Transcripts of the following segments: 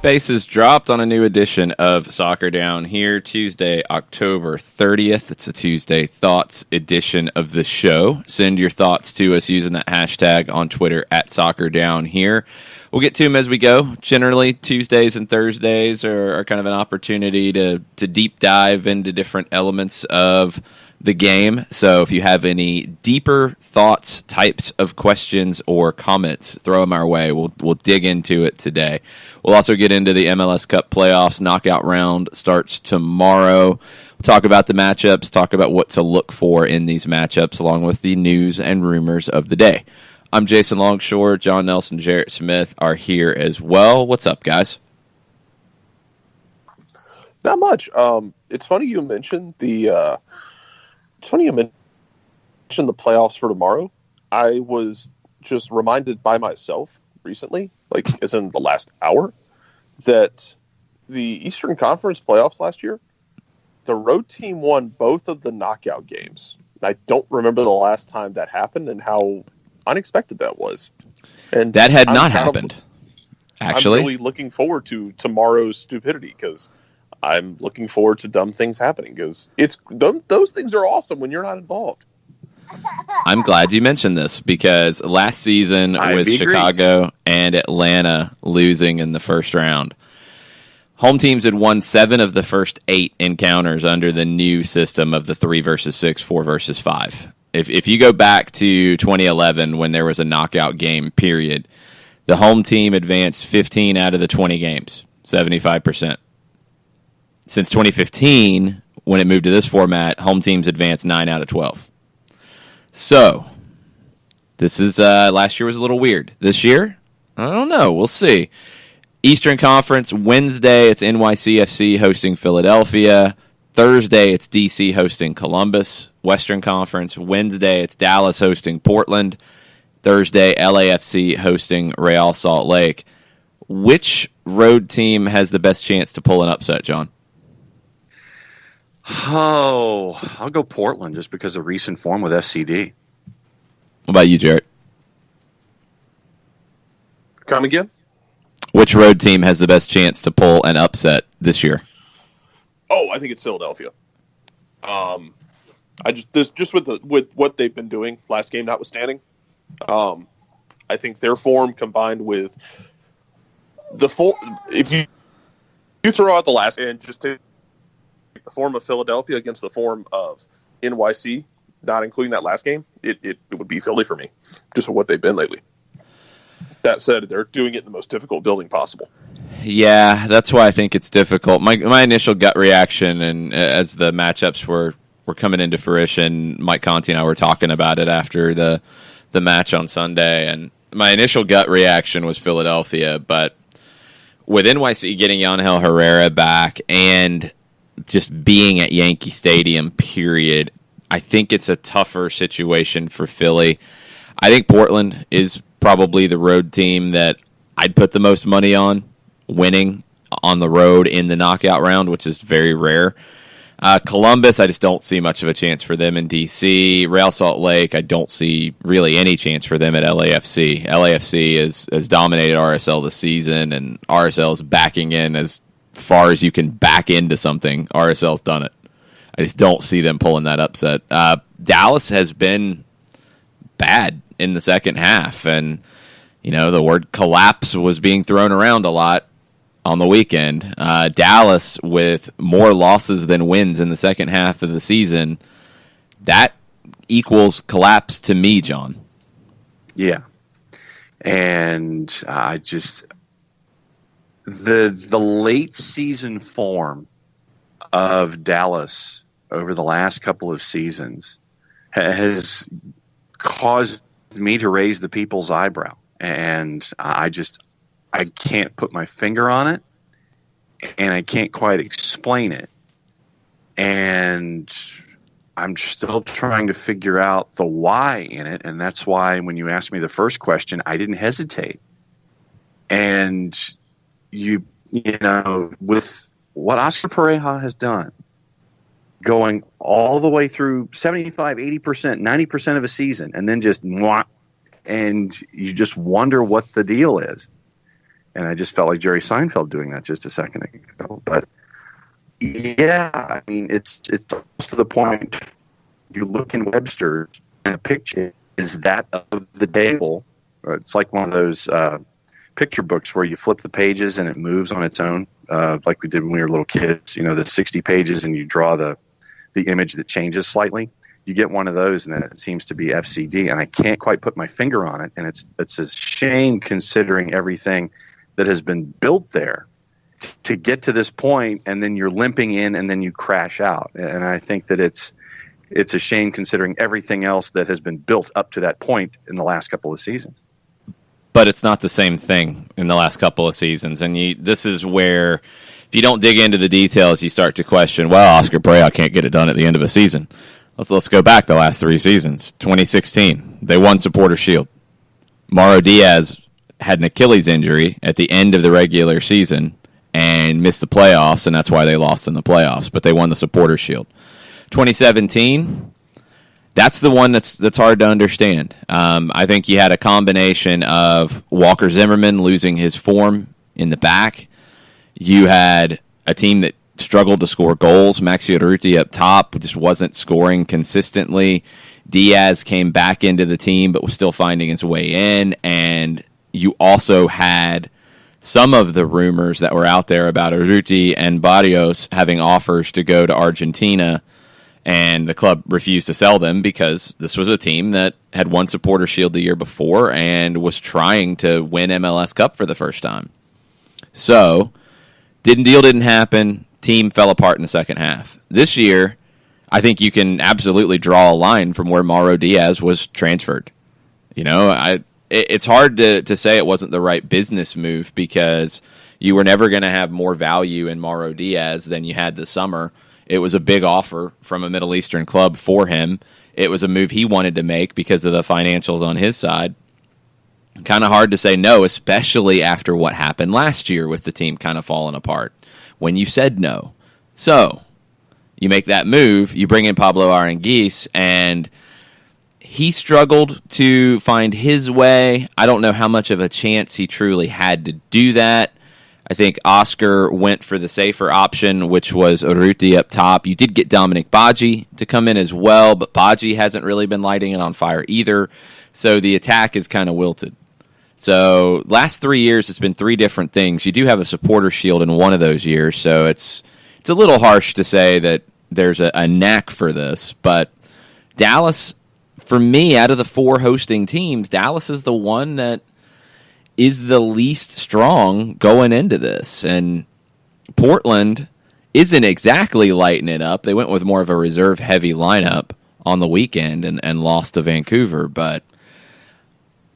Bases dropped on a new edition of Soccer Down here, Tuesday, October 30th. It's a Tuesday Thoughts edition of the show. Send your thoughts to us using that hashtag on Twitter at Soccer Down here. We'll get to them as we go. Generally, Tuesdays and Thursdays are kind of an opportunity to deep dive into different elements of the game. So if you have any deeper thoughts, types of questions, or comments, throw them our way. We'll dig into it today. We'll also get into the MLS Cup Playoffs. Knockout round starts tomorrow. We'll talk about the matchups, talk about what to look for in these matchups, along with the news and rumors of the day. I'm Jason Longshore. John Nelson, Jarrett Smith are here as well. What's up, guys? Not much. It's funny you mentioned the playoffs for tomorrow. I was just reminded by myself recently, like as in the last hour, that the Eastern Conference playoffs last year, the road team won both of the knockout games. I don't remember the last time that happened and how unexpected that was. And that had not happened. Actually, I'm really looking forward to tomorrow's stupidity because I'm looking forward to dumb things happening because those things are awesome when you're not involved. I'm glad you mentioned this because last season with Chicago and Atlanta losing in the first round, home teams had won 7 of the first 8 encounters under the new system of the 3 versus 6, 4 versus 5. If you go back to 2011 when there was a knockout game period, the home team advanced 15 out of the 20 games, 75%. Since 2015, when it moved to this format, home teams advanced 9 out of 12. So, this is, last year was a little weird. This year, I don't know. We'll see. Eastern Conference, Wednesday, it's NYCFC hosting Philadelphia. Thursday, it's DC hosting Columbus. Western Conference, Wednesday, it's Dallas hosting Portland. Thursday, LAFC hosting Real Salt Lake. Which road team has the best chance to pull an upset, John? Oh, I'll go Portland just because of recent form with FCD. What about you, Jarrett? Come again? Which road team has the best chance to pull an upset this year? Oh, I think it's Philadelphia. Just with what they've been doing, last game notwithstanding, I think their form combined with the form, if you throw out the last and just take the form of Philadelphia against the form of NYC, not including that last game, it would be Philly for me, just with what they've been lately. That said, they're doing it in the most difficult building possible. Yeah, that's why I think it's difficult. My initial gut reaction, and as the matchups were coming into fruition, Mike Conti and I were talking about it after the match on Sunday, and my initial gut reaction was Philadelphia, but with NYC getting Yangel Herrera back and just being at Yankee Stadium, period, I think it's a tougher situation for Philly. I think Portland is probably the road team that I'd put the most money on winning on the road in the knockout round, which is very rare. Columbus, I just don't see much of a chance for them in D.C. Real Salt Lake, I don't see really any chance for them at LAFC. LAFC has dominated RSL this season, and RSL is backing in as far as you can back into something. RSL's done it. I just don't see them pulling that upset. Dallas has been bad in the second half, and the word collapse was being thrown around a lot on the weekend. Dallas with more losses than wins in the second half of the season, that equals collapse to me, John. Yeah. And I just the late season form of Dallas over the last couple of seasons has caused me to raise the people's eyebrow. And I can't put my finger on it, and I can't quite explain it. And I'm still trying to figure out the why in it. And that's why when you asked me the first question, I didn't hesitate. And you know, with what Oscar Pareja has done, going all the way through 75, 80%, 90% of a season, and then just mwah, and you just wonder what the deal is. And I just felt like Jerry Seinfeld doing that just a second ago. But yeah, I mean, it's to the point. You look in Webster's, and a picture is that of the table. It's like one of those picture books where you flip the pages and it moves on its own, like we did when we were little kids. You know, the 60 pages, and you draw the image that changes slightly. You get one of those, and then it seems to be FCD. And I can't quite put my finger on it, and it's a shame considering everything that has been built there to get to this point, and then you're limping in, and then you crash out. And I think that it's a shame considering everything else that has been built up to that point in the last couple of seasons. But it's not the same thing in the last couple of seasons. And this is where, if you don't dig into the details, you start to question, well, Oscar Pareja can't get it done at the end of a season. Let's go back the last 3 seasons. 2016, they won Supporter Shield. Mauro Diaz had an Achilles injury at the end of the regular season and missed the playoffs, and that's why they lost in the playoffs. But they won the Supporter Shield. 2017, that's the one that's hard to understand. I think you had a combination of Walker Zimmerman losing his form in the back. You had a team that struggled to score goals. Maxi Urruti up top just wasn't scoring consistently. Diaz came back into the team but was still finding his way in. And you also had some of the rumors that were out there about Urruti and Barrios having offers to go to Argentina, and the club refused to sell them because this was a team that had won Supporter Shield the year before and was trying to win MLS Cup for the first time. So, deal didn't happen. Team fell apart in the second half. This year, I think you can absolutely draw a line from where Mauro Diaz was transferred. You know, it's hard to say it wasn't the right business move because you were never going to have more value in Mauro Diaz than you had this summer. It was a big offer from a Middle Eastern club for him. It was a move he wanted to make because of the financials on his side. Kind of hard to say no, especially after what happened last year with the team kind of falling apart when you said no. So, you make that move, you bring in Pablo Aranguiz, and he struggled to find his way. I don't know how much of a chance he truly had to do that. I think Oscar went for the safer option, which was Urruti up top. You did get Dominic Badji to come in as well, but Badji hasn't really been lighting it on fire either. So the attack is kind of wilted. So last 3 years, it's been 3 different things. You do have a Supporter Shield in one of those years, so it's a little harsh to say that there's a knack for this. But Dallas, for me, out of the 4 hosting teams, Dallas is the one that is the least strong going into this. And Portland isn't exactly lighting it up. They went with more of a reserve-heavy lineup on the weekend and lost to Vancouver. But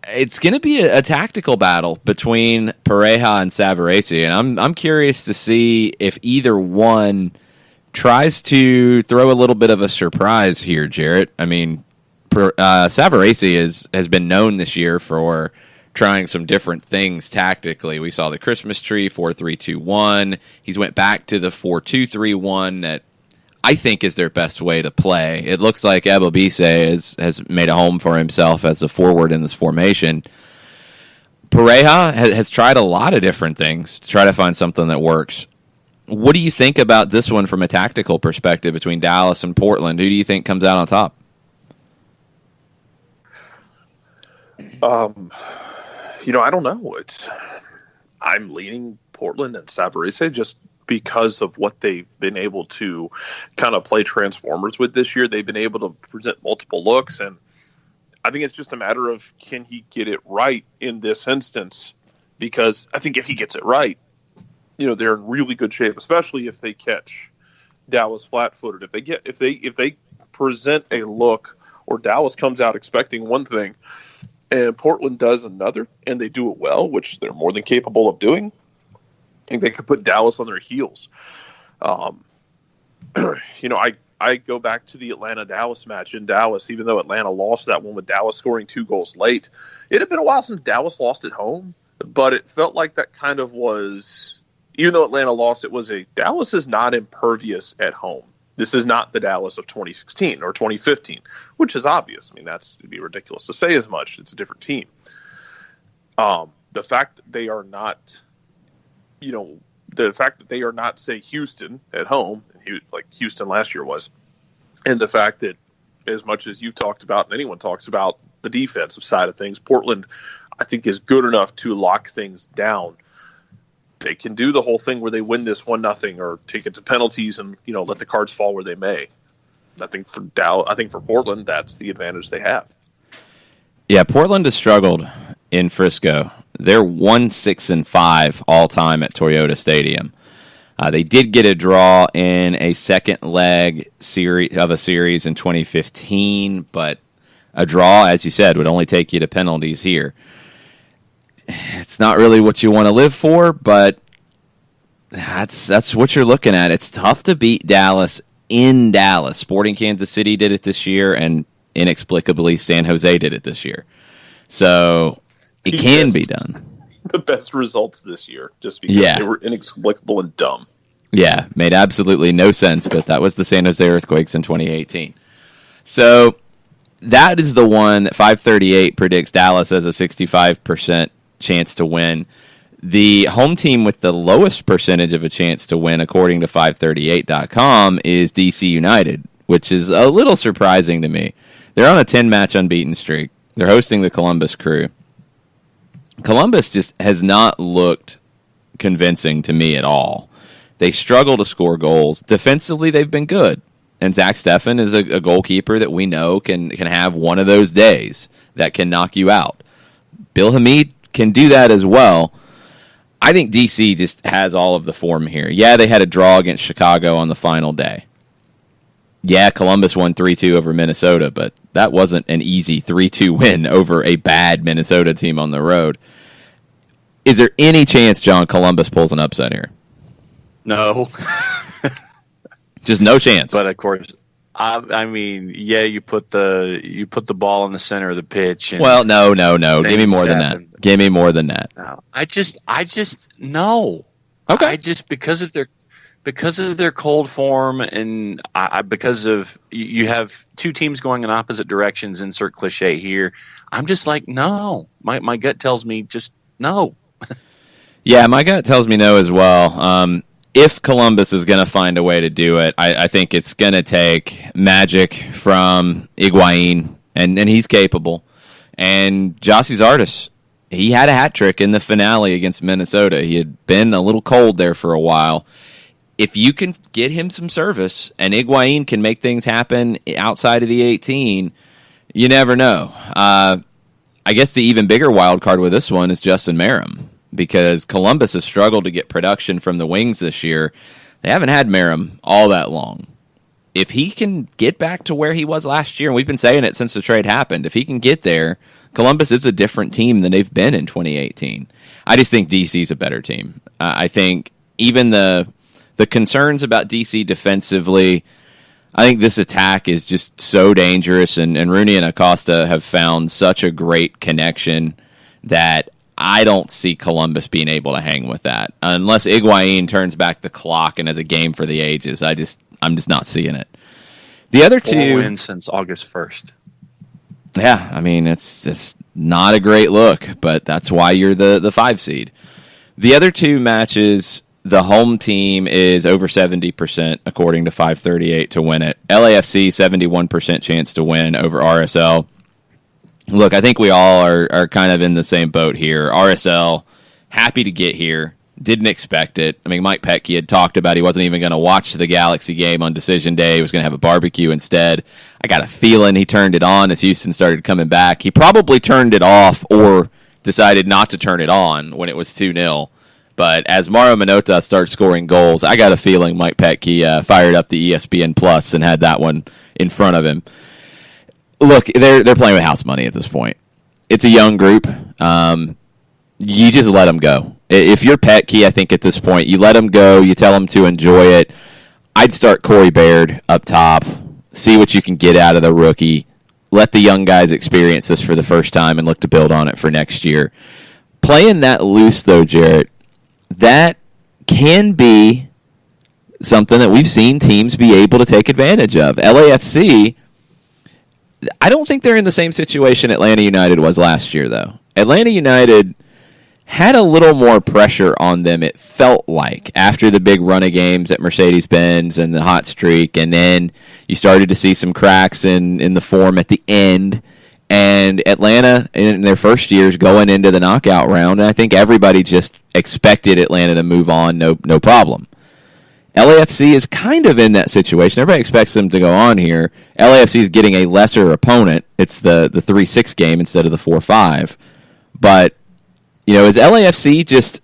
it's going to be a tactical battle between Pareja and Savarese. And I'm curious to see if either one tries to throw a little bit of a surprise here, Jarrett. I mean, Savarese has been known this year for trying some different things tactically. We saw the Christmas tree, 4-3-2-1. He's went back to the 4-2-3-1 that I think is their best way to play. It looks like Ebobisse has made a home for himself as a forward in this formation. Pareja has tried a lot of different things to try to find something that works. What do you think about this one from a tactical perspective between Dallas and Portland? Who do you think comes out on top? I don't know. I'm leaning Portland and Savarese just because of what they've been able to kind of play Transformers with this year. They've been able to present multiple looks, and I think it's just a matter of can he get it right in this instance, because I think if he gets it right, they're in really good shape, especially if they catch Dallas flat-footed. If they present a look, or Dallas comes out expecting one thing and Portland does another, and they do it well, which they're more than capable of doing, I think they could put Dallas on their heels. But I go back to the Atlanta-Dallas match in Dallas, even though Atlanta lost that one with Dallas scoring 2 goals late. It had been a while since Dallas lost at home, but it felt like that kind of was, even though Atlanta lost, Dallas is not impervious at home. This is not the Dallas of 2016 or 2015, which is obvious. I mean, it'd be ridiculous to say as much. It's a different team. The fact that they are not, say, Houston at home, like Houston last year was, and the fact that, as much as you've talked about and anyone talks about the defensive side of things, Portland, I think, is good enough to lock things down. They can do the whole thing where they win this 1-0 or take it to penalties and, let the cards fall where they may. I think for Portland, that's the advantage they have. Yeah, Portland has struggled in Frisco. They're 1-6-5 all time at Toyota Stadium. They did get a draw in a second leg series in 2015, but a draw, as you said, would only take you to penalties here. It's not really what you want to live for, but that's what you're looking at. It's tough to beat Dallas in Dallas. Sporting Kansas City did it this year, and inexplicably San Jose did it this year. So it can be done. The best results this year, just because they were inexplicable and dumb. Yeah, made absolutely no sense, but that was the San Jose Earthquakes in 2018. So that is the one that 538 predicts Dallas as a 65% chance to win. The home team with the lowest percentage of a chance to win, according to 538.com, is DC United, which is a little surprising to me. They're on a 10-match unbeaten streak. They're hosting the Columbus Crew. Columbus just has not looked convincing to me at all. They struggle to score goals. Defensively, they've been good. And Zach Steffen is a goalkeeper that we know can have one of those days that can knock you out. Bill Hamid can do that as well. I think DC just has all of the form here. Yeah, they had a draw against Chicago on the final day. Yeah, Columbus won 3-2 over Minnesota, but that wasn't an easy 3-2 win over a bad Minnesota team on the road. Is there any chance, John, Columbus pulls an upset here? No. Just no chance. But of course, I mean, yeah, you put the ball in the center of the pitch. And well, no. Give me more than that. Give me more than that. No, I just no. Okay. I just because of their cold form and because of you have two teams going in opposite directions. Insert cliche here. I'm just like no. My gut tells me just no. Yeah, my gut tells me no as well. If Columbus is going to find a way to do it, I think it's going to take magic from Higuain, and he's capable. And Jossie Zardes, he had a hat trick in the finale against Minnesota. He had been a little cold there for a while. If you can get him some service, and Higuain can make things happen outside of the 18, you never know. I guess the even bigger wild card with this one is Justin Merrim, because Columbus has struggled to get production from the wings this year. They haven't had Merrim all that long. If he can get back to where he was last year, and we've been saying it since the trade happened, if he can get there, Columbus is a different team than they've been in 2018. I just think DC's a better team. I think even the concerns about DC defensively, I think this attack is just so dangerous, and Rooney and Acosta have found such a great connection that I don't see Columbus being able to hang with that. Unless Higuain turns back the clock and has a game for the ages, I'm just not seeing it. The other 4 wins since August 1st. Yeah, I mean, it's not a great look, but that's why you're the 5 seed. The other two matches, the home team is over 70%, according to 538, to win it. LAFC, 71% chance to win over RSL. Look, I think we all are kind of in the same boat here. RSL, happy to get here. Didn't expect it. I mean, Mike Petke had talked about he wasn't even going to watch the Galaxy game on decision day. He was going to have a barbecue instead. I got a feeling he turned it on as Houston started coming back. He probably turned it off or decided not to turn it on when it was 2-0. But as Mauro Minota starts scoring goals, I got a feeling Mike Petke fired up the ESPN Plus and had that one in front of him. Look, they're playing with house money at this point. It's a young group. You just let them go. If you're Petke, I think at this point, you let them go. You tell them to enjoy it. I'd start Corey Baird up top, see what you can get out of the rookie, let the young guys experience this for the first time and look to build on it for next year. Playing that loose, though, Jarrett, that can be something that we've seen teams be able to take advantage of. LAFC, I don't think they're in the same situation Atlanta United was last year, though. Atlanta United had a little more pressure on them, it felt like, after the big run of games at Mercedes-Benz and the hot streak, and then you started to see some cracks in the form at the end. And Atlanta, in their first years, going into the knockout round, and I think everybody just expected Atlanta to move on, no problem. LAFC is kind of in that situation. Everybody expects them to go on here. LAFC is getting a lesser opponent. It's the 3-6 game instead of the 4-5. But, is LAFC just...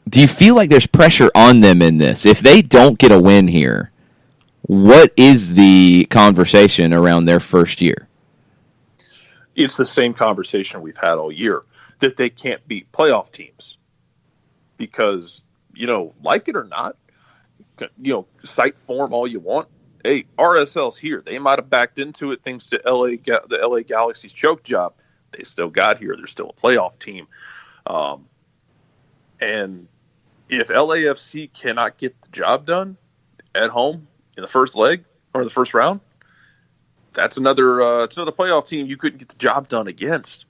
Do you feel like there's pressure on them in this? If they don't get a win here, what is the conversation around their first year? It's the same conversation we've had all year, that they can't beat playoff teams. Because, like it or not, cite form all you want. Hey, RSL's here. They might have backed into it thanks to the LA Galaxy's choke job. They still got here. They're still a playoff team. And if LAFC cannot get the job done at home in the first leg or the first round, that's another playoff team you couldn't get the job done against.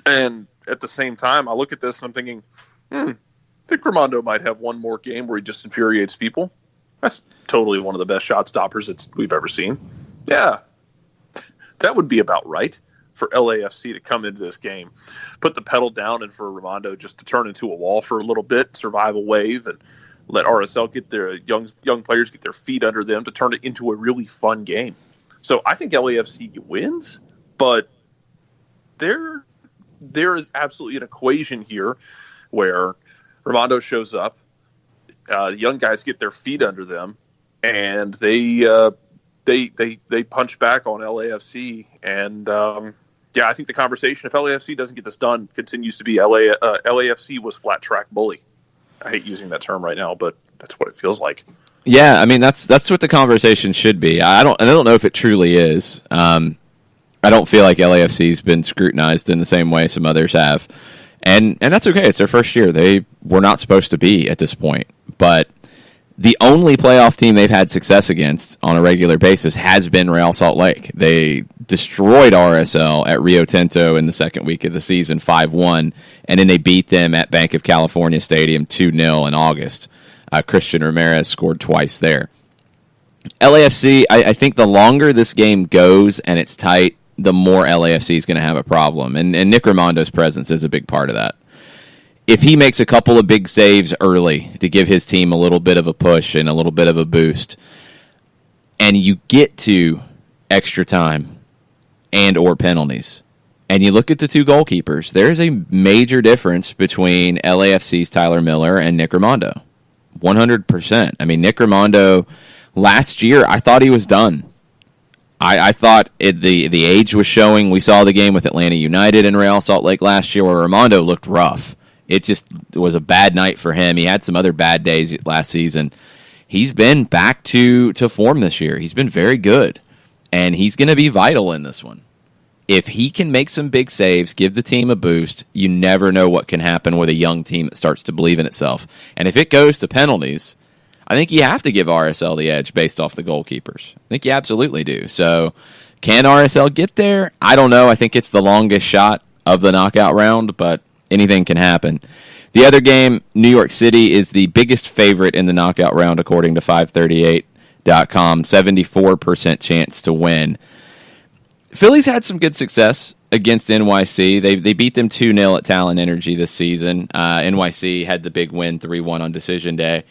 And at the same time, I look at this and I'm thinking, I think Armando might have one more game where he just infuriates people. That's totally one of the best shot stoppers we've ever seen. Yeah, that would be about right for LAFC to come into this game, put the pedal down, and for Armando just to turn into a wall for a little bit, survive a wave, and let RSL get their young players get their feet under them to turn it into a really fun game. So I think LAFC wins, but there is absolutely an equation here where Armando shows up, the young guys get their feet under them, and they punch back on LAFC. And I think the conversation, if LAFC doesn't get this done, continues to be LAFC was flat track bully. I hate using that term right now, but that's what it feels like. Yeah, I mean that's what the conversation should be. I don't know if it truly is. I don't feel like LAFC's been scrutinized in the same way some others have. And that's okay. It's their first year. They were not supposed to be at this point. But the only playoff team they've had success against on a regular basis has been Real Salt Lake. They destroyed RSL at Rio Tinto in the second week of the season, 5-1, and then they beat them at Bank of California Stadium 2-0 in August. Christian Ramirez scored twice there. LAFC, I think the longer this game goes and it's tight, the more LAFC is going to have a problem. And Nick Ramondo's presence is a big part of that. If he makes a couple of big saves early to give his team a little bit of a push and a little bit of a boost, and you get to extra time and or penalties, and you look at the two goalkeepers, there's a major difference between LAFC's Tyler Miller and Nick Ramondo. 100%. I mean, Nick Ramondo, last year, I thought he was done. I thought the age was showing. We saw the game with Atlanta United and Real Salt Lake last year where Ramondo looked rough. It just was a bad night for him. He had some other bad days last season. He's been back to form this year. He's been very good, and he's going to be vital in this one. If he can make some big saves, give the team a boost, you never know what can happen with a young team that starts to believe in itself. And if it goes to penalties, I think you have to give RSL the edge based off the goalkeepers. I think you absolutely do. So can RSL get there? I don't know. I think it's the longest shot of the knockout round, but anything can happen. The other game, New York City is the biggest favorite in the knockout round according to 538.com, 74% chance to win. Philly's had some good success against NYC. They beat them 2-0 at Talon Energy this season. NYC had the big win 3-1 on decision day.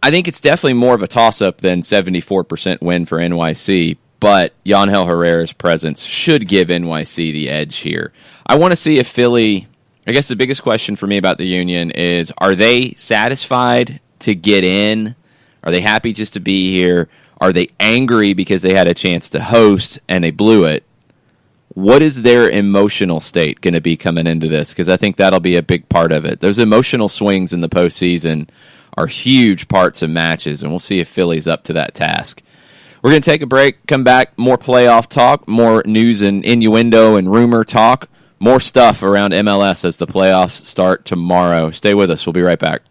I think it's definitely more of a toss-up than 74% win for NYC, but Yangel Herrera's presence should give NYC the edge here. I want to see if Philly, I guess the biggest question for me about the Union is, are they satisfied to get in? Are they happy just to be here? Are they angry because they had a chance to host and they blew it? What is their emotional state going to be coming into this? Because I think that'll be a big part of it. Those emotional swings in the postseason are huge parts of matches, and we'll see if Philly's up to that task. We're going to take a break, come back, more playoff talk, more news and innuendo and rumor talk, more stuff around MLS as the playoffs start tomorrow. Stay with us. We'll be right back.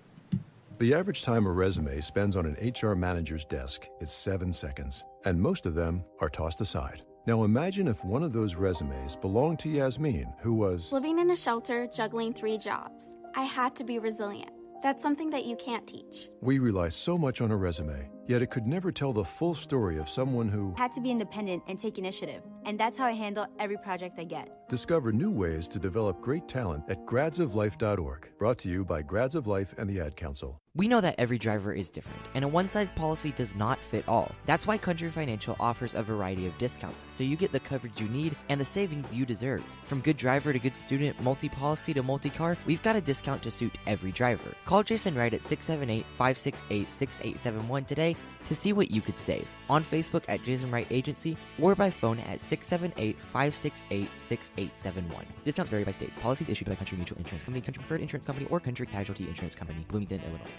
The average time a resume spends on an HR manager's desk is 7 seconds, and most of them are tossed aside. Now imagine if one of those resumes belonged to Yasmin, who was living in a shelter, juggling 3 jobs. I had to be resilient. That's something that you can't teach. We rely so much on a resume, yet it could never tell the full story of someone who had to be independent and take initiative. And that's how I handle every project I get. Discover new ways to develop great talent at gradsoflife.org. Brought to you by Grads of Life and the Ad Council. We know that every driver is different, and a one-size policy does not fit all. That's why Country Financial offers a variety of discounts, so you get the coverage you need and the savings you deserve. From good driver to good student, multi-policy to multi-car, we've got a discount to suit every driver. Call Jason Wright at 678-568-6871 today to see what you could save. On Facebook at Jason Wright Agency or by phone at 678-568-6871. Discounts vary by state. Policies issued by Country Mutual Insurance Company, Country Preferred Insurance Company, or Country Casualty Insurance Company, Bloomington, Illinois.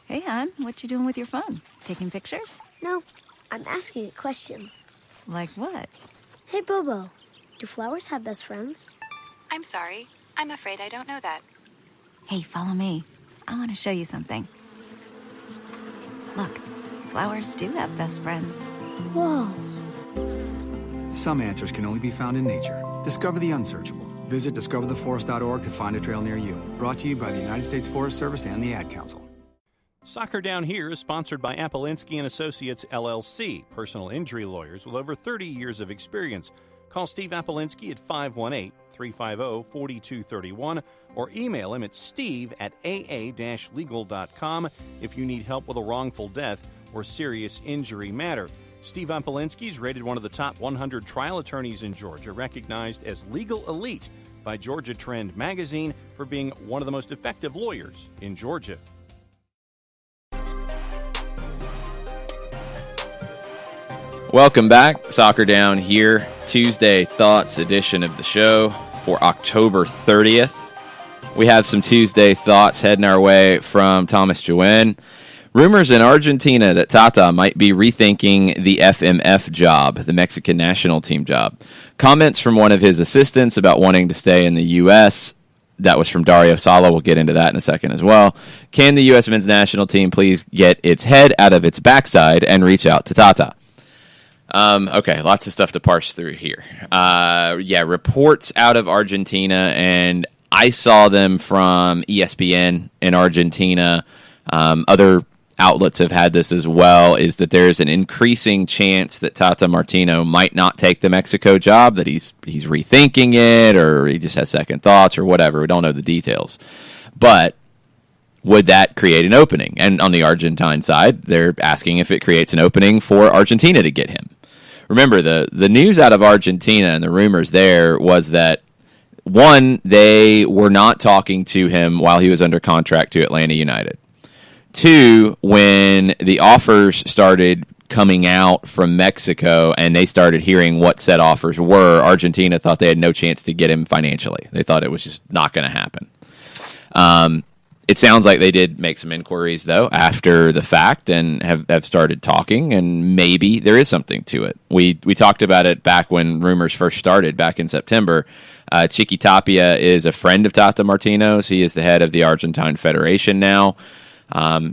Hey, hon, what you doing with your phone? Taking pictures? No, I'm asking it questions. Like what? Hey, Bobo, do flowers have best friends? I'm sorry. I'm afraid I don't know that. Hey, follow me. I want to show you something. Look, flowers do have best friends. Whoa. Some answers can only be found in nature. Discover the unsearchable. Visit discovertheforest.org to find a trail near you. Brought to you by the United States Forest Service and the Ad Council. Soccer Down Here is sponsored by Appolinsky & Associates, LLC, personal injury lawyers with over 30 years of experience. Call Steve Appolinsky at 518-350-4231 or email him at steve@aa-legal.com if you need help with a wrongful death or serious injury matter. Steve Appolinsky is rated one of the top 100 trial attorneys in Georgia, recognized as Legal Elite by Georgia Trend magazine for being one of the most effective lawyers in Georgia. Welcome back. Soccer Down Here, Tuesday Thoughts edition of the show for October 30th. We have some Tuesday Thoughts heading our way from Thomas Joanne. Rumors in Argentina that Tata might be rethinking the FMF job, the Mexican national team job. Comments from one of his assistants about wanting to stay in the U.S. That was from Dario Sala. We'll get into that in a second as well. Can the U.S. men's national team please get its head out of its backside and reach out to Tata? Okay, lots of stuff to parse through here. Reports out of Argentina, and I saw them from ESPN in Argentina. Other outlets have had this as well, is that there's an increasing chance that Tata Martino might not take the Mexico job, that he's rethinking it, or he just has second thoughts, or whatever. We don't know the details. But would that create an opening? And on the Argentine side, they're asking if it creates an opening for Argentina to get him. Remember, the news out of Argentina and the rumors there was that, one, they were not talking to him while he was under contract to Atlanta United. Two, when the offers started coming out from Mexico and they started hearing what said offers were, Argentina thought they had no chance to get him financially. They thought it was just not going to happen. It sounds like they did make some inquiries, though, after the fact and have started talking, and maybe there is something to it. We talked about it back when rumors first started, back in September. Chiqui Tapia is a friend of Tata Martino's. He is the head of the Argentine Federation now.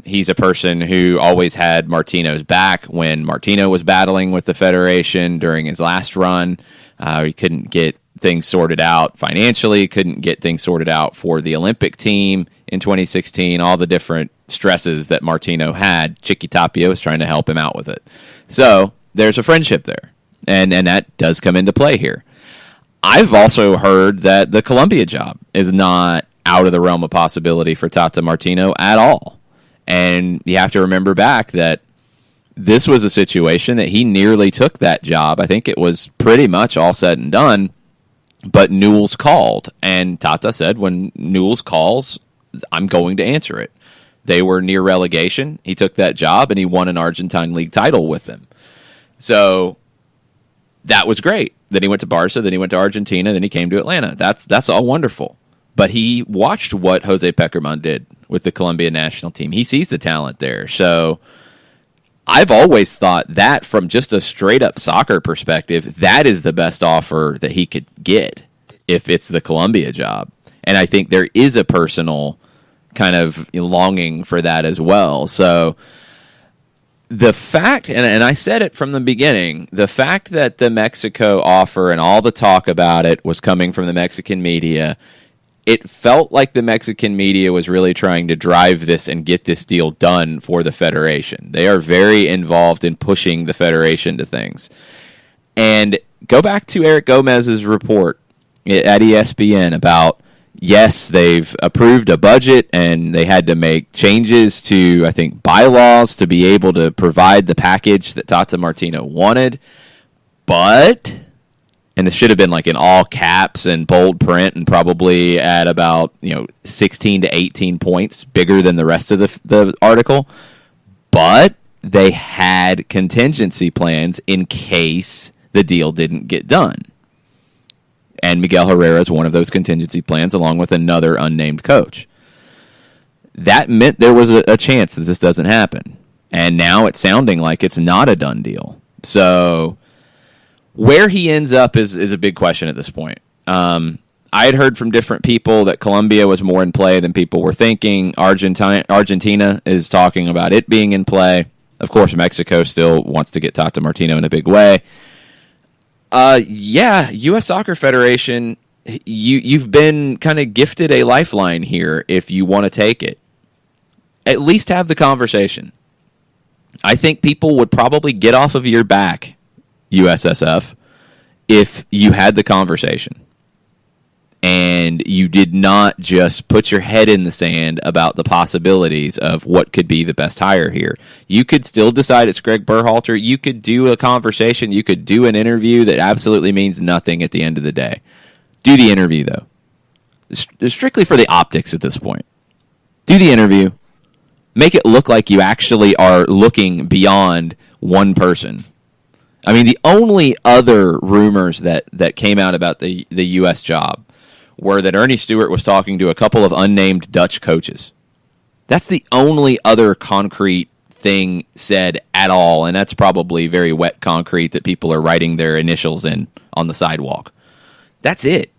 He's a person who always had Martino's back when Martino was battling with the Federation during his last run. He couldn't get things sorted out financially, couldn't get things sorted out for the Olympic team in 2016, all the different stresses that Martino had. Chiqui Tapia was trying to help him out with it. So there's a friendship there, and that does come into play here. I've also heard that the Colombia job is not out of the realm of possibility for Tata Martino at all. And you have to remember back that this was a situation that he nearly took that job. I think it was pretty much all said and done, but Newell's called. And Tata said, when Newell's calls, I'm going to answer it. They were near relegation. He took that job, and he won an Argentine league title with them. So that was great. Then he went to Barca, then he went to Argentina, then he came to Atlanta. That's all wonderful. But he watched what Jose Pekerman did with the Colombia national team. He sees the talent there. So I've always thought that from just a straight-up soccer perspective, that is the best offer that he could get if it's the Colombia job. And I think there is a personal kind of longing for that as well. So the fact, and I said it from the beginning, the fact that the Mexico offer and all the talk about it was coming from the Mexican media, it felt like the Mexican media was really trying to drive this and get this deal done for the Federation. They are very involved in pushing the Federation to things. And go back to Eric Gomez's report at ESPN about, yes, they've approved a budget and they had to make changes to, I think, bylaws to be able to provide the package that Tata Martino wanted. But, and this should have been like in all caps and bold print and probably at about 16 to 18 points, bigger than the rest of the article. But they had contingency plans in case the deal didn't get done. And Miguel Herrera is one of those contingency plans, along with another unnamed coach. That meant there was a chance that this doesn't happen. And now it's sounding like it's not a done deal. So where he ends up is a big question at this point. I had heard from different people that Colombia was more in play than people were thinking. Argentina is talking about it being in play. Of course, Mexico still wants to get Tata Martino in a big way. U.S. Soccer Federation, you've been kind of gifted a lifeline here if you want to take it. At least have the conversation. I think people would probably get off of your back, USSF, if you had the conversation. And you did not just put your head in the sand about the possibilities of what could be the best hire here. You could still decide it's Greg Berhalter. You could do a conversation. You could do an interview that absolutely means nothing at the end of the day. Do the interview, though. Strictly for the optics at this point. Do the interview. Make it look like you actually are looking beyond one person. I mean, the only other rumors that came out about the U.S. job were that Ernie Stewart was talking to a couple of unnamed Dutch coaches. That's the only other concrete thing said at all, and that's probably very wet concrete that people are writing their initials in on the sidewalk. That's it.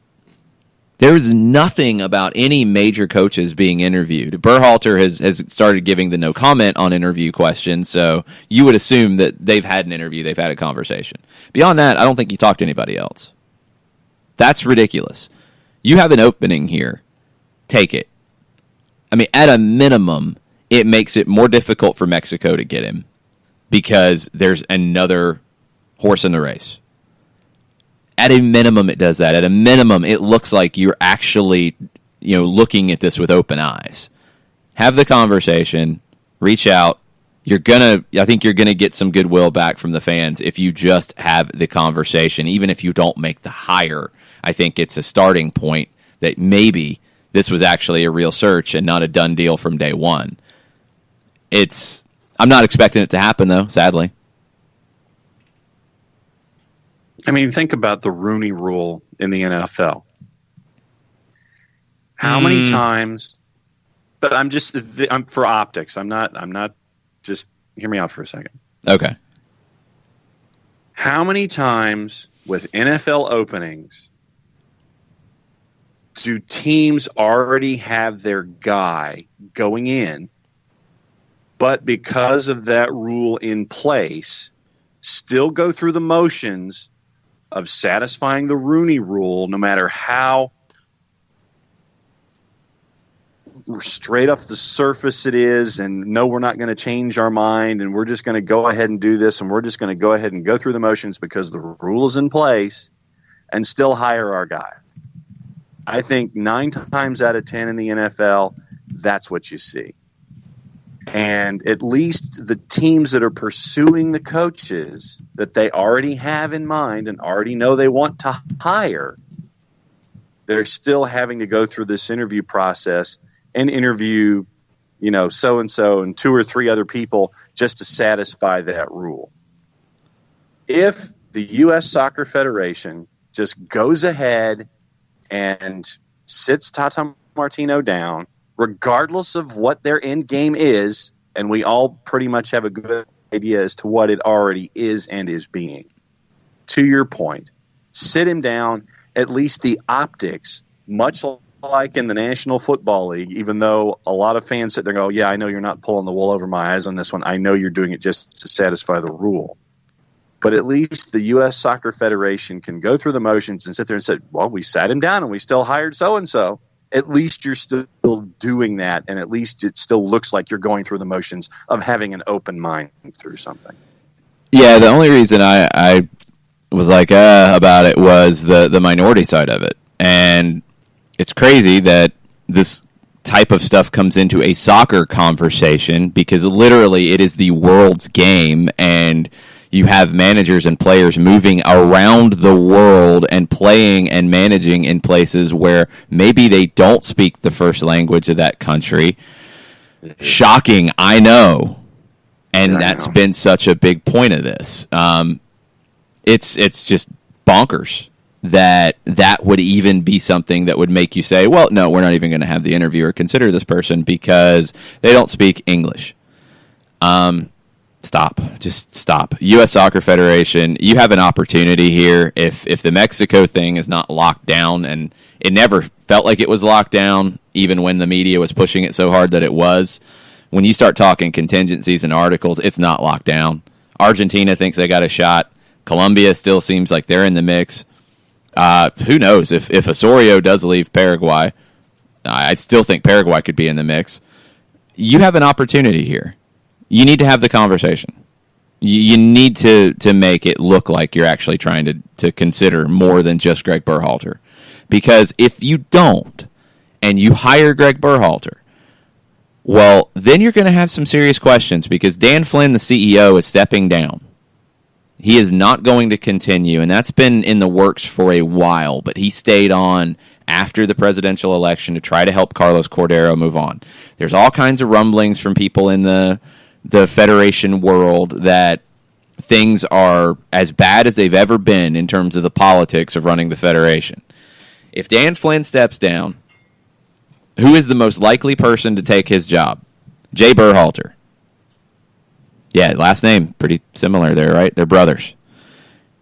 There's nothing about any major coaches being interviewed. Berhalter has started giving the no comment on interview questions, so you would assume that they've had an interview, they've had a conversation. Beyond that, I don't think he talked to anybody else. That's ridiculous. You have an opening here. Take it. I mean, at a minimum, it makes it more difficult for Mexico to get him because there's another horse in the race. At a minimum, it does that. At a minimum, it looks like you're actually, looking at this with open eyes. Have the conversation. Reach out. I think you're gonna get some goodwill back from the fans if you just have the conversation, even if you don't make the hire. I think it's a starting point that maybe this was actually a real search and not a done deal from day one. I'm not expecting it to happen, though, sadly. I mean, think about the Rooney Rule in the NFL. How many times? But I'm for optics. I'm not. Just hear me out for a second. Okay. How many times with NFL openings do teams already have their guy going in, but because of that rule in place, still go through the motions of satisfying the Rooney Rule, no matter how straight off the surface it is, and no, we're not going to change our mind, and we're just going to go ahead and do this, and we're just going to go ahead and go through the motions because the rule is in place, and still hire our guy. I think 9 times out of 10 in the NFL, that's what you see. And at least the teams that are pursuing the coaches that they already have in mind and already know they want to hire, they're still having to go through this interview process and interview, so-and-so and 2 or 3 other people just to satisfy that rule. If the U.S. Soccer Federation just goes ahead and sits Tata Martino down regardless of what their end game is, and we all pretty much have a good idea as to what it already is and is being. To your point, sit him down. At least the optics, much like in the National Football League, even though a lot of fans sit there and go, yeah, I know you're not pulling the wool over my eyes on this one. I know you're doing it just to satisfy the rule. But at least the U.S. Soccer Federation can go through the motions and sit there and say, well, we sat him down and we still hired so-and-so. At least you're still doing that, and at least it still looks like you're going through the motions of having an open mind through something. Yeah, the only reason I was like about it was the minority side of it. And it's crazy that this type of stuff comes into a soccer conversation because literally it is the world's game, and you have managers and players moving around the world and playing and managing in places where maybe they don't speak the first language of that country. Shocking, I know. And that's been such a big point of this. It's just bonkers that would even be something that would make you say, well, no, we're not even going to have the interview or consider this person because they don't speak English. Stop. Just stop. U.S. Soccer Federation, you have an opportunity here. If the Mexico thing is not locked down, and it never felt like it was locked down, even when the media was pushing it so hard that it was, when you start talking contingencies and articles, it's not locked down. Argentina thinks they got a shot. Colombia still seems like they're in the mix. Who knows? If Osorio does leave Paraguay, I still think Paraguay could be in the mix. You have an opportunity here. You need to have the conversation. You need to make it look like you're actually trying to consider more than just Greg Berhalter. Because if you don't, and you hire Greg Berhalter, well, then you're going to have some serious questions because Dan Flynn, the CEO, is stepping down. He is not going to continue, and that's been in the works for a while, but he stayed on after the presidential election to try to help Carlos Cordero move on. There's all kinds of rumblings from people in the Federation world that things are as bad as they've ever been in terms of the politics of running the Federation. If Dan Flynn steps down, who is the most likely person to take his job? Jay Berhalter. Yeah, last name, pretty similar there, right? They're brothers.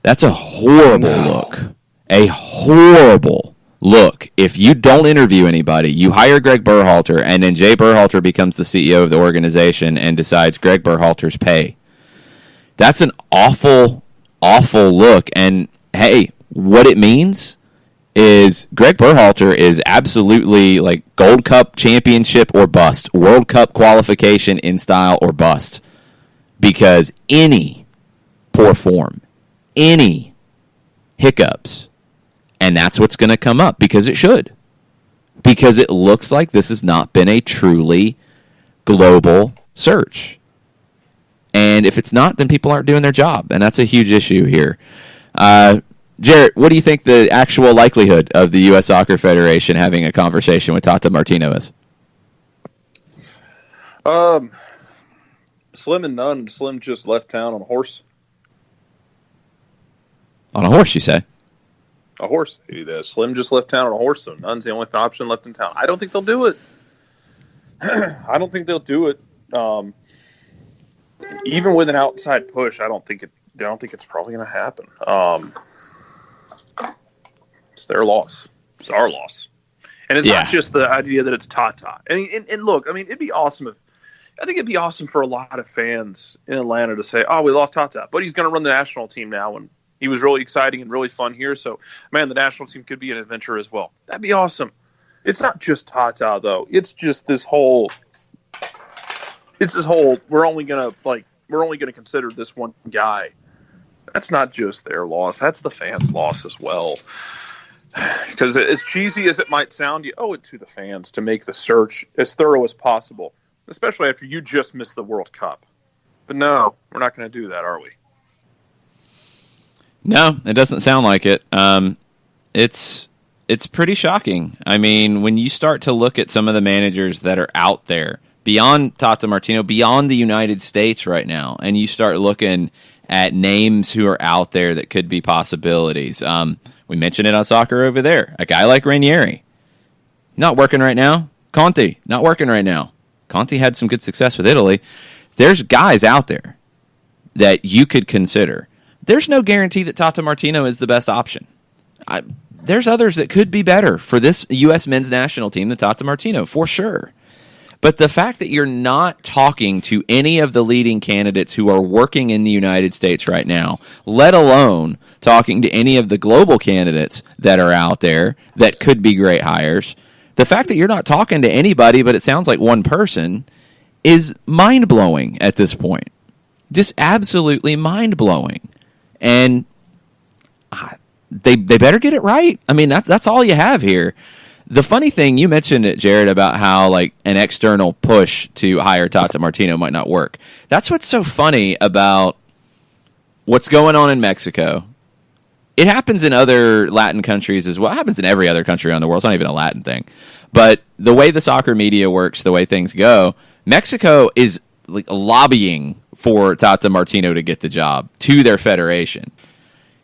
That's a horrible look. A horrible look. If you don't interview anybody, you hire Greg Berhalter, and then Jay Berhalter becomes the CEO of the organization and decides Greg Berhalter's pay. That's an awful, awful look. And, hey, what it means is Greg Berhalter is absolutely like Gold Cup championship or bust, World Cup qualification in style or bust. Because any poor form, any hiccups, and that's what's going to come up, because it should. Because it looks like this has not been a truly global search. And if it's not, then people aren't doing their job, and that's a huge issue here. Jarrett, what do you think the actual likelihood of the U.S. Soccer Federation having a conversation with Tata Martino is? Slim and none. Slim just left town on a horse. On a horse, you say? A horse. Slim just left town on a horse, so none's the only option left in town. I don't think they'll do it. I don't think they'll do it. Even with an outside push, I don't think it's probably going to happen. It's their loss. It's our loss. And it's not just the idea that it's Tata. And look, I mean, it'd be awesome I think it'd be awesome for a lot of fans in Atlanta to say, oh, we lost Tata, but he's going to run the national team now, and he was really exciting and really fun here, so, man, the national team could be an adventure as well. That'd be awesome. It's not just Tata, though. It's just this whole we're only going to consider this one guy. That's not just their loss. That's the fans' loss as well. Because as cheesy as it might sound, you owe it to the fans to make the search as thorough as possible, especially after you just missed the World Cup. But no, we're not going to do that, are we? No, it doesn't sound like it. It's pretty shocking. I mean, when you start to look at some of the managers that are out there, beyond Tata Martino, beyond the United States right now, and you start looking at names who are out there that could be possibilities. We mentioned it on Soccer Over There. A guy like Ranieri. Not working right now. Conte, not working right now. Conte had some good success with Italy. There's guys out there that you could consider. There's no guarantee that Tata Martino is the best option. There's others that could be better for this U.S. men's national team than Tata Martino, for sure. But the fact that you're not talking to any of the leading candidates who are working in the United States right now, let alone talking to any of the global candidates that are out there that could be great hires, the fact that you're not talking to anybody but it sounds like one person is mind-blowing at this point. Just absolutely mind-blowing. And they better get it right. I mean, that's all you have here. The funny thing, you mentioned it, Jared, about how like an external push to hire Tata Martino might not work. That's what's so funny about what's going on in Mexico. It happens in other Latin countries as well. It happens in every other country around the world. It's not even a Latin thing. But the way the soccer media works, the way things go, Mexico is like lobbying for Tata Martino to get the job to their federation.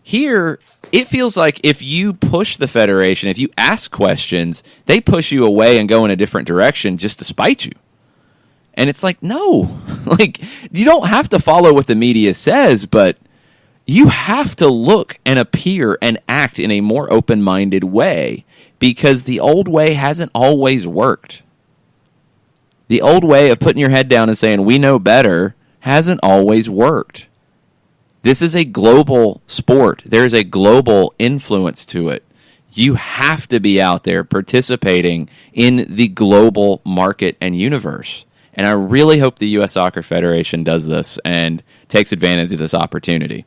Here, it feels like if you push the federation, if you ask questions, they push you away and go in a different direction just to spite you. And it's like, no. Like, you don't have to follow what the media says, but you have to look and appear and act in a more open-minded way because the old way hasn't always worked. The old way of putting your head down and saying, we know better, hasn't always worked. This is a global sport. There's a global influence to it. You have to be out there participating in the global market and universe. And I really hope the U.S. Soccer Federation does this and takes advantage of this opportunity.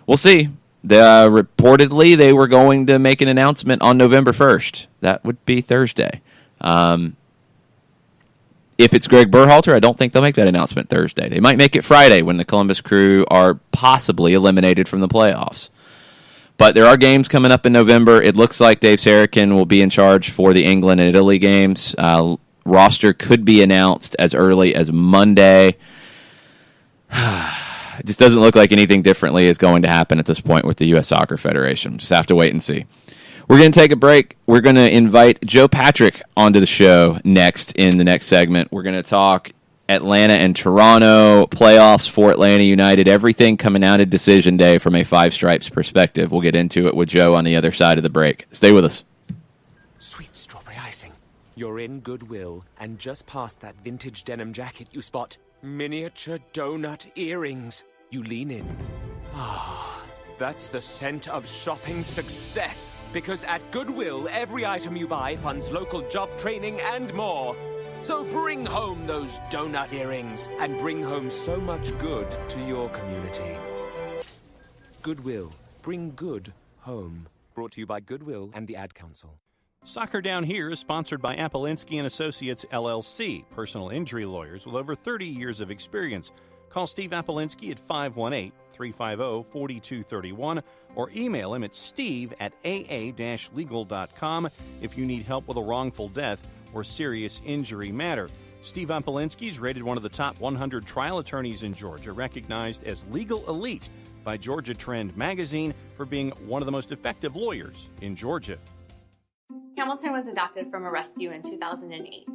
We'll see. Reportedly, they were going to make an announcement on November 1st. That would be Thursday. If it's Greg Berhalter, I don't think they'll make that announcement Thursday. They might make it Friday when the Columbus Crew are possibly eliminated from the playoffs. But there are games coming up in November. It looks like Dave Sarachan will be in charge for the England and Italy games. Roster could be announced as early as Monday. It just doesn't look like anything differently is going to happen at this point with the U.S. Soccer Federation. Just have to wait and see. We're going to take a break. We're going to invite Joe Patrick onto the show next in the next segment. We're going to talk Atlanta and Toronto, playoffs for Atlanta United, everything coming out of Decision Day from a Five Stripes perspective. We'll get into it with Joe on the other side of the break. Stay with us. Sweet strawberry icing. You're in Goodwill, and just past that vintage denim jacket you spot miniature donut earrings. You lean in. That's the scent of shopping success. Because at Goodwill, every item you buy funds local job training and more. So bring home those donut earrings and bring home so much good to your community. Goodwill. Bring good home. Brought to you by Goodwill and the Ad Council. Soccer Down Here is sponsored by Apolinski & Associates, LLC, personal injury lawyers with over 30 years of experience. Call Steve Apolinski at 518-350-4231 or email him at steve@aa-legal.com if you need help with a wrongful death or serious injury matter. Steve Apolinski is rated one of the top 100 trial attorneys in Georgia, recognized as Legal Elite by Georgia Trend magazine for being one of the most effective lawyers in Georgia. Hamilton was adopted from a rescue in 2008.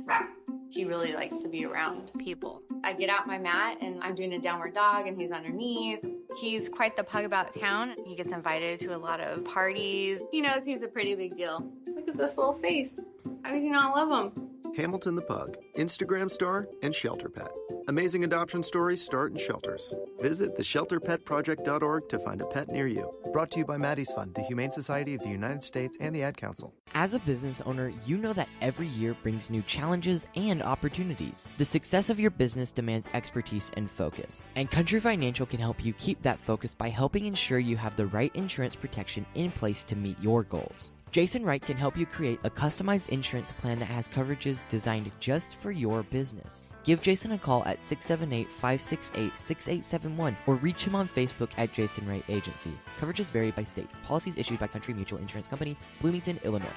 He really likes to be around people. I get out my mat and I'm doing a downward dog and he's underneath. He's quite the pug about town. He gets invited to a lot of parties. He knows he's a pretty big deal. Look at this little face. How could you not love him? Hamilton the Pug, Instagram star and shelter pet. Amazing adoption stories start in shelters. Visit theshelterpetproject.org to find a pet near you. Brought to you by Maddie's Fund, the Humane Society of the United States, and the Ad Council. As a business owner, you know that every year brings new challenges and opportunities. The success of your business demands expertise and focus. And Country Financial can help you keep that focus by helping ensure you have the right insurance protection in place to meet your goals. Jason Wright can help you create a customized insurance plan that has coverages designed just for your business. Give Jason a call at 678-568-6871 or reach him on Facebook at Jason Wright Agency. Coverages vary by state. Policies issued by Country Mutual Insurance Company, Bloomington, Illinois.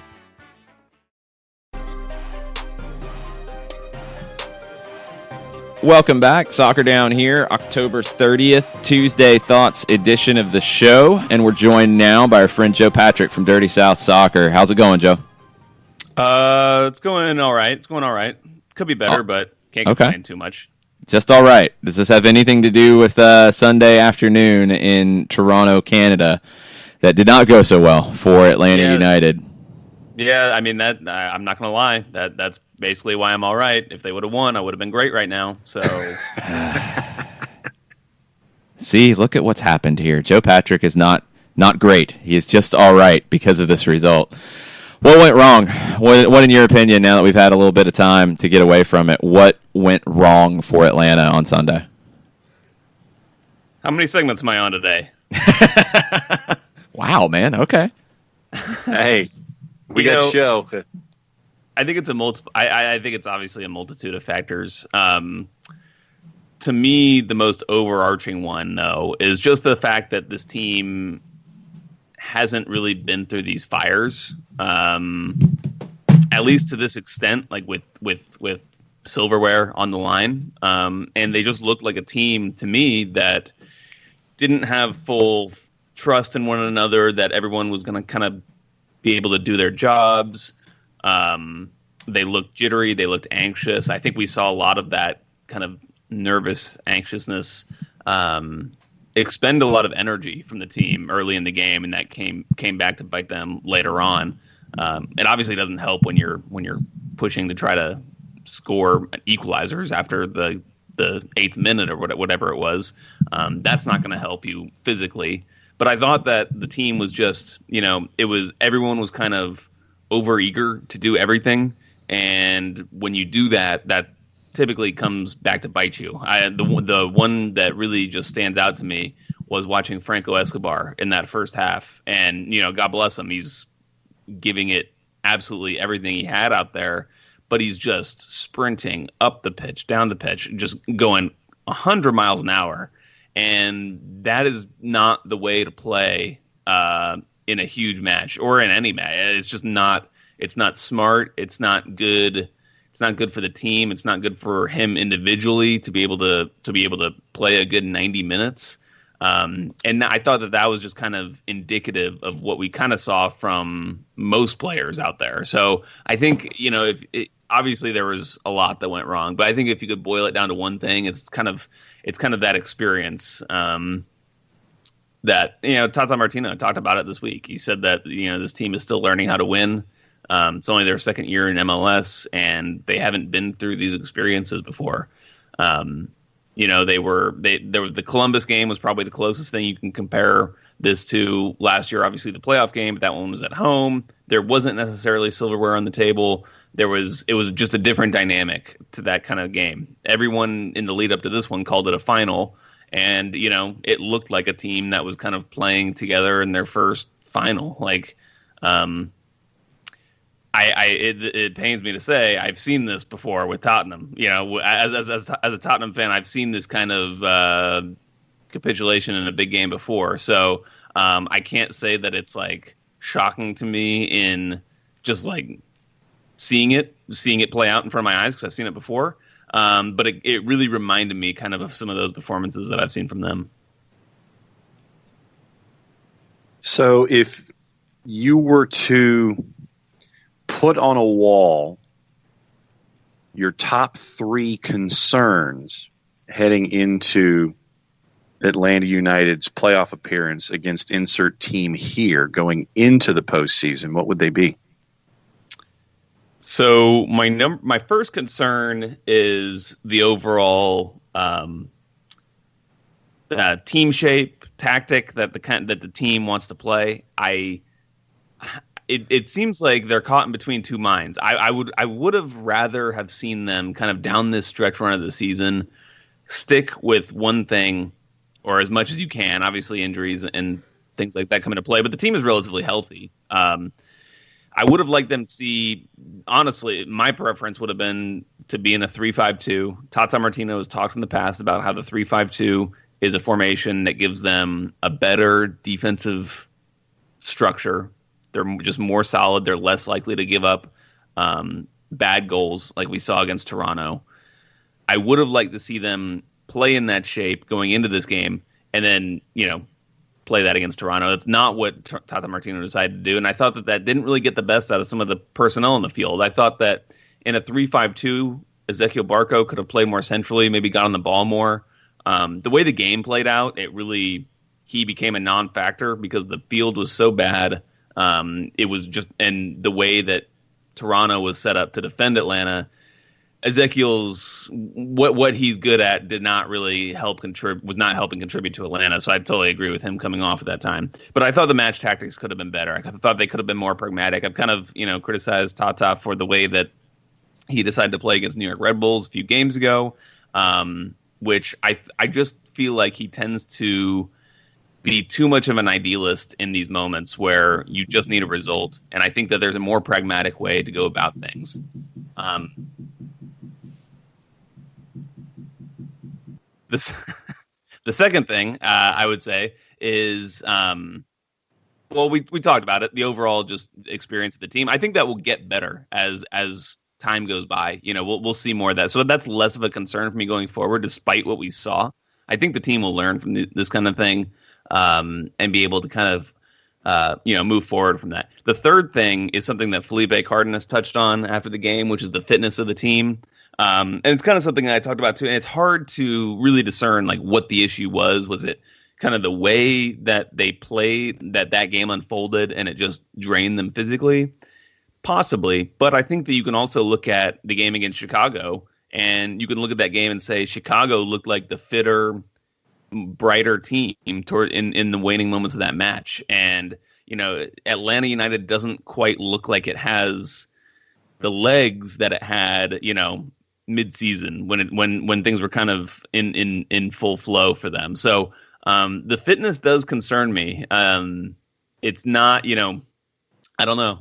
Welcome back. Soccer Down Here, October 30th, Tuesday Thoughts edition of the show. And we're joined now by our friend Joe Patrick from Dirty South Soccer. How's it going, Joe? It's going all right. Could be better, but can't complain too much. Just all right. Does this have anything to do with Sunday afternoon in Toronto, Canada, that did not go so well for Atlanta United? Yeah, I mean that. I'm not going to lie. That's basically why I'm all right. If they would have won, I would have been great right now. So, see, look at what's happened here. Joe Patrick is not great. He is just all right because of this result. What went wrong? What, in your opinion, now that we've had a little bit of time to get away from it, what went wrong for Atlanta on Sunday? How many segments am I on today? Wow, man. Okay. Hey, we got show. I think it's I think it's obviously a multitude of factors. To me, the most overarching one, though, is just the fact that this team hasn't really been through these fires, at least to this extent, like with silverware on the line. And they just looked like a team to me that didn't have full trust in one another, that everyone was going to kind of be able to do their jobs. They looked jittery. They looked anxious. I think we saw a lot of that kind of nervous anxiousness expend a lot of energy from the team early in the game, and that came back to bite them later on. It obviously doesn't help when you're pushing to try to score equalizers after the 8th minute or whatever it was. That's not going to help you physically. But I thought that the team was just, everyone was kind of overeager to do everything, and when you do that, that typically comes back to bite you. The one that really just stands out to me was watching Franco Escobar in that first half. And, God bless him. He's giving it absolutely everything he had out there, but he's just sprinting up the pitch, down the pitch, just going 100 miles an hour. And that is not the way to play in a huge match or in any match. It's just not, it's not smart. It's not good. It's not good for the team. It's not good for him individually to be able to play a good 90 minutes. And I thought that was just kind of indicative of what we kind of saw from most players out there. So I think, obviously there was a lot that went wrong, but I think if you could boil it down to one thing, it's kind of that experience that, Tata Martino talked about it this week. He said that, this team is still learning how to win. It's only their second year in MLS, and they haven't been through these experiences before. There was the Columbus game was probably the closest thing you can compare this to last year. Obviously, the playoff game, but that one was at home. There wasn't necessarily silverware on the table. It was just a different dynamic to that kind of game. Everyone in the lead up to this one called it a final, and it looked like a team that was kind of playing together in their first final. It pains me to say I've seen this before with Tottenham. As a Tottenham fan, I've seen this kind of capitulation in a big game before. So I can't say that it's like shocking to me in just like seeing it play out in front of my eyes because I've seen it before. But it really reminded me kind of some of those performances that I've seen from them. So if you were to put on a wall your top 3 concerns heading into Atlanta United's playoff appearance against insert team here going into the postseason, what would they be? So my first concern is the overall team shape, tactic that the team wants to play. It seems like they're caught in between two minds. I would have rather have seen them kind of down this stretch run of the season stick with one thing, or as much as you can. Obviously, injuries and things like that come into play, but the team is relatively healthy. I would have liked them to see. Honestly, my preference would have been to be in a 3-5-2. Tata Martino has talked in the past about how the 3-5-2 is a formation that gives them a better defensive structure. They're just more solid. They're less likely to give up bad goals like we saw against Toronto. I would have liked to see them play in that shape going into this game and then, play that against Toronto. That's not what Tata Martino decided to do, and I thought that didn't really get the best out of some of the personnel in the field. I thought that in a 3-5-2, Ezequiel Barco could have played more centrally, maybe got on the ball more. The way the game played out, he became a non-factor because the field was so bad. It was just, and the way that Toronto was set up to defend Atlanta, Ezequiel's what he's good at did not really was not helping contribute to Atlanta. So I totally agree with him coming off at that time. But I thought the match tactics could have been better. I thought they could have been more pragmatic. I've kind of criticized Tata for the way that he decided to play against New York Red Bulls a few games ago, which I just feel like he tends to be too much of an idealist in these moments where you just need a result. And I think that there's a more pragmatic way to go about things. The second thing I would say is, we talked about it, the overall just experience of the team. I think that will get better as time goes by. We'll see more of that. So that's less of a concern for me going forward, despite what we saw. I think the team will learn from this kind of thing and be able to kind of move forward from that. The third thing is something that Felipe Cardenas touched on after the game, which is the fitness of the team. And it's kind of something that I talked about too. And it's hard to really discern like what the issue was. Was it kind of the way that they played, that game unfolded, and it just drained them physically? Possibly. But I think that you can also look at the game against Chicago, and you can look at that game and say Chicago looked like the fitter, brighter team in the waning moments of that match. And, Atlanta United doesn't quite look like it has the legs that it had, mid-season when things were kind of in full flow for them. So the fitness does concern me. It's not, I don't know.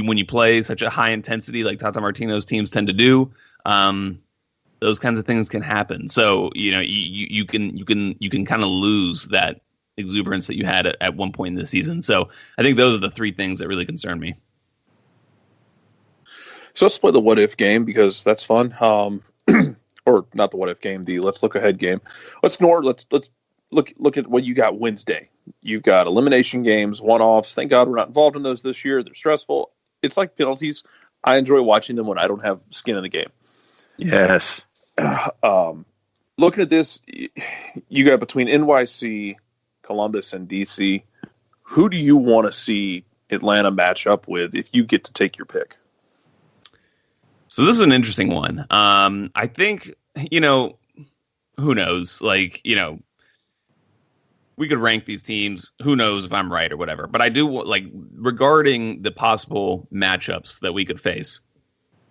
When you play such a high intensity like Tata Martino's teams tend to do, those kinds of things can happen. So you can kind of lose that exuberance that you had at one point in the season. So I think those are the three things that really concern me. So let's play the what if game because that's fun. Or not the what if game, the let's look ahead game. Let's look at what you got Wednesday. You've got elimination games, one-offs. Thank God we're not involved in those this year. They're stressful. It's like penalties. I enjoy watching them when I don't have skin in the game. Yes. Looking at this, you got between NYC, Columbus, and DC. Who do you want to see Atlanta match up with if you get to take your pick? So this is an interesting one. I think, who knows? Like, we could rank these teams. Who knows if I'm right or whatever. But I do, regarding the possible matchups that we could face,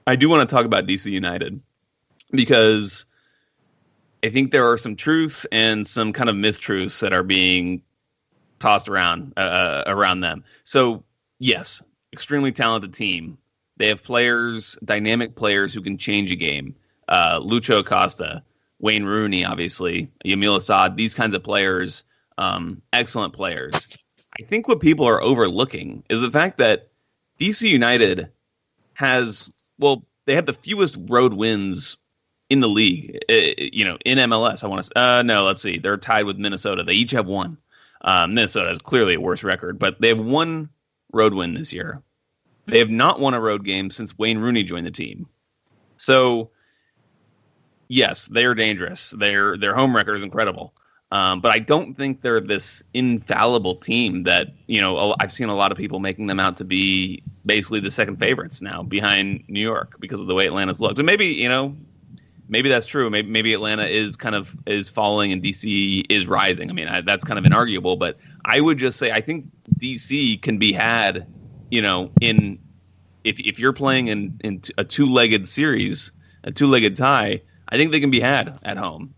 I do want to talk about DC United because I think there are some truths and some kind of mistruths that are being tossed around them. So, yes, extremely talented team. They have players, dynamic players who can change a game. Lucho Acosta, Wayne Rooney, obviously, Yamil Assad, these kinds of players, excellent players. I think what people are overlooking is the fact that DC United they have the fewest road wins in the league, in MLS. Let's see. They're tied with Minnesota. They each have one. Minnesota has clearly a worse record, but they have one road win this year. They have not won a road game since Wayne Rooney joined the team. So, yes, they are dangerous. Their home record is incredible. But I don't think they're this infallible team that, I've seen a lot of people making them out to be basically the second favorites now behind New York because of the way Atlanta's looked. And maybe that's true. Maybe Atlanta is falling and DC is rising. I mean, that's kind of inarguable, but I would just say I think DC can be had, if you're playing in a two-legged series, a two-legged tie, I think they can be had at home.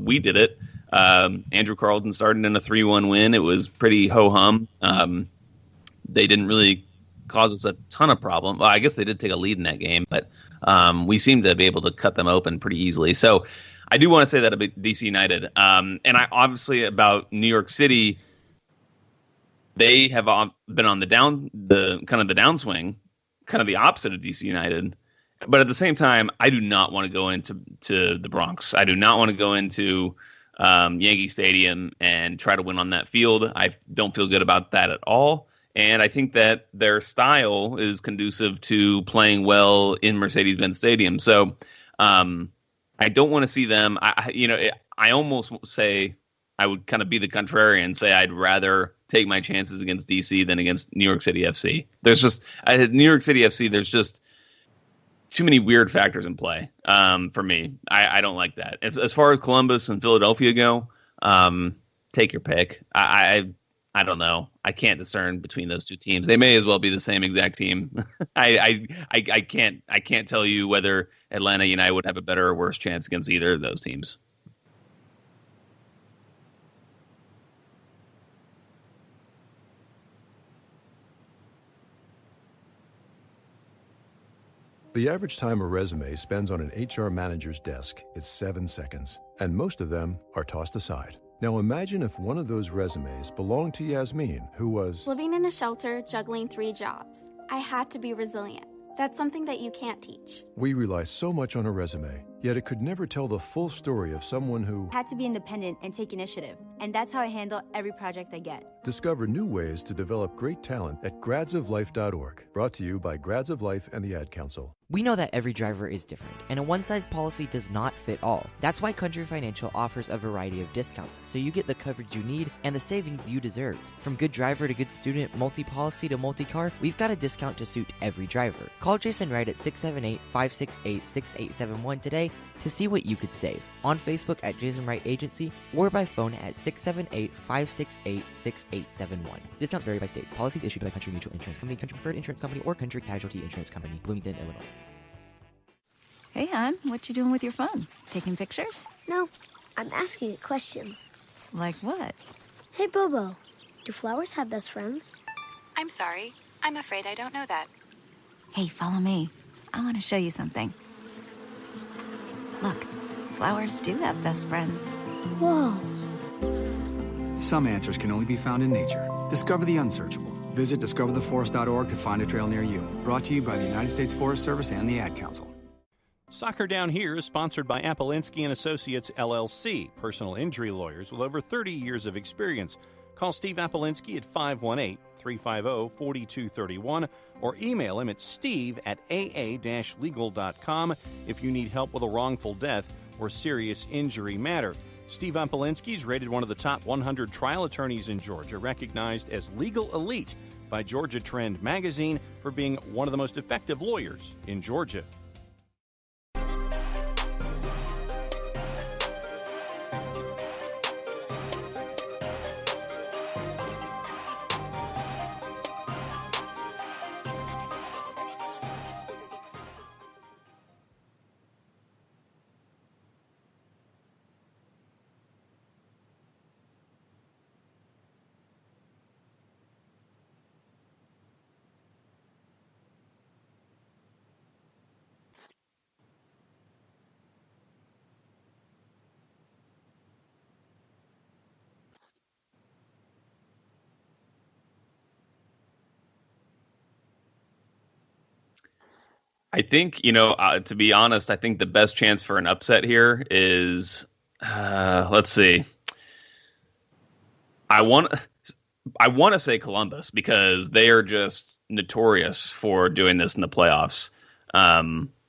We did it. Andrew Carlton started in a 3-1 win. It was pretty ho-hum. They didn't really cause us a ton of problem. Well, I guess they did take a lead in that game, but we seemed to be able to cut them open pretty easily. So I do want to say that about DC United. And I obviously about New York City, they have been on the downswing, kind of the opposite of DC United. But at the same time, I do not want to go into the Bronx. I do not want to go into Yankee Stadium and try to win on that field. I don't feel good about that at all. And I think that their style is conducive to playing well in Mercedes-Benz Stadium. So I don't want to see them. I almost say I would kind of be the contrarian and say I'd rather take my chances against DC than against New York City FC. There's just New York City FC. There's just too many weird factors in play for me. I don't like that. As far as Columbus and Philadelphia go, take your pick. I don't know. I can't discern between those two teams. They may as well be the same exact team. I can't tell you whether Atlanta United would have a better or worse chance against either of those teams. The average time a resume spends on an HR manager's desk is 7 seconds, and most of them are tossed aside. Now imagine if one of those resumes belonged to Yasmin, who was living in a shelter, juggling 3 jobs. I had to be resilient. That's something that you can't teach. We rely so much on a resume, yet it could never tell the full story of someone who had to be independent and take initiative. And that's how I handle every project I get. Discover new ways to develop great talent at gradsoflife.org. Brought to you by Grads of Life and the Ad Council. We know that every driver is different, and a one-size policy does not fit all. That's why Country Financial offers a variety of discounts, so you get the coverage you need and the savings you deserve. From good driver to good student, multi-policy to multi-car, we've got a discount to suit every driver. Call Jason Wright at 678-568-6871 today to see what you could save. On Facebook at Jason Wright Agency or by phone at 678-568-6871. Discounts vary by state. Policies issued by Country Mutual Insurance Company, Country Preferred Insurance Company, or Country Casualty Insurance Company, Bloomington, Illinois. Hey, hon, what you doing with your phone? Taking pictures? No, I'm asking it questions. Like what? Hey, Bobo, do flowers have best friends? I'm sorry. I'm afraid I don't know that. Hey, follow me. I want to show you something. Look, flowers do have best friends. Whoa. Some answers can only be found in nature. Discover the unsearchable. Visit discovertheforest.org to find a trail near you. Brought to you by the United States Forest Service and the Ad Council. Soccer Down Here is sponsored by Appolinsky and Associates, LLC, personal injury lawyers with over 30 years of experience. Call Steve Appolinsky at 518-350-4231 or email him at steve@aa-legal.com if you need help with a wrongful death or serious injury matter. Steve Appolinsky is rated one of the top 100 trial attorneys in Georgia, recognized as legal elite by Georgia Trend magazine for being one of the most effective lawyers in Georgia. I think, to be honest, I think the best chance for an upset here is, let's see. I want to say Columbus because they are just notorious for doing this in the playoffs.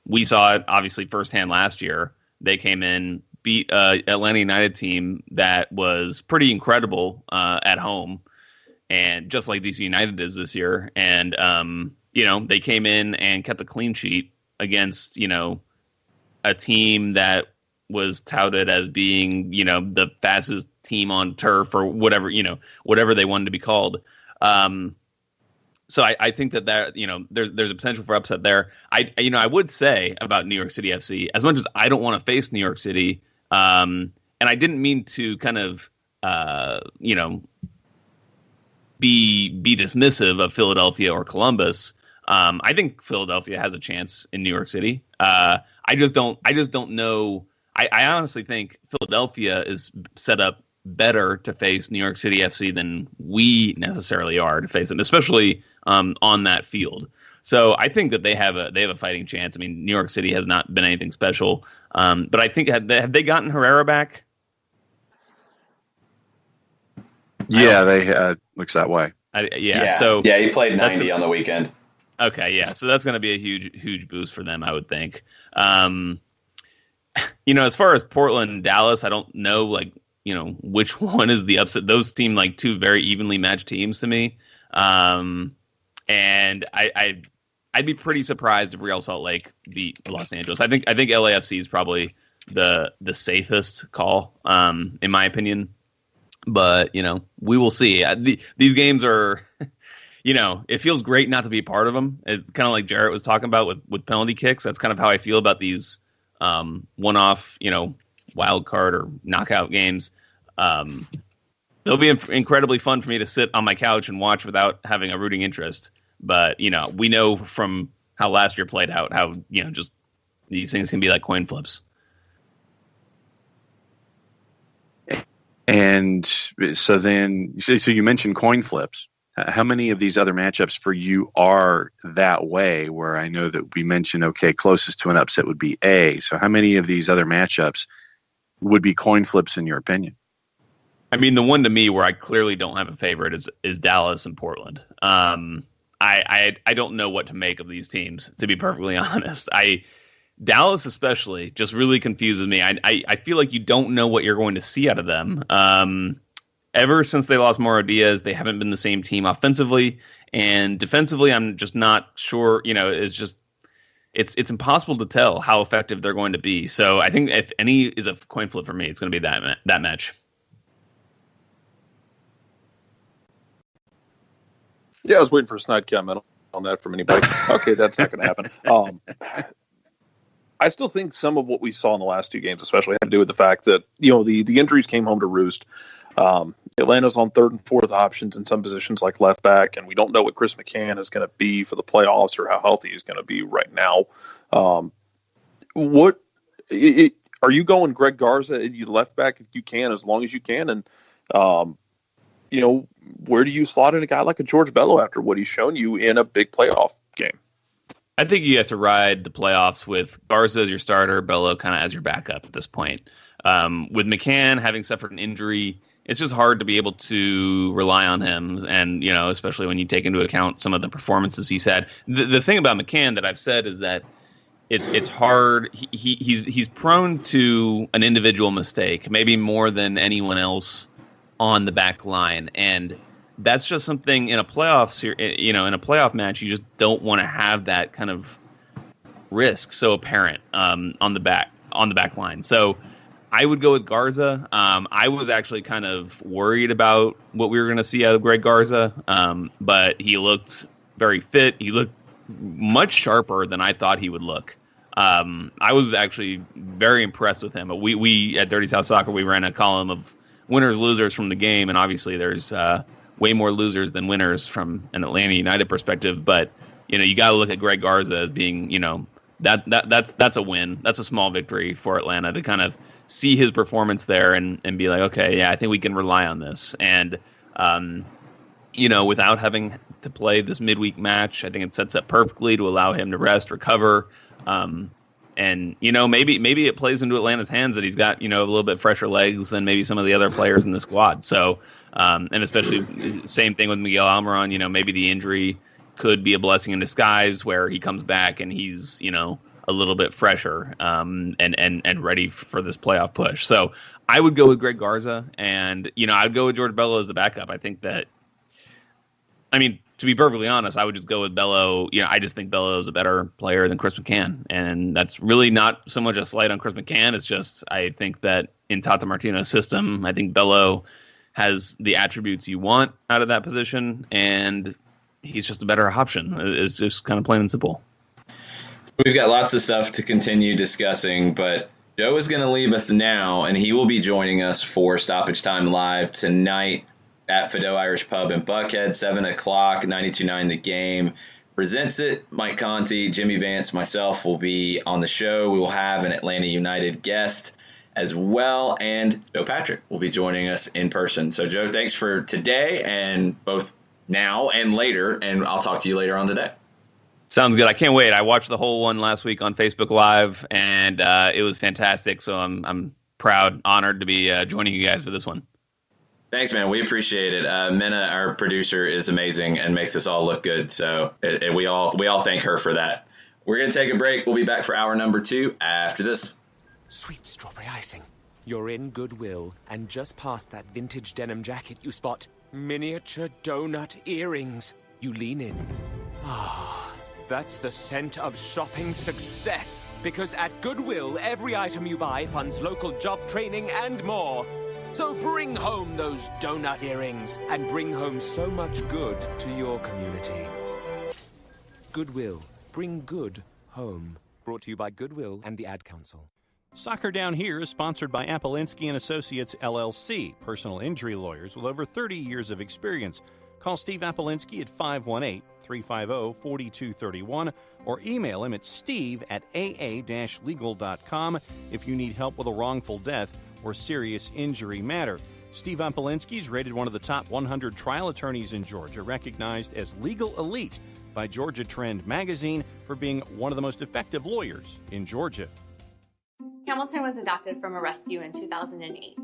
We saw it obviously firsthand last year. They came in, beat Atlanta United team that was pretty incredible at home, and just like DC United is this year. And they came in and kept a clean sheet against, a team that was touted as being, the fastest team on turf or whatever they wanted to be called. So I think that there's a potential for upset there. I would say about New York City FC, as much as I don't want to face New York City, and I didn't mean to kind of, be dismissive of Philadelphia or Columbus. I think Philadelphia has a chance in New York City. I just don't know. I honestly think Philadelphia is set up better to face New York City FC than we necessarily are to face them, especially on that field. So I think that they have a fighting chance. I mean, New York City has not been anything special, but I think have they gotten Herrera back? Yeah, they looks that way. So he played 90 on the weekend. Okay, yeah, so that's going to be a huge boost for them, I would think. As far as Portland and Dallas, I don't know, which one is the upset. Those seem like two very evenly matched teams to me. And I'd be pretty surprised if Real Salt Lake beat Los Angeles. I think LAFC is probably the safest call, in my opinion. But we will see. These games are, it feels great not to be a part of them. Kind of like Jarrett was talking about with penalty kicks. That's kind of how I feel about these one-off, wild card or knockout games. It'll be incredibly fun for me to sit on my couch and watch without having a rooting interest. But, we know from how last year played out how, just these things can be like coin flips. And so you mentioned coin flips. How many of these other matchups for you are that way, where I know that we mentioned, okay, closest to an upset would be A. So how many of these other matchups would be coin flips in your opinion? I mean, the one to me where I clearly don't have a favorite is Dallas and Portland. I don't know what to make of these teams, to be perfectly honest. Dallas especially just really confuses me. I feel like you don't know what you're going to see out of them. Ever since they lost Mauro Diaz, they haven't been the same team offensively, and defensively, I'm just not sure. It's impossible to tell how effective they're going to be. So I think if any is a coin flip for me, it's going to be that match. Yeah, I was waiting for a snide comment on that from anybody. Okay, that's not going to happen. I still think some of what we saw in the last two games, especially, had to do with the fact that the injuries came home to roost. Atlanta's on third and fourth options in some positions like left back, and we don't know what Chris McCann is going to be for the playoffs or how healthy he's going to be right now. Are you going Greg Garza at left back if you can, as long as you can? And where do you slot in a guy like a George Bello after what he's shown you in a big playoff game? I think you have to ride the playoffs with Garza as your starter, Bello kind of as your backup at this point. With McCann having suffered an injury, it's just hard to be able to rely on him, and especially when you take into account some of the performances he's had. The thing about McCann that I've said is that it's hard. He's prone to an individual mistake, maybe more than anyone else on the back line, and that's just something in a playoff in a playoff match, you just don't want to have that kind of risk so apparent on the back line. So I would go with Garza. I was actually kind of worried about what we were going to see out of Greg Garza, but he looked very fit. He looked much sharper than I thought he would look. I was actually very impressed with him. We at Dirty South Soccer, we ran a column of winners, losers from the game, and obviously there's way more losers than winners from an Atlanta United perspective. But you got to look at Greg Garza as being that's a win. That's a small victory for Atlanta to kind of see his performance there and be like, okay, yeah, I think we can rely on this. And without having to play this midweek match, I think it sets up perfectly to allow him to rest, recover. And maybe it plays into Atlanta's hands that he's got a little bit fresher legs than maybe some of the other players in the squad. So and especially same thing with Miguel Almiron. Maybe the injury could be a blessing in disguise where he comes back and he's a little bit fresher and ready for this playoff push. So I would go with Greg Garza, and I'd go with George Bello as the backup. I think that, to be perfectly honest, I would just go with Bello. I just think Bello is a better player than Chris McCann, and that's really not so much a slight on Chris McCann. It's just I think that in Tata Martino's system, I think Bello has the attributes you want out of that position, and he's just a better option. It's just kind of plain and simple. We've got lots of stuff to continue discussing, but Joe is going to leave us now, and he will be joining us for Stoppage Time Live tonight at Fido Irish Pub in Buckhead, 7 o'clock, 92.9 The Game presents it. Mike Conti, Jimmy Vance, myself will be on the show. We will have an Atlanta United guest as well, and Joe Patrick will be joining us in person. So, Joe, thanks for today, and both now and later, and I'll talk to you later on today. Sounds good. I can't wait. I watched the whole one last week on Facebook Live, and it was fantastic. So I'm proud, honored to be joining you guys for this one. Thanks, man. We appreciate it. Minna, our producer, is amazing and makes us all look good. So we all thank her for that. We're going to take a break. We'll be back for hour number 2 after this. Sweet strawberry icing. You're in Goodwill, and just past that vintage denim jacket you spot miniature donut earrings. You lean in. Ah, that's the scent of shopping success. Because at Goodwill, every item you buy funds local job training and more. So bring home those donut earrings and bring home so much good to your community. Goodwill. Bring good home. Brought to you by Goodwill and the Ad Council. Soccer Down Here is sponsored by Appolinsky & Associates, LLC, personal injury lawyers with over 30 years of experience. Call Steve Appolinsky at 518-350-4231 or email him at steve@aa-legal.com if you need help with a wrongful death or serious injury matter. Steve Appolinsky is rated one of the top 100 trial attorneys in Georgia, recognized as legal elite by Georgia Trend magazine for being one of the most effective lawyers in Georgia. Hamilton was adopted from a rescue in 2008.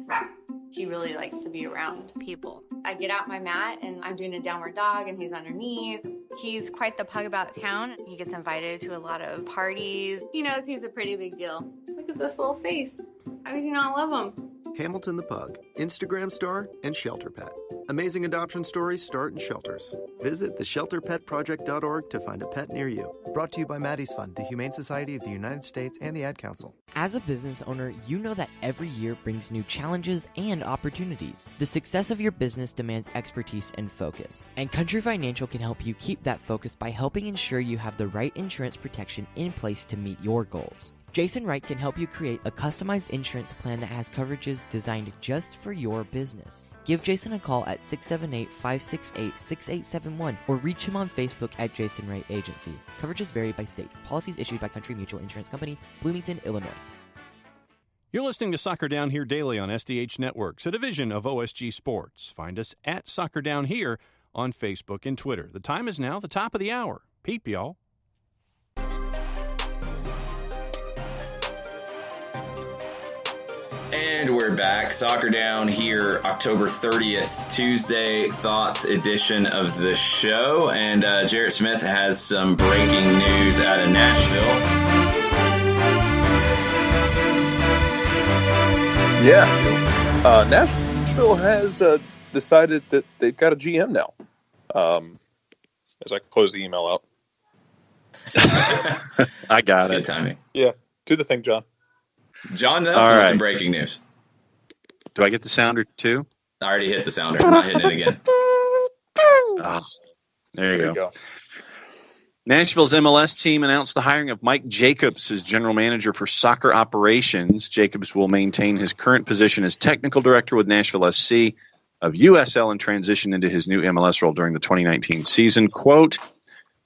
He really likes to be around people. I get out my mat and I'm doing a downward dog and he's underneath. He's quite the pug about town. He gets invited to a lot of parties. He knows he's a pretty big deal. Look at this little face. How could you not love him? Hamilton the Pug, Instagram star and shelter pet. Amazing adoption stories start in shelters. Visit theshelterpetproject.org to find a pet near you. Brought to you by Maddie's Fund, the Humane Society of the United States, and the Ad Council. As a business owner, you know that every year brings new challenges and opportunities. The success of your business demands expertise and focus. And Country Financial can help you keep that focus by helping ensure you have the right insurance protection in place to meet your goals. Jason Wright can help you create a customized insurance plan that has coverages designed just for your business. Give Jason a call at 678-568-6871 or reach him on Facebook at Jason Wright Agency. Coverages vary by state. Policies issued by Country Mutual Insurance Company, Bloomington, Illinois. You're listening to Soccer Down Here daily on SDH Networks, a division of OSG Sports. Find us at Soccer Down Here on Facebook and Twitter. The time is now the top of the hour. Peep, y'all. And we're back. Soccer Down Here, October 30th, Tuesday Thoughts edition of the show. And Jarrett Smith has some breaking news out of Nashville. Yeah. Nashville has decided that they've got a GM now. As I close the email out. I got it. Good timing. Yeah. Do the thing, John. John Nelson with some breaking news. Do I get the sounder too? I already hit the sounder. I'm not hitting it again. Oh, there you go. Nashville's MLS team announced the hiring of Mike Jacobs as general manager for soccer operations. Jacobs will maintain his current position as technical director with Nashville SC of USL and transition into his new MLS role during the 2019 season. Quote,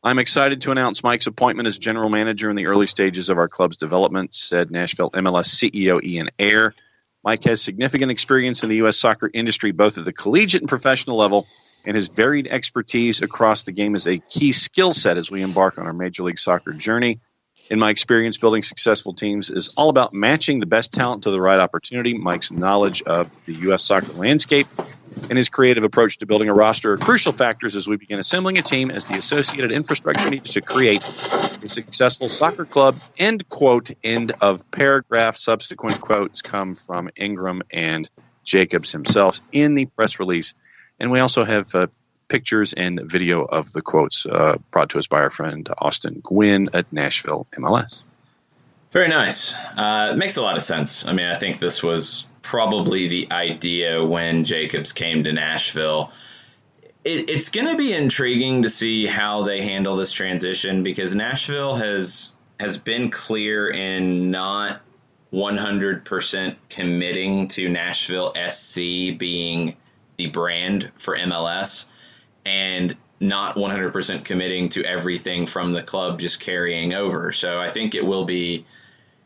I'm excited to announce Mike's appointment as general manager in the early stages of our club's development, said Nashville MLS CEO Ian Ayre. Mike has significant experience in the U.S. soccer industry, both at the collegiate and professional level, and his varied expertise across the game is a key skill set as we embark on our Major League Soccer journey. In my experience, building successful teams is all about matching the best talent to the right opportunity. Mike's knowledge of the U.S. soccer landscape and his creative approach to building a roster are crucial factors as we begin assembling a team as the associated infrastructure needed to create a successful soccer club. End quote, end of paragraph. Subsequent quotes come from Ingram and Jacobs himself in the press release. And we also have pictures and video of the quotes brought to us by our friend Austin Gwynn at Nashville MLS. Very nice. It makes a lot of sense. I mean, I think this was probably the idea when Jacobs came to Nashville. It's going to be intriguing to see how they handle this transition because Nashville has been clear in not 100% committing to Nashville SC being the brand for MLS and not 100% committing to everything from the club just carrying over. So I think it will be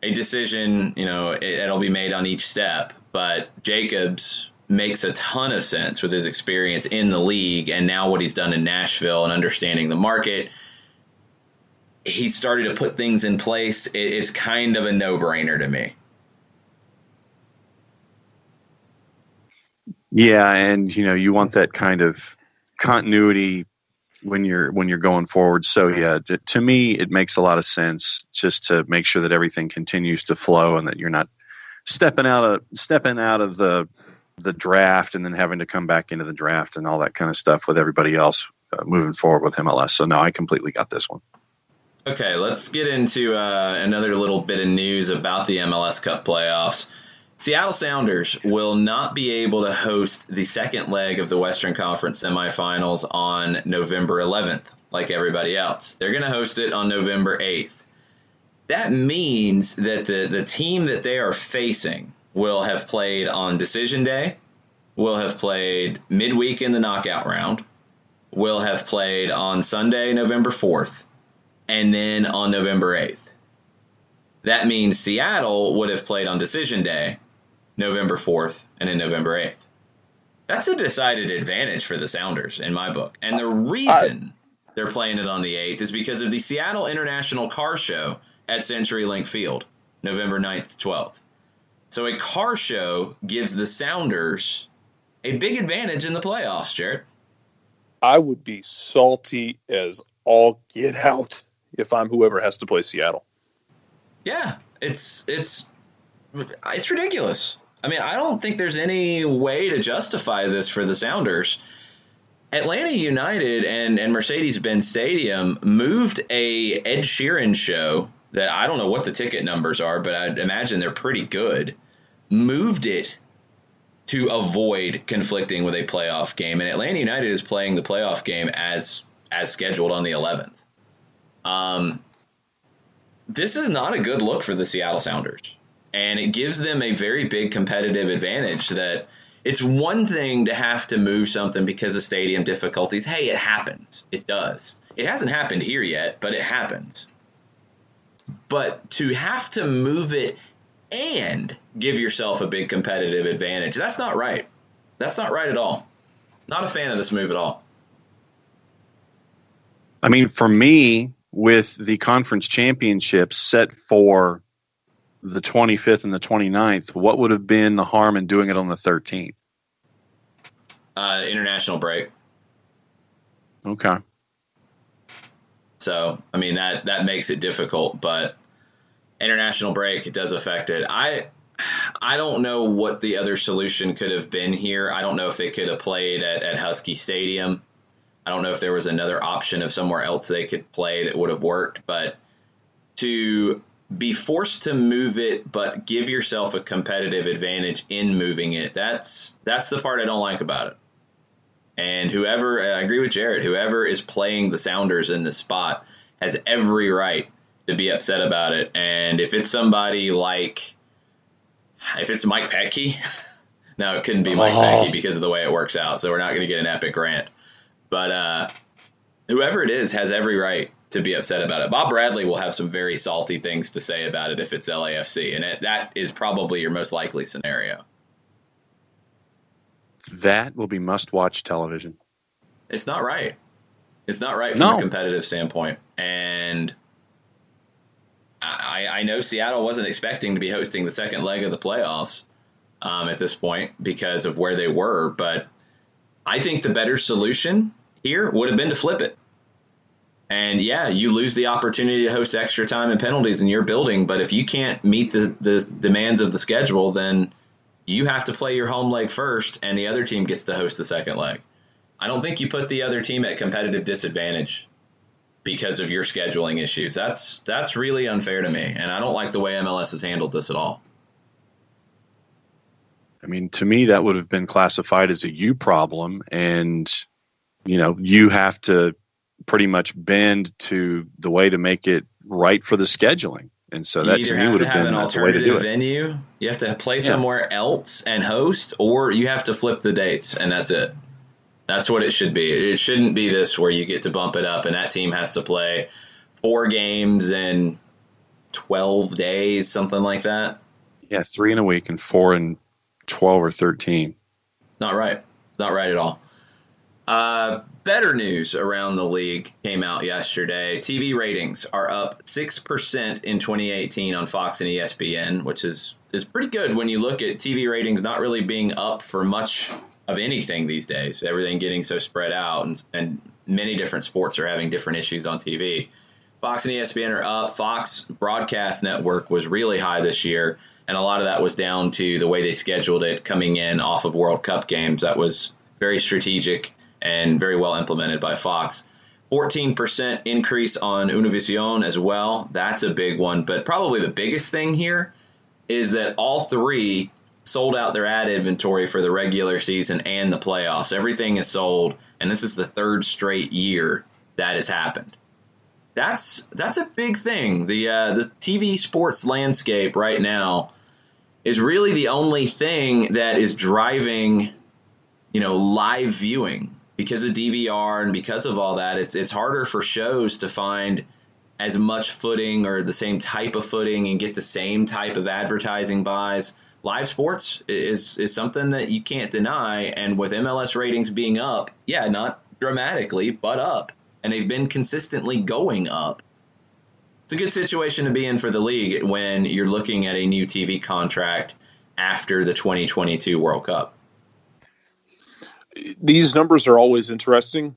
a decision, it'll be made on each step. But Jacobs makes a ton of sense with his experience in the league and now what he's done in Nashville and understanding the market. He started to put things in place. It's kind of a no-brainer to me. Yeah, and you want that kind of continuity when you're going forward. So yeah, to me, it makes a lot of sense just to make sure that everything continues to flow and that you're not stepping out of the draft and then having to come back into the draft and all that kind of stuff with everybody else moving forward with MLS. So no, I completely got this one. Okay, let's get into another little bit of news about the MLS Cup Playoffs. Seattle Sounders will not be able to host the second leg of the Western Conference semifinals on November 11th, like everybody else. They're going to host it on November 8th. That means that the team that they are facing will have played on Decision Day, will have played midweek in the knockout round, will have played on Sunday, November 4th, and then on November 8th. That means Seattle would have played on Decision Day, November 4th, and then November 8th. That's a decided advantage for the Sounders in my book. And the reason they're playing it on the 8th is because of the Seattle International Car Show at CenturyLink Field, November 9th to 12th. So a car show gives the Sounders a big advantage in the playoffs, Jared. I would be salty as all get out if I'm whoever has to play Seattle. Yeah, it's ridiculous. I mean, I don't think there's any way to justify this for the Sounders. Atlanta United and Mercedes-Benz Stadium moved a Ed Sheeran show that I don't know what the ticket numbers are, but I'd imagine they're pretty good. Moved it to avoid conflicting with a playoff game, and Atlanta United is playing the playoff game as scheduled on the 11th. This is not a good look for the Seattle Sounders. And it gives them a very big competitive advantage that it's one thing to have to move something because of stadium difficulties. Hey, it happens. It does. It hasn't happened here yet, but it happens. But to have to move it and give yourself a big competitive advantage, that's not right. That's not right at all. Not a fan of this move at all. I mean, for me, with the conference championships set for the 25th and the 29th, what would have been the harm in doing it on the 13th? International break. Okay. So, I mean, that makes it difficult, but international break, it does affect it. I don't know what the other solution could have been here. I don't know if they could have played at Husky Stadium. I don't know if there was another option of somewhere else they could play that would have worked, but to be forced to move it but give yourself a competitive advantage in moving it, that's the part I don't like about it. And I agree with Jared, whoever is playing the Sounders in this spot has every right to be upset about it. And if it's somebody if it's Mike Petke, no, it couldn't be Mike Petke because of the way it works out, so we're not going to get an epic rant. But whoever it is has every right to be upset about it. Bob Bradley will have some very salty things to say about it if it's LAFC, and that is probably your most likely scenario. That will be must-watch television. It's not right. It's not right from a competitive standpoint. And I know Seattle wasn't expecting to be hosting the second leg of the playoffs at this point because of where they were, but I think the better solution here would have been to flip it. And yeah, you lose the opportunity to host extra time and penalties in your building, but if you can't meet the demands of the schedule, then you have to play your home leg first, and the other team gets to host the second leg. I don't think you put the other team at competitive disadvantage because of your scheduling issues. That's really unfair to me, and I don't like the way MLS has handled this at all. I mean, to me, that would have been classified as a you problem, and you have to pretty much bend to the way to make it right for the scheduling. And so that to me would have been the way to do it. Venue. You have to play somewhere else and host, or you have to flip the dates, and that's it. That's what it should be. It shouldn't be this where you get to bump it up and that team has to play 4 games in 12 days, something like that. Yeah, 3 in a week and 4 in 12 or 13. Not right. Not right at all. Better news around the league came out yesterday. TV ratings are up 6% in 2018 on Fox and ESPN, which is pretty good when you look at TV ratings not really being up for much of anything these days. Everything getting so spread out, and many different sports are having different issues on TV. Fox and ESPN are up. Fox broadcast network was really high this year, and a lot of that was down to the way they scheduled it coming in off of World Cup games. That was very strategic and very well implemented by Fox. 14% increase on Univision as well. That's a big one. But probably the biggest thing here is that all three sold out their ad inventory for the regular season and the playoffs. Everything is sold, and this is the third straight year that has happened. That's a big thing. The TV sports landscape right now is really the only thing that is driving, live viewing. Because of DVR and because of all that, it's harder for shows to find as much footing or the same type of footing and get the same type of advertising buys. Live sports is something that you can't deny, and with MLS ratings being up, not dramatically, but up, and they've been consistently going up. It's a good situation to be in for the league when you're looking at a new TV contract after the 2022 World Cup. These numbers are always interesting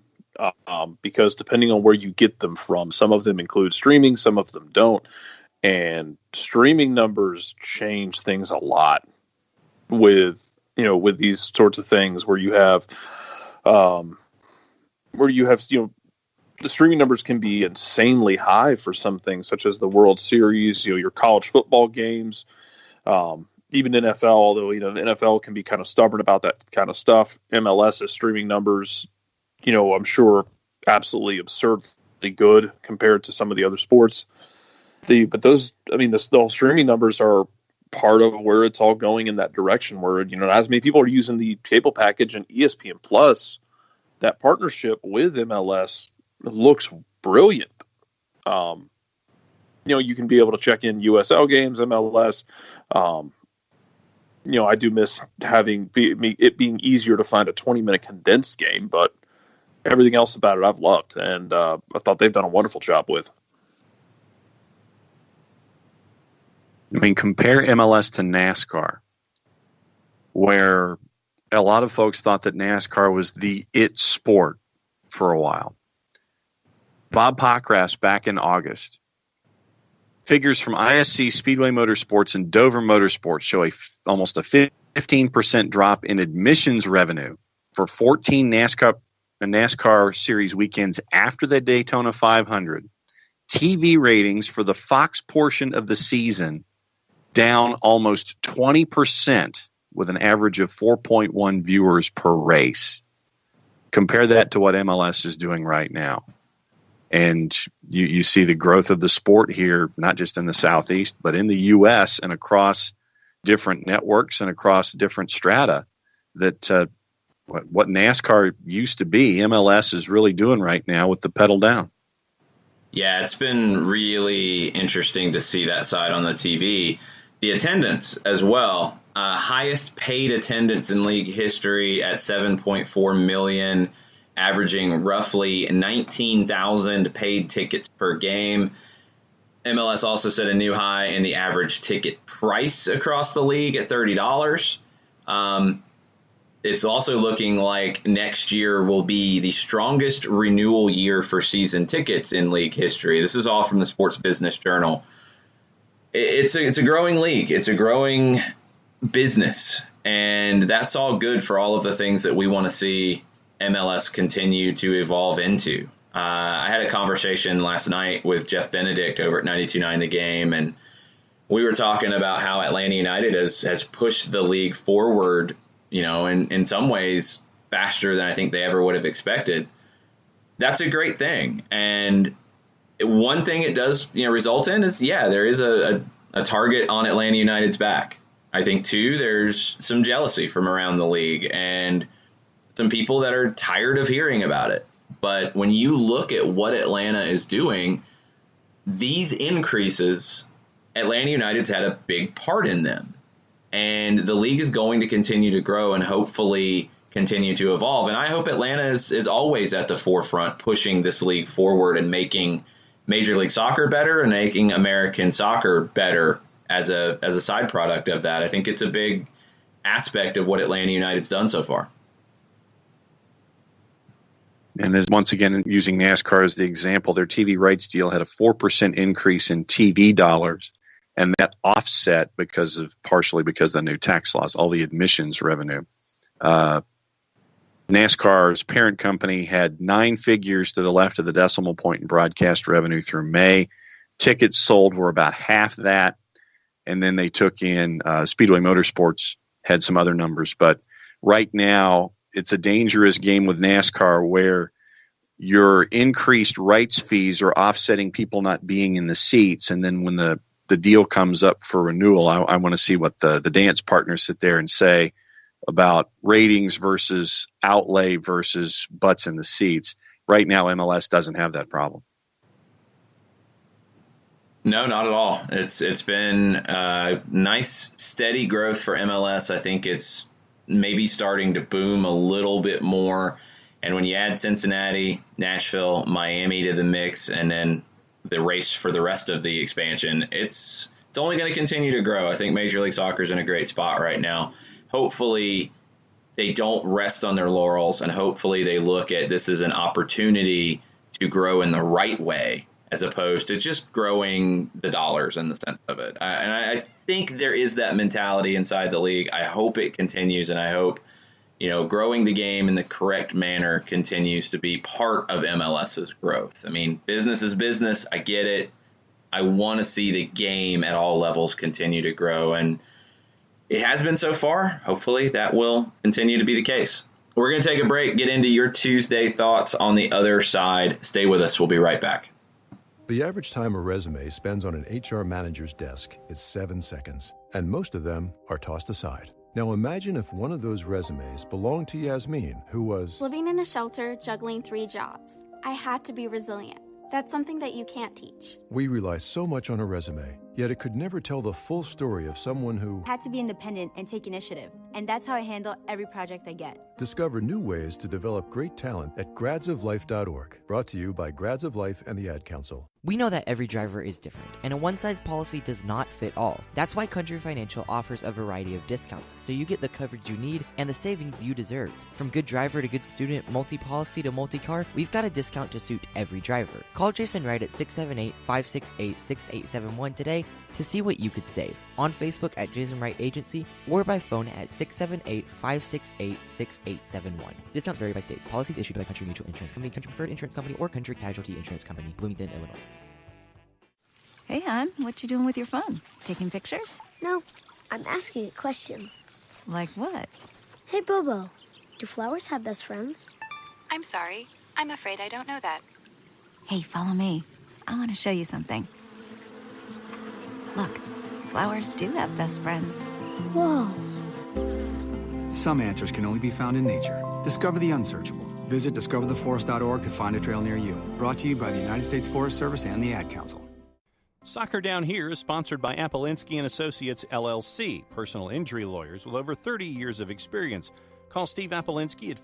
because depending on where you get them from, some of them include streaming, some of them don't. And streaming numbers change things a lot with these sorts of things where you have the streaming numbers can be insanely high for some things, such as the World Series, your college football games, even NFL, although, the NFL can be kind of stubborn about that kind of stuff. MLS's streaming numbers, I'm sure absolutely absurdly good compared to some of the other sports. The streaming numbers are part of where it's all going in that direction where, as many people are using the cable package and ESPN Plus, that partnership with MLS looks brilliant. You can be able to check in USL games, MLS. I do miss it being easier to find a 20-minute condensed game, but everything else about it I've loved, and I thought they've done a wonderful job with. Compare MLS to NASCAR, where a lot of folks thought that NASCAR was the it sport for a while. Bob Pockras back in August. Figures from ISC Speedway Motorsports and Dover Motorsports show almost a 15% drop in admissions revenue for 14 NASCAR series weekends after the Daytona 500. TV ratings for the Fox portion of the season down almost 20% with an average of 4.1 viewers per race. Compare that to what MLS is doing right now. And you see the growth of the sport here, not just in the Southeast, but in the U.S. and across different networks and across different strata, that what NASCAR used to be, MLS is really doing right now with the pedal down. Yeah, it's been really interesting to see that side on the TV. The attendance as well. Highest paid attendance in league history at 7.4 million, averaging roughly 19,000 paid tickets per game. MLS also set a new high in the average ticket price across the league at $30. It's also looking like next year will be the strongest renewal year for season tickets in league history. This is all from the Sports Business Journal. It's a growing league. It's a growing business, and that's all good for all of the things that we want to see MLS continue to evolve into. I had a conversation last night with Jeff Benedict over at 92.9 The Game, and we were talking about how Atlanta United has pushed the league forward, in some ways faster than I think they ever would have expected. That's a great thing. And one thing it does, result in is, there is a target on Atlanta United's back. I think, too, there's some jealousy from around the league and some people that are tired of hearing about it. But when you look at what Atlanta is doing, these increases, Atlanta United's had a big part in them. And the league is going to continue to grow and hopefully continue to evolve. And I hope Atlanta is always at the forefront, pushing this league forward and making Major League Soccer better and making American soccer better as a side product of that. I think it's a big aspect of what Atlanta United's done so far. And as once again, using NASCAR as the example, their TV rights deal had a 4% increase in TV dollars, and that offset partially because of the new tax laws, all the admissions revenue. NASCAR's parent company had 9 figures to the left of the decimal point in broadcast revenue through May. Tickets sold were about half that, and then they took in Speedway Motorsports had some other numbers, but right now it's a dangerous game with NASCAR where your increased rights fees are offsetting people not being in the seats. And then when the deal comes up for renewal, I want to see what the dance partners sit there and say about ratings versus outlay versus butts in the seats. Right now, MLS doesn't have that problem. No, not at all. It's been nice, steady growth for MLS. I think it's maybe starting to boom a little bit more. And when you add Cincinnati, Nashville, Miami to the mix, and then the race for the rest of the expansion, it's only going to continue to grow. I think Major League Soccer is in a great spot right now. Hopefully they don't rest on their laurels, and hopefully they look at this as an opportunity to grow in the right way, as opposed to just growing the dollars in the sense of it. And I think there is that mentality inside the league. I hope it continues, and I hope, growing the game in the correct manner continues to be part of MLS's growth. I mean, business is business. I get it. I want to see the game at all levels continue to grow, and it has been so far. Hopefully that will continue to be the case. We're going to take a break, get into your Tuesday thoughts on the other side. Stay with us. We'll be right back. The average time a resume spends on an HR manager's desk is 7 seconds, and most of them are tossed aside. Now imagine if one of those resumes belonged to Yasmin, who was living in a shelter, juggling 3 jobs. I had to be resilient. That's something that you can't teach. We rely so much on a resume, yet it could never tell the full story of someone who had to be independent and take initiative. And that's how I handle every project I get. Discover new ways to develop great talent at gradsoflife.org. Brought to you by Grads of Life and the Ad Council. We know that every driver is different, and a one-size policy does not fit all. That's why Country Financial offers a variety of discounts, so you get the coverage you need and the savings you deserve. From good driver to good student, multi-policy to multi-car, we've got a discount to suit every driver. Call Jason Wright at 678-568-6871 today to see what you could save. On Facebook at Jason Wright Agency, or by phone at 678-568-6871. Discounts vary by state. Policies issued by Country Mutual Insurance Company, Country Preferred Insurance Company, or Country Casualty Insurance Company, Bloomington, Illinois. Hey, hon, what you doing with your phone? Taking pictures? No, I'm asking it questions. Like what? Hey, Bobo, do flowers have best friends? I'm sorry. I'm afraid I don't know that. Hey, follow me. I want to show you something. Look, flowers do have best friends. Whoa. Some answers can only be found in nature. Discover the unsearchable. Visit discovertheforest.org to find a trail near you. Brought to you by the United States Forest Service and the Ad Council. Soccer Down Here is sponsored by Appolinsky & Associates, LLC, personal injury lawyers with over 30 years of experience. Call Steve Appolinsky at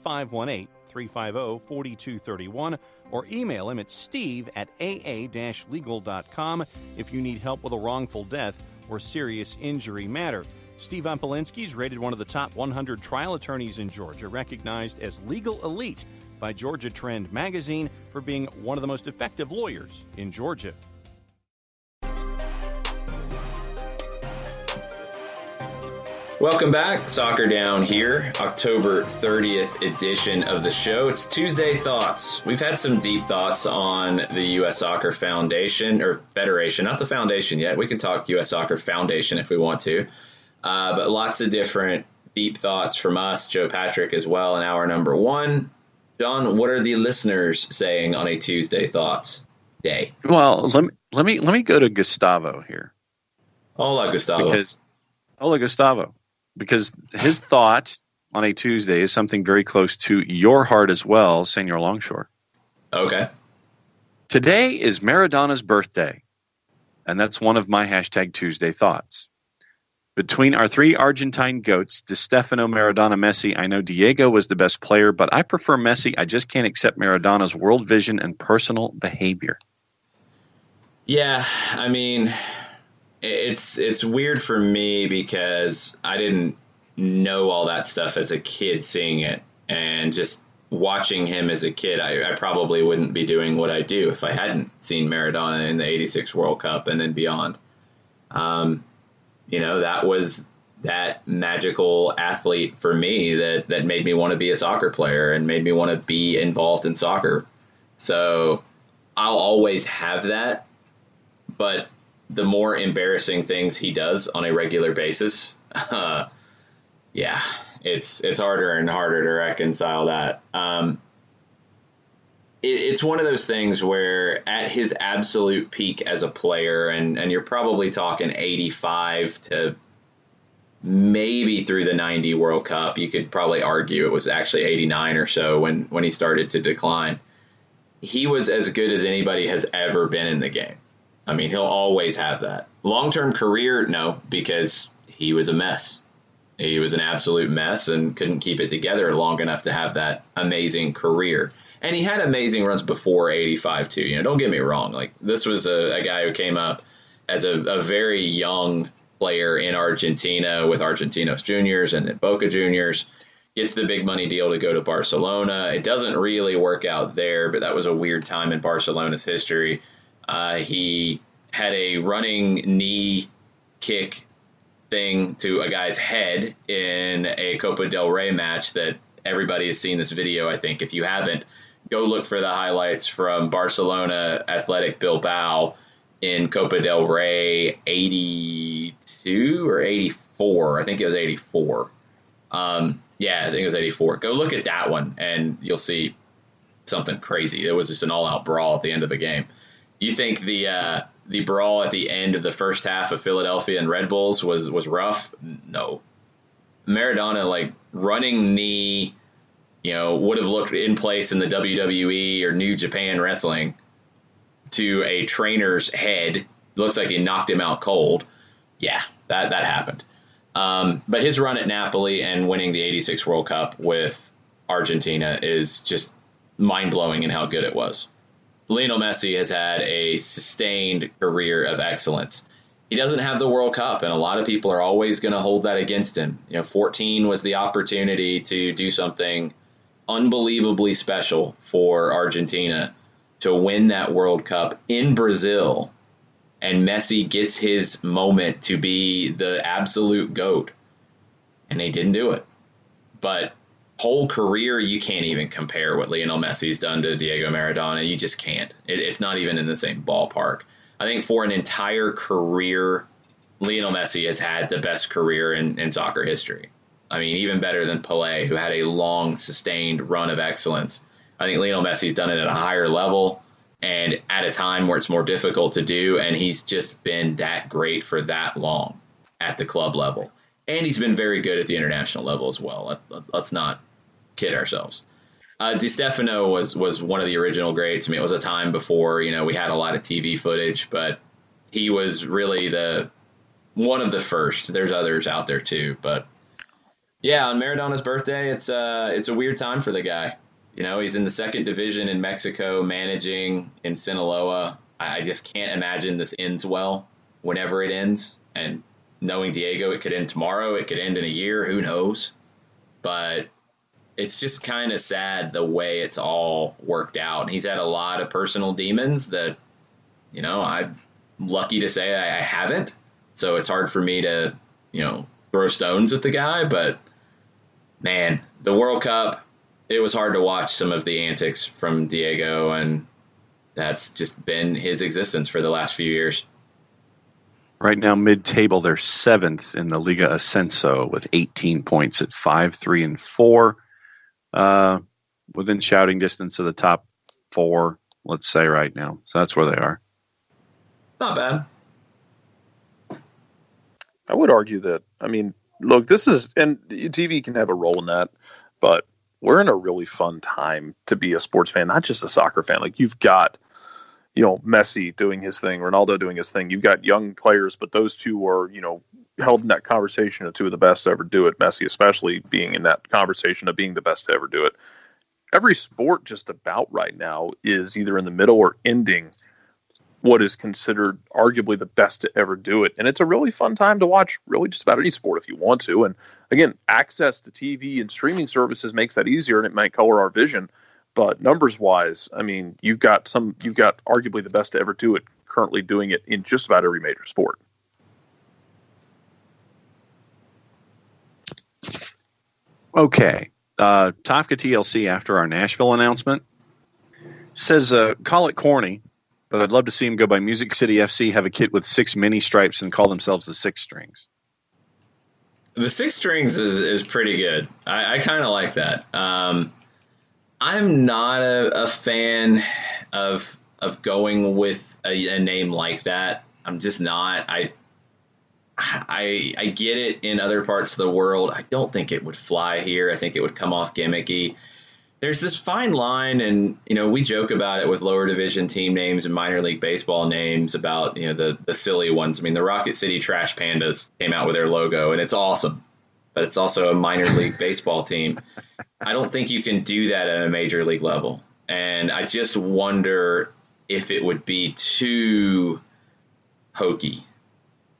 518-350-4231 or email him at steve@aa-legal.com if you need help with a wrongful death or serious injury matter. Steve Appolinsky is rated one of the top 100 trial attorneys in Georgia, recognized as legal elite by Georgia Trend magazine for being one of the most effective lawyers in Georgia. Welcome back. Soccer Down Here, October 30th edition of the show. It's Tuesday Thoughts. We've had some deep thoughts on the U.S. Soccer Foundation, or Federation, not the foundation yet. We can talk U.S. Soccer Foundation if we want to. But lots of different deep thoughts from us, Joe Patrick as well, in hour number 1. John, what are the listeners saying on a Tuesday Thoughts day? Well, let me go to Gustavo here. Hola, Gustavo. Because his thought on a Tuesday is something very close to your heart as well, Senor Longshore. Okay. Today is Maradona's birthday, and that's one of my hashtag Tuesday thoughts. Between our 3 Argentine goats, Di Stefano, Maradona, Messi, I know Diego was the best player, but I prefer Messi. I just can't accept Maradona's world vision and personal behavior. Yeah, I mean, it's weird for me because I didn't know all that stuff as a kid seeing it, and just watching him as a kid, I probably wouldn't be doing what I do if I hadn't seen Maradona in the 86 World Cup and then beyond. That was that magical athlete for me that made me want to be a soccer player and made me want to be involved in soccer. So I'll always have that. But the more embarrassing things he does on a regular basis, it's harder and harder to reconcile that. It's one of those things where at his absolute peak as a player, and you're probably talking 85 to maybe through the 90 World Cup, you could probably argue it was actually 89 or so when he started to decline. He was as good as anybody has ever been in the game. I mean, he'll always have that. Long-term career, no, because he was a mess. He was an absolute mess and couldn't keep it together long enough to have that amazing career. And he had amazing runs before 85 too. Don't get me wrong. Like, this was a guy who came up as a very young player in Argentina with Argentinos Juniors and Boca Juniors. Gets the big money deal to go to Barcelona. It doesn't really work out there, but that was a weird time in Barcelona's history. He had a running knee kick thing to a guy's head in a Copa del Rey match that everybody has seen this video. I think if you haven't, go look for the highlights from Barcelona Athletic Bilbao in Copa del Rey 82 or 84. I think it was 84. I think it was 84. Go look at that one and you'll see something crazy. It was just an all-out brawl at the end of the game. You think the brawl at the end of the first half of Philadelphia and Red Bulls was rough? No. Maradona, like, running knee, would have looked in place in the WWE or New Japan Wrestling to a trainer's head. Looks like he knocked him out cold. Yeah, that happened. But his run at Napoli and winning the 86 World Cup with Argentina is just mind-blowing in how good it was. Lionel Messi has had a sustained career of excellence. He doesn't have the World Cup, and a lot of people are always going to hold that against him. 14 was the opportunity to do something unbelievably special for Argentina to win that World Cup in Brazil, and Messi gets his moment to be the absolute GOAT, and he didn't do it. But whole career, you can't even compare what Lionel Messi's done to Diego Maradona. You just can't. It's not even in the same ballpark. I think for an entire career, Lionel Messi has had the best career in soccer history. I mean, even better than Pelé, who had a long, sustained run of excellence. I think Lionel Messi's done it at a higher level and at a time where it's more difficult to do, and he's just been that great for that long at the club level. And he's been very good at the international level as well. Let's not kid ourselves. Di Stefano was one of the original greats. I mean, it was a time before, we had a lot of TV footage, but he was really one of the first. There's others out there too, but yeah, on Maradona's birthday, it's a weird time for the guy. He's in the second division in Mexico, managing in Sinaloa. I just can't imagine this ends well whenever it ends. And knowing Diego, it could end tomorrow. It could end in a year. Who knows? But it's just kind of sad the way it's all worked out. He's had a lot of personal demons that, I'm lucky to say I haven't. So it's hard for me to, throw stones at the guy. But, man, the World Cup, it was hard to watch some of the antics from Diego, and that's just been his existence for the last few years. Right now, mid-table, they're 7th in the Liga Ascenso with 18 points at 5-3-4. Within shouting distance of the top 4, let's say right now. So that's where they are. Not bad. I would argue that, look, this is, and TV can have a role in that, but we're in a really fun time to be a sports fan, not just a soccer fan. Like, you've got, Messi doing his thing, Ronaldo doing his thing. You've got young players, but those two are, held in that conversation of two of the best to ever do it. Messi especially being in that conversation of being the best to ever do it. Every sport just about right now is either in the middle or ending what is considered arguably the best to ever do it. And it's a really fun time to watch really just about any sport if you want to. And again, access to TV and streaming services makes that easier, and it might color our vision. But numbers wise, I mean, you've got arguably the best to ever do it currently doing it in just about every major sport. Okay. Tafka TLC, after our Nashville announcement, says, call it corny, but I'd love to see him go by Music City FC, have a kit with 6 mini stripes, and call themselves the Six Strings. The Six Strings is pretty good. I kind of like that. I'm not a fan of going with a name like that. I'm just not. I get it in other parts of the world. I don't think it would fly here. I think it would come off gimmicky. There's this fine line, and we joke about it with lower division team names and minor league baseball names about the silly ones. I mean, the Rocket City Trash Pandas came out with their logo, and it's awesome, but it's also a minor league baseball team. I don't think you can do that at a major league level, and I just wonder if it would be too hokey.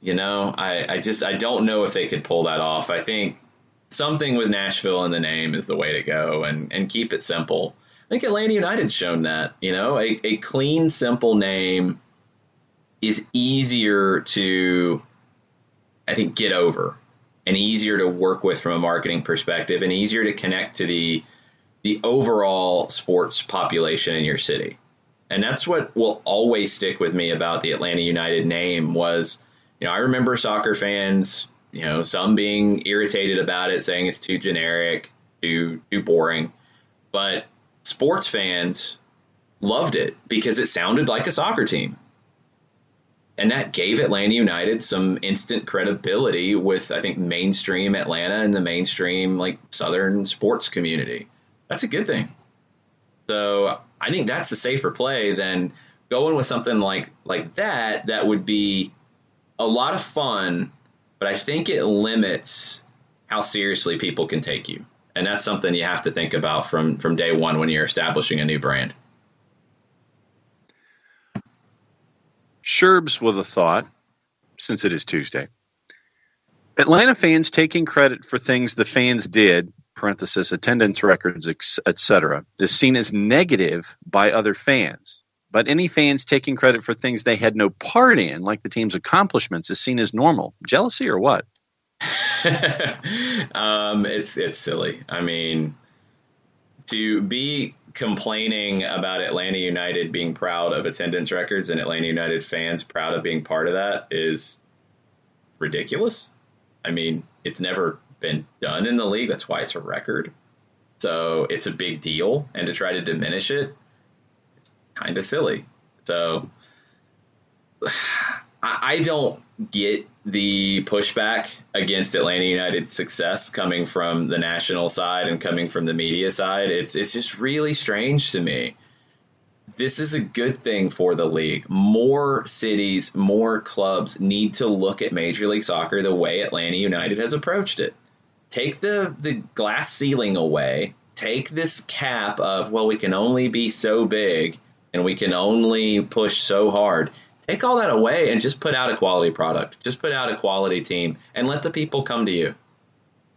I don't know if they could pull that off. I think something with Nashville in the name is the way to go, and keep it simple. I think Atlanta United's shown that. A clean, simple name is easier to, I think, get over, and easier to work with from a marketing perspective, and easier to connect to the overall sports population in your city. And that's what will always stick with me about the Atlanta United name was, I remember soccer fans, some being irritated about it, saying it's too generic, too boring. But sports fans loved it because it sounded like a soccer team. And that gave Atlanta United some instant credibility with, I think, mainstream Atlanta and the mainstream, Southern sports community. That's a good thing. So I think that's the safer play than going with something like that. That would be a lot of fun, but I think it limits how seriously people can take you. And that's something you have to think about from day one when you're establishing a new brand. Sherbs with a thought, since it is Tuesday. Atlanta fans taking credit for things the fans did, parenthesis, attendance records, etc., is seen as negative by other fans. But any fans taking credit for things they had no part in, like the team's accomplishments, is seen as normal. Jealousy or what? It's silly. I mean, to be complaining about Atlanta United being proud of attendance records and Atlanta United fans proud of being part of that is ridiculous. I mean, it's never been done in the league. That's why it's a record. So it's a big deal. And to try to diminish it, kind of silly. So I don't get the pushback against Atlanta United's success coming from the national side and coming from the media side. It's just really strange to me. This is a good thing for the league. More cities, more clubs need to look at Major League Soccer the way Atlanta United has approached it. Take the glass ceiling away. Take this cap of, we can only be so big and we can only push so hard. Take all that away and just put out a quality product. Just put out a quality team and let the people come to you.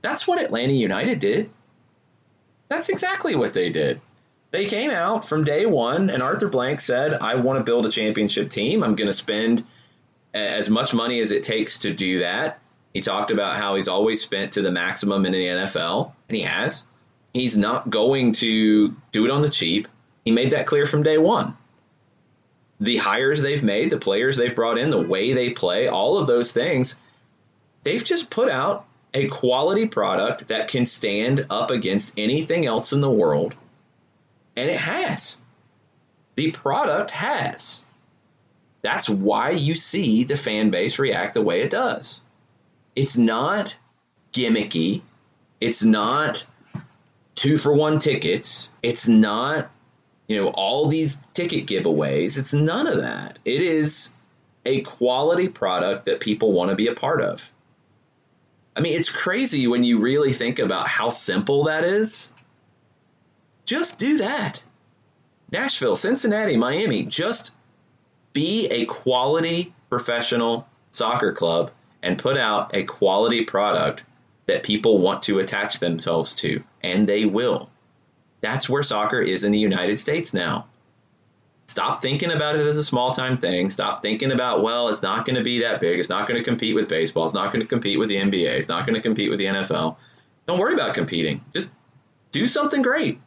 That's what Atlanta United did. That's exactly what they did. They came out from day one, and Arthur Blank said, I want to build a championship team. I'm going to spend as much money as it takes to do that. He talked about how he's always spent to the maximum in the NFL, and he has. He's not going to do it on the cheap. He made that clear from day one. The hires they've made, the players they've brought in, the way they play, all of those things, they've just put out a quality product that can stand up against anything else in the world. And it has. The product has. That's why you see the fan base react the way it does. It's not gimmicky. It's not 2-for-1 tickets. It's not, all these ticket giveaways. It's none of that. It is a quality product that people want to be a part of. I mean, it's crazy when you really think about how simple that is. Just do that. Nashville, Cincinnati, Miami, just Be a quality professional soccer club and put out a quality product that people want to attach themselves to, and they will. That's where soccer is in the United States now. Stop thinking about it as a small-time thing. Stop thinking about, well, it's not going to be that big. It's not going to compete with baseball. It's not going to compete with the NBA. It's not going to compete with the NFL. Don't worry about competing. Just do something great.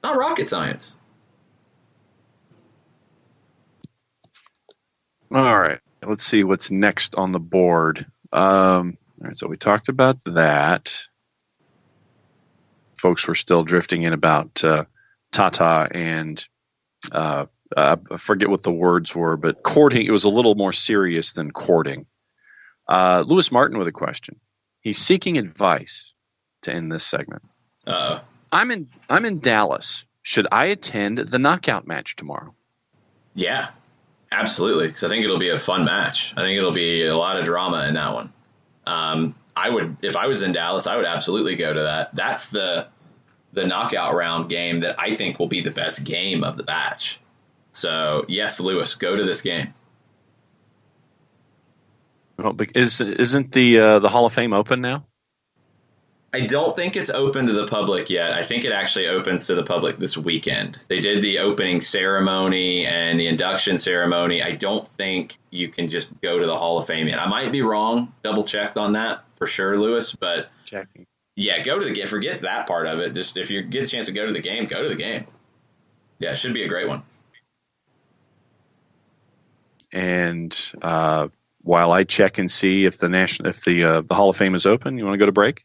Not rocket science. All right. Let's see what's next on the board. All right, so we talked about that. Folks were still drifting in about Tata and I forget what the words were, but courting. It was a little more serious than courting. Lewis Martin with a question. He's seeking advice to end this segment. I'm in Dallas. Should I attend the knockout match tomorrow? Yeah, absolutely. Because I think it'll be a fun match. I think it'll be a lot of drama in that one. I would, if I was in Dallas, I would absolutely go to that. That's the knockout round game that I think will be the best game of the match. So yes, Lewis, go to this game. Well, isn't the Hall of Fame open now? I don't think it's open to the public yet. I think it actually opens to the public this weekend. They did the opening ceremony and the induction ceremony. I don't think you can just go to the Hall of Fame yet. I might be wrong. Double check on that for sure, Lewis. But checking. Yeah, go to the game. Forget that part of it. Just if you get a chance to go to the game, go to the game. Yeah, it should be a great one. And while I check and see if the Hall of Fame is open, you want to go to break?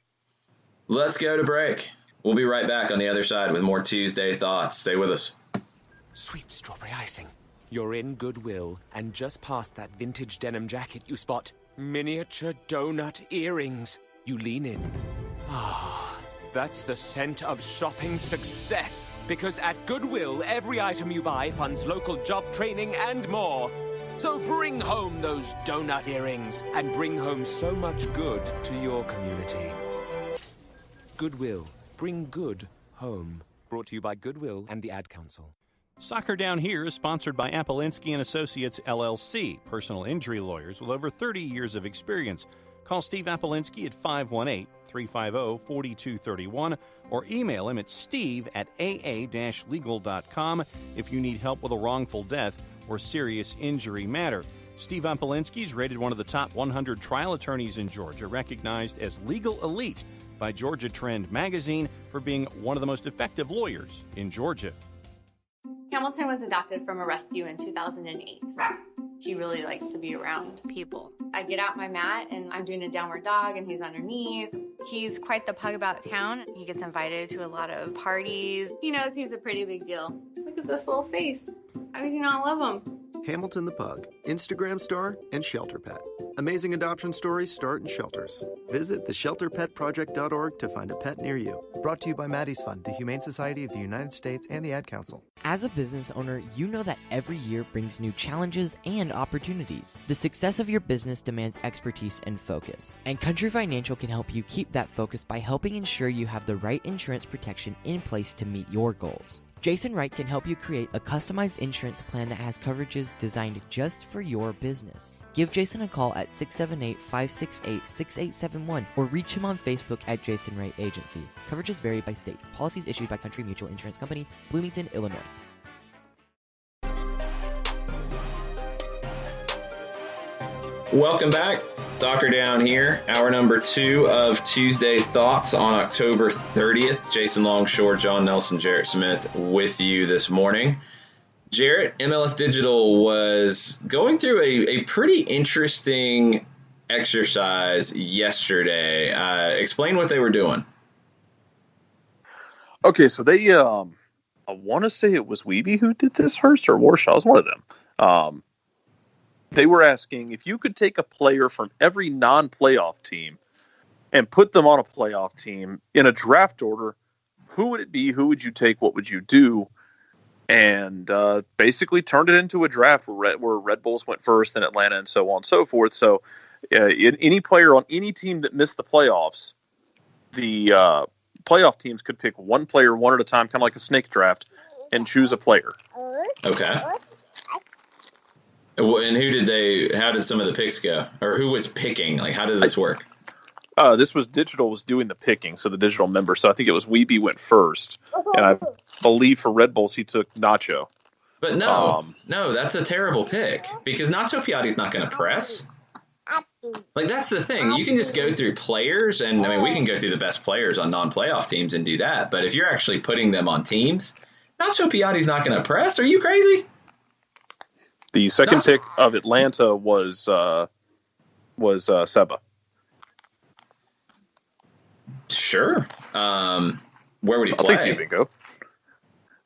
Let's go to break. We'll be right back on the other side with more Tuesday Thoughts. Stay with us. Sweet strawberry icing. You're in Goodwill, and just past that vintage denim jacket you spot miniature donut earrings. You lean in. Ah, that's the scent of shopping success. Because at Goodwill, every item you buy funds local job training and more. So bring home those donut earrings and bring home so much good to your community. Goodwill. Bring good home. Brought to you by Goodwill and the Ad Council. Soccer Down Here is sponsored by Appolinsky & Associates, LLC, personal injury lawyers with over 30 years of experience. Call Steve Appolinsky at 518-350-4231 or email him at steve@aa-legal.com if you need help with a wrongful death or serious injury matter. Steve Appolinsky is rated one of the top 100 trial attorneys in Georgia, recognized as legal elite by Georgia Trend magazine for being one of the most effective lawyers in Georgia. Hamilton was adopted from a rescue in 2008. He really likes to be around people. I get out my mat and I'm doing a downward dog and he's underneath. He's quite the pug about town. He gets invited to a lot of parties. He knows he's a pretty big deal. Look at this little face. How could you not love him? Hamilton the Pug, Instagram star and shelter pet. Amazing adoption stories start in shelters. Visit theshelterpetproject.org to find a pet near you. Brought to you by Maddie's Fund, the Humane Society of the United States, and the Ad Council. As a business owner, you know that every year brings new challenges and opportunities. The success of your business demands expertise and focus. And Country Financial can help you keep that focus by helping ensure you have the right insurance protection in place to meet your goals. Jason Wright can help you create a customized insurance plan that has coverages designed just for your business. Give Jason a call at 678-568-6871 or reach him on Facebook at Jason Wright Agency. Coverages vary by state. Policies issued by Country Mutual Insurance Company, Bloomington, Illinois. Welcome back. Soccer Down Here, hour number 2 of Tuesday Thoughts on October 30th. Jason Longshore, John Nelson, Jarrett Smith with you this morning. Jarrett, MLS Digital was going through a pretty interesting exercise yesterday. Explain what they were doing. Okay, so they, I want to say it was Weeby who did this first, or Warshaw. It was one of them. They were asking if you could take a player from every non-playoff team and put them on a playoff team in a draft order, who would it be? Who would you take? What would you do? And basically turned it into a draft where Red Bulls went first, then Atlanta, and so on and so forth. So any player on any team that missed the playoffs, the playoff teams could pick one player one at a time, kind of like a snake draft, and choose a player. Okay. And how did some of the picks go? Or who was picking? Like, how did this work? This was Digital was doing the picking, so the Digital member. So I think it was Weeby went first. And I believe for Red Bulls, he took Nacho. But no, that's a terrible pick because Nacho Piatti's not going to press. Like, that's the thing. You can just go through players, and I mean, we can go through the best players on non-playoff teams and do that. But if you're actually putting them on teams, Nacho Piatti's not going to press. Are you crazy? The second pick of Atlanta was Seba. Sure. Where would he play? I'll take Vingo.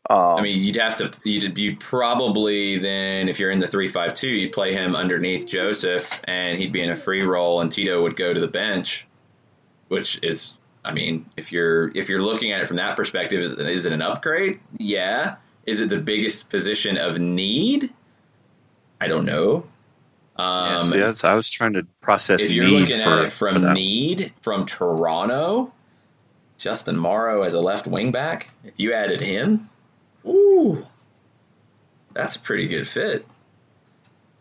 I mean, you'd probably then, if you're in the 3-5-2, you'd play him underneath Joseph, and he'd be in a free roll, and Tito would go to the bench, which is, I mean, if you're looking at it from that perspective, is it an upgrade? Yeah. Is it the biggest position of need? I don't know. I was trying to process. If you're looking at it from need, from Toronto, Justin Morrow as a left wing back, if you added him, ooh, that's a pretty good fit.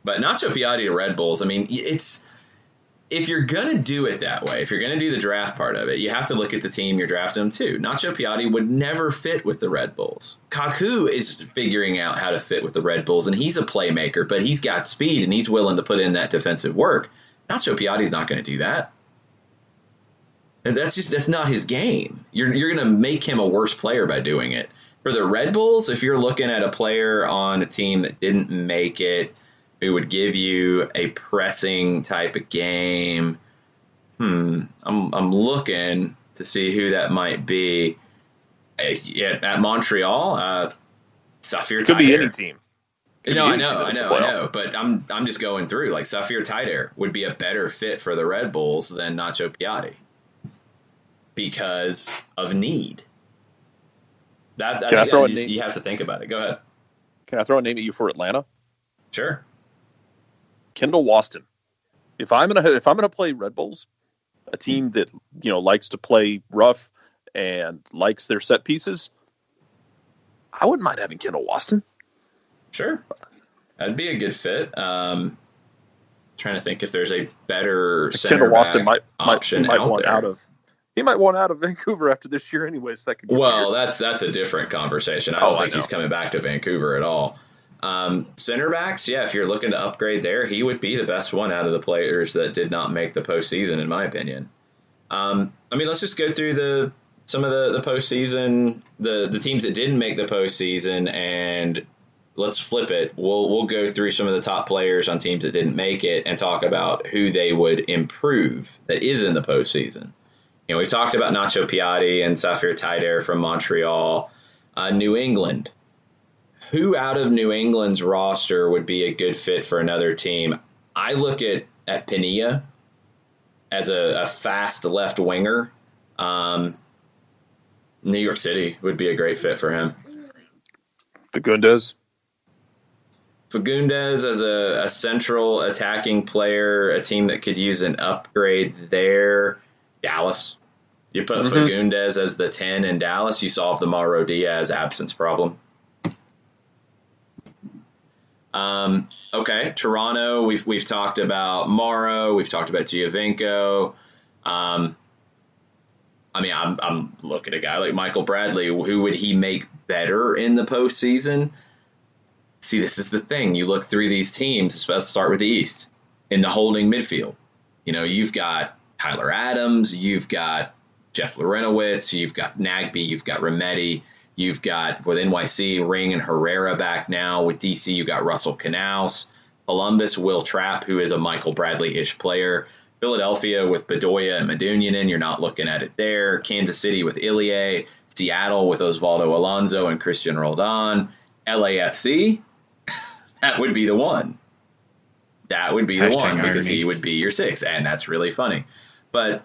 But Nacho Piatti to Red Bulls, I mean, if you're going to do it that way, if you're going to do the draft part of it, you have to look at the team you're drafting them to. Nacho Piatti would never fit with the Red Bulls. Kaku is figuring out how to fit with the Red Bulls, and he's a playmaker, but he's got speed, and he's willing to put in that defensive work. Nacho Piatti's not going to do that. And that's not his game. You're going to make him a worse player by doing it. For the Red Bulls, if you're looking at a player on a team that didn't make it, who would give you a pressing type of game, I'm looking to see who that might be. At Montreal, Safir could be any team. I know, but I'm just going through. Like, Safir Taider would be a better fit for the Red Bulls than Nacho Piatti because of need. You have to think about it. Go ahead. Can I throw a name at you for Atlanta? Sure. Kendall Waston. If I'm gonna play Red Bulls, a team that likes to play rough and likes their set pieces, I wouldn't mind having Kendall Waston. Sure, that'd be a good fit. Trying to think if there's a better center back option out there. He might want out of Vancouver after this year, anyways. So that could be weird. That's a different conversation. I don't think he's coming back to Vancouver at all. Center backs, if you're looking to upgrade there, he would be the best one out of the players that did not make the postseason, in my opinion. Let's just go through some of the postseason, the teams that didn't make the postseason, and let's flip it. We'll go through some of the top players on teams that didn't make it and talk about who they would improve that is in the postseason. We've talked about Nacho Piatti and Safir Taider from Montreal. New England. Who out of New England's roster would be a good fit for another team? I look at Pinilla as a fast left winger. New York City would be a great fit for him. Fagundes as a central attacking player, a team that could use an upgrade there. Dallas. You put Fagundes as the 10 in Dallas, you solve the Mauro Diaz absence problem. Okay, Toronto, we've talked about Mauro, we've talked about Giovinco. I'm looking at a guy like Michael Bradley. Who would he make better in the postseason? See, this is the thing. You look through these teams, let's start with the East, in the holding midfield. You've got Tyler Adams, you've got Jeff Lorenowitz, you've got Nagbe, you've got Remedi, you've got, with NYC, Ring and Herrera back now. With DC, you've got Russell Canouse. Columbus, Will Trapp, who is a Michael Bradley-ish player. Philadelphia with Bedoya and Medunjanin, you're not looking at it there. Kansas City with Ilie. Seattle with Osvaldo Alonso and Christian Roldan. LAFC, that would be the one. That would be the one because he would be your 6, and that's really funny. But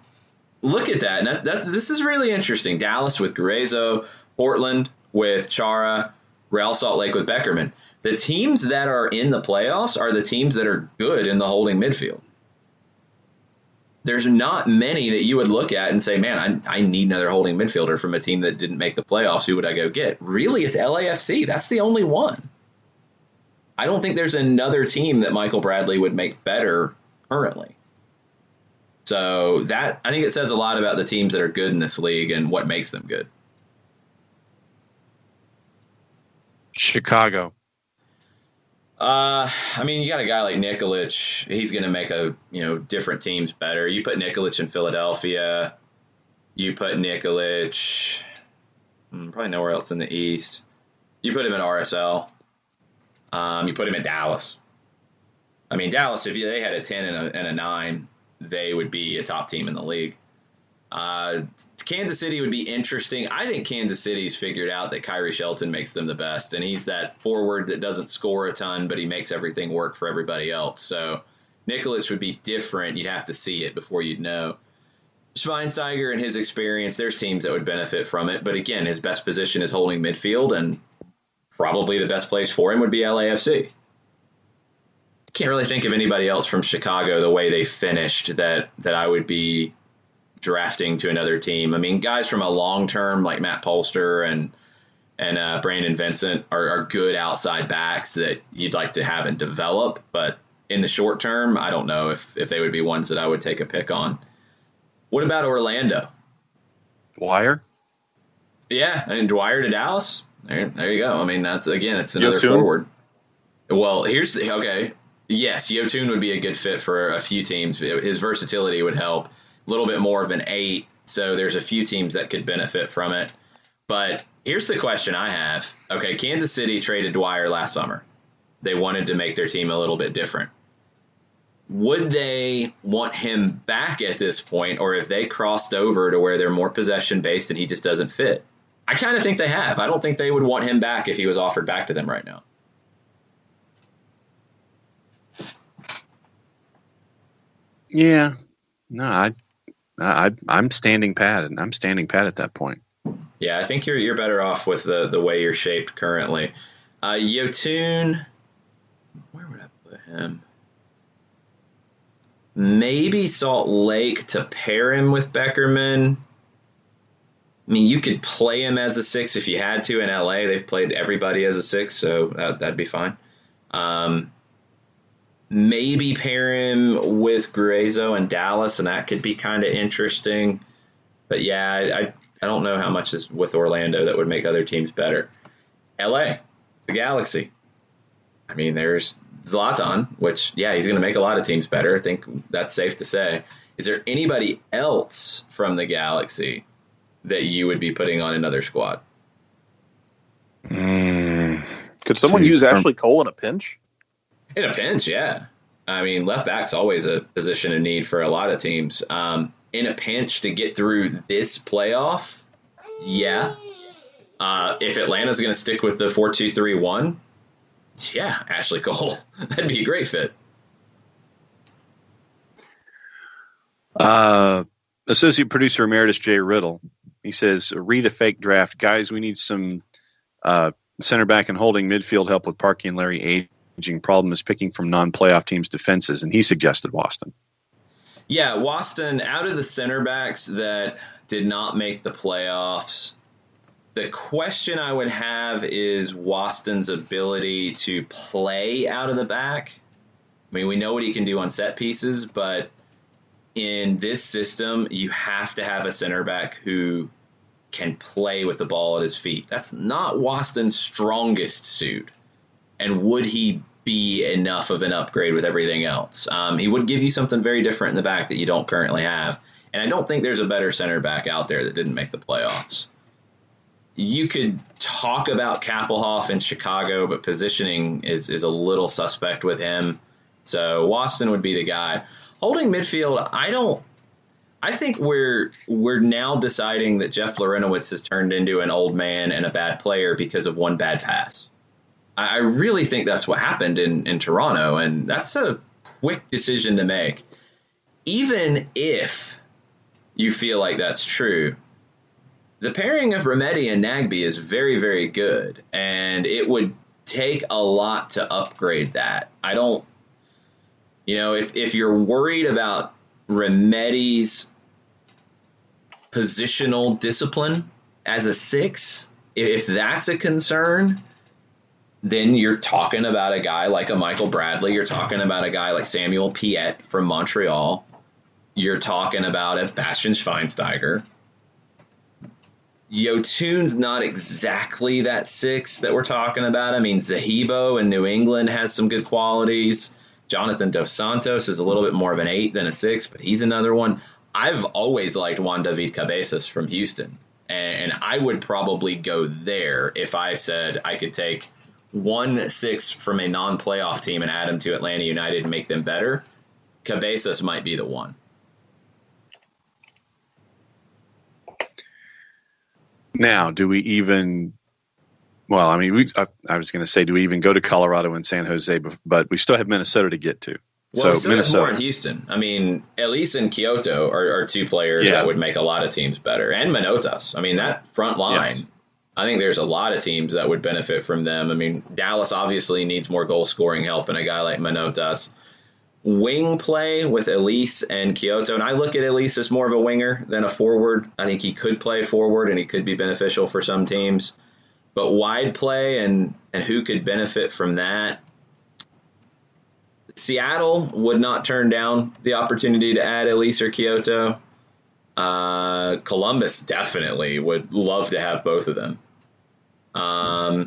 look at that, and this is really interesting. Dallas with Guerrezo, Portland with Chara, Real Salt Lake with Beckerman. The teams that are in the playoffs are the teams that are good in the holding midfield. There's not many that you would look at and say, man, I need another holding midfielder from a team that didn't make the playoffs. Who would I go get? Really, it's LAFC. That's the only one. I don't think there's another team that Michael Bradley would make better currently. So that, I think it says a lot about the teams that are good in this league and what makes them good. Chicago. I mean, you got a guy like Nikolic. He's going to make different teams better. You put Nikolic in Philadelphia. You put Nikolic probably nowhere else in the East. You put him in RSL. You put him in Dallas. I mean, Dallas, if they had a 10 and a 9, they would be a top team in the league. Kansas City would be interesting. I think Kansas City's figured out that Kyrie Shelton makes them the best, and he's that forward that doesn't score a ton, but he makes everything work for everybody else. So Nikolic would be different. You'd have to see it before you'd know. Schweinsteiger and his experience, there's teams that would benefit from it, but again, his best position is holding midfield, and probably the best place for him would be LAFC. Can't really think of anybody else from Chicago the way they finished that I would be drafting to another team. I mean, guys from a long term like Matt Polster and Brandon Vincent are good outside backs that you'd like to have and develop, but in the short term, I don't know if they would be ones that I would take a pick on. What about Orlando? Dwyer? Yeah, and Dwyer to Dallas. There you go. I mean, it's another Yotun? forward. Well, okay. Yes, Yotun would be a good fit for a few teams. His versatility would help. A little bit more of an 8, so there's a few teams that could benefit from it. But here's the question I have. Okay, Kansas City traded Dwyer last summer. They wanted to make their team a little bit different. Would they want him back at this point, or if they crossed over to where they're more possession-based and he just doesn't fit? I kind of think they have. I don't think they would want him back if he was offered back to them right now. Yeah. No, I'm standing pat, and I'm standing pat at that point. Yeah, I think you're better off with the way you're shaped currently. Yotun, where would I put him? Maybe Salt Lake to pair him with Beckerman. I mean, you could play him as a 6 if you had to in LA. They've played everybody as a 6, so that'd be fine. Maybe pair him with Gruezo in Dallas, and that could be kind of interesting. But yeah, I don't know how much is with Orlando that would make other teams better. LA, the Galaxy. I mean, there's Zlatan, which, yeah, he's going to make a lot of teams better. I think that's safe to say. Is there anybody else from the Galaxy that you would be putting on another squad? Could someone use Ashley Cole in a pinch? In a pinch, yeah. I mean, left back's always a position in need for a lot of teams. In a pinch to get through this playoff, yeah. If Atlanta's going to stick with the 4-2-3-1, yeah, Ashley Cole. That'd be a great fit. Associate producer emeritus Jay Riddle. He says, re the fake draft. Guys, we need some center back and holding midfield help with Parkey and Larry aging. Problem is picking from non-playoff teams' defenses, and he suggested Waston. Yeah, Waston, out of the center backs that did not make the playoffs, the question I would have is Waston's ability to play out of the back. I mean, we know what he can do on set pieces, but in this system, you have to have a center back who can play with the ball at his feet. That's not Waston's strongest suit. And would he be enough of an upgrade with everything else? He would give you something very different in the back that you don't currently have. And I don't think there's a better center back out there that didn't make the playoffs. You could talk about Kappelhoff in Chicago, but positioning is a little suspect with him. So Waston would be the guy. Holding midfield, I think we're now deciding that Jeff Larentowicz has turned into an old man and a bad player because of one bad pass. I really think that's what happened in Toronto, and that's a quick decision to make. Even if you feel like that's true, the pairing of Remedi and Nagbe is very, very good, and it would take a lot to upgrade that. I don't, if you're worried about Remedi's positional discipline as a 6, if that's a concern, then you're talking about a guy like a Michael Bradley. You're talking about a guy like Samuel Piette from Montreal. You're talking about a Bastian Schweinsteiger. Yotun's not exactly that 6 that we're talking about. I mean, Zahibo in New England has some good qualities. Jonathan Dos Santos is a little bit more of an 8 than a 6, but he's another one. I've always liked Juan David Cabezas from Houston, and I would probably go there if I said I could take 1-6 from a non-playoff team and add them to Atlanta United and make them better. Cabezas might be the one. Now, do we even? Well, I mean, I was going to say, do we even go to Colorado and San Jose? But we still have Minnesota to get to. Well, So Minnesota, more in Houston. I mean, Elise and Kyoto are 2 players that would make a lot of teams better, and Manotas. I mean, that front line. Yes. I think there's a lot of teams that would benefit from them. I mean, Dallas obviously needs more goal scoring help, and a guy like Manotas. Wing play with Elise and Kyoto, and I look at Elise as more of a winger than a forward. I think he could play forward, and he could be beneficial for some teams. But wide play and who could benefit from that? Seattle would not turn down the opportunity to add Elise or Kyoto. Columbus definitely would love to have both of them. I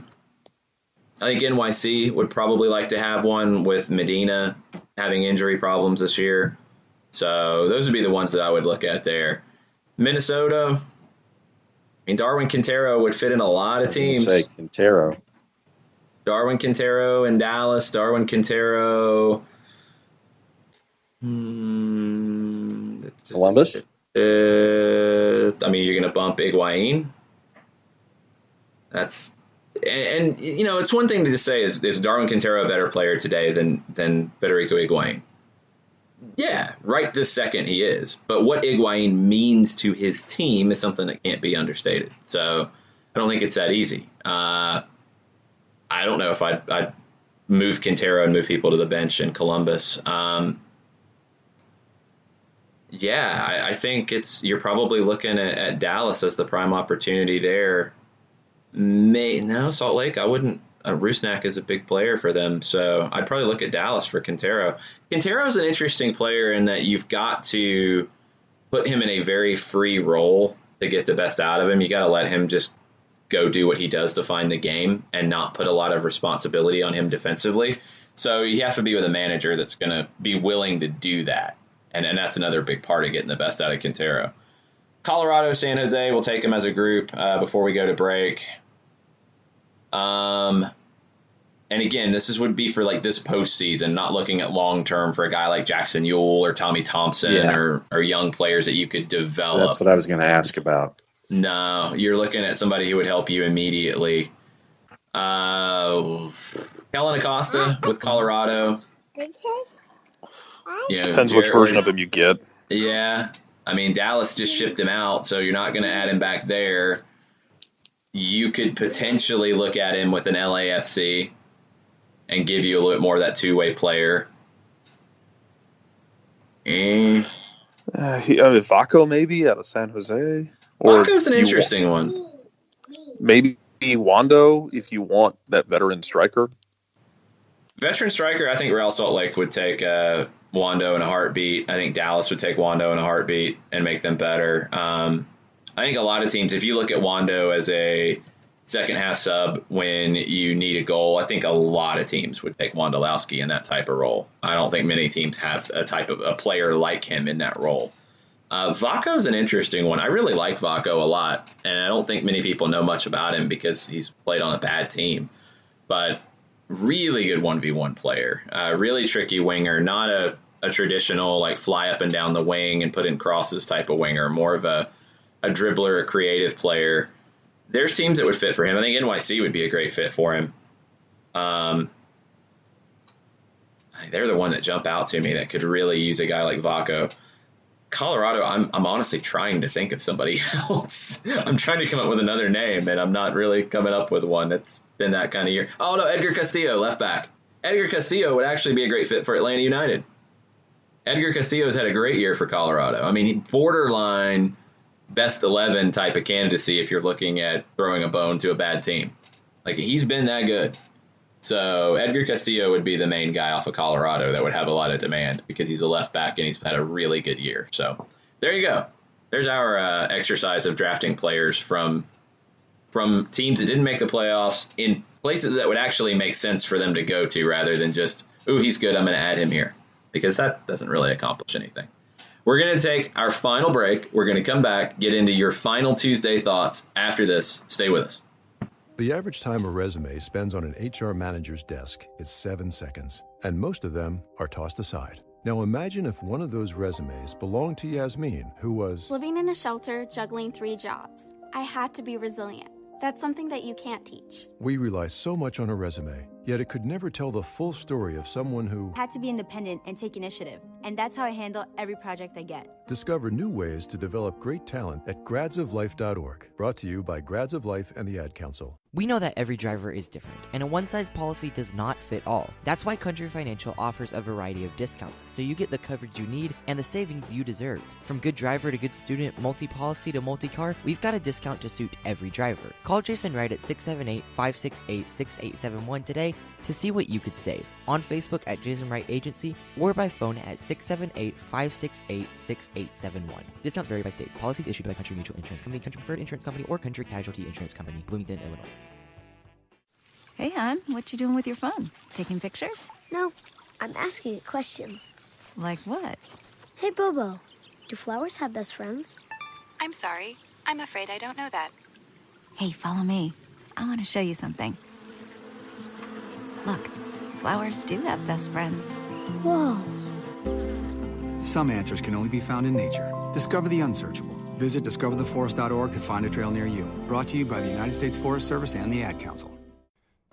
think NYC would probably like to have one with Medina having injury problems this year. So those would be the ones that I would look at there. Minnesota, I mean, Darwin Quintero would fit in a lot of teams. Say Quintero. Darwin Quintero in Dallas. Darwin Quintero. Columbus? I mean, you're going to bump Higuain. That's... And you know, it's one thing to just say, is Darwin Quintero a better player today than Federico Higuain? Yeah, right this second he is. But what Higuain means to his team is something that can't be understated. So I don't think it's that easy. I don't know if I'd move Quintero and move people to the bench in Columbus. I think you're probably looking at Dallas as the prime opportunity there. Salt Lake, I wouldn't. Rusnak is a big player for them, so I'd probably look at Dallas for Quintero. Quintero is an interesting player in that you've got to put him in a very free role to get the best out of him. You got to let him just go do what he does to find the game and not put a lot of responsibility on him defensively. So you have to be with a manager that's going to be willing to do that, and that's another big part of getting the best out of Quintero. Colorado, San Jose, we'll take them as a group before we go to break. And again, this would be for like this postseason, not looking at long term for a guy like Jackson Ewell or Tommy Thompson or young players that you could develop. That's what I was going to ask about. No, you're looking at somebody who would help you immediately. Kellen Acosta with Colorado. Depends which version of him you get. Yeah. I mean, Dallas just shipped him out, so you're not going to add him back there. You could potentially look at him with an LAFC and give you a little bit more of that two-way player. Vaco maybe out of San Jose. Vaco's an interesting one. Maybe Wando if you want that veteran striker. Veteran striker, I think Real Salt Lake would take Wando in a heartbeat. I think Dallas would take Wando in a heartbeat and make them better. I think a lot of teams, if you look at Wando as a second half sub when you need a goal, I think a lot of teams would take Wondolowski in that type of role. I don't think many teams have a type of a player like him in that role. Vaco's an interesting one. I really like Vaco a lot, and I don't think many people know much about him because he's played on a bad team. But really good 1v1 player. Really tricky winger, not a traditional like fly up and down the wing and put in crosses type of winger, more of a dribbler, a creative player. There's teams that would fit for him. I think NYC would be a great fit for him. They're the one that jump out to me that could really use a guy like Vaco. Colorado, I'm honestly trying to think of somebody else. I'm trying to come up with another name, and I'm not really coming up with one that's been that kind of year. Oh, no, Edgar Castillo, left back. Edgar Castillo would actually be a great fit for Atlanta United. Edgar Castillo's had a great year for Colorado. I mean, borderline best 11 type of candidacy if you're looking at throwing a bone to a bad team. Like, he's been that good. So Edgar Castillo would be the main guy off of Colorado that would have a lot of demand because he's a left back and he's had a really good year. So there you go. There's our exercise of drafting players from teams that didn't make the playoffs in places that would actually make sense for them to go to rather than just, ooh, he's good, I'm going to add him here, because that doesn't really accomplish anything. We're going to take our final break. We're going to come back, get into your final Tuesday thoughts. After this, stay with us. The average time a resume spends on an HR manager's desk is 7 seconds, and most of them are tossed aside. Now imagine if one of those resumes belonged to Yasmin, who was living in a shelter, juggling 3 jobs. I had to be resilient. That's something that you can't teach. We rely so much on a resume, yet it could never tell the full story of someone who had to be independent and take initiative. And that's how I handle every project I get. Discover new ways to develop great talent at gradsoflife.org. Brought to you by Grads of Life and the Ad Council. We know that every driver is different, and a one-size policy does not fit all. That's why Country Financial offers a variety of discounts, so you get the coverage you need and the savings you deserve. From good driver to good student, multi-policy to multi-car, we've got a discount to suit every driver. Call Jason Wright at 678-568-6871 today to see what you could save. On Facebook at Jason Wright Agency or by phone at 678-568-6871. Discounts vary by state. Policies issued by Country Mutual Insurance Company, Country Preferred Insurance Company, or Country Casualty Insurance Company, Bloomington, Illinois. Hey, hon, what you doing with your phone? Taking pictures? No, I'm asking it questions. Like what? Hey, Bobo, do flowers have best friends? I'm sorry. I'm afraid I don't know that. Hey, follow me. I want to show you something. Look, flowers do have best friends. Whoa. Some answers can only be found in nature. Discover the unsearchable. Visit discovertheforest.org to find a trail near you. Brought to you by the United States Forest Service and the Ad Council.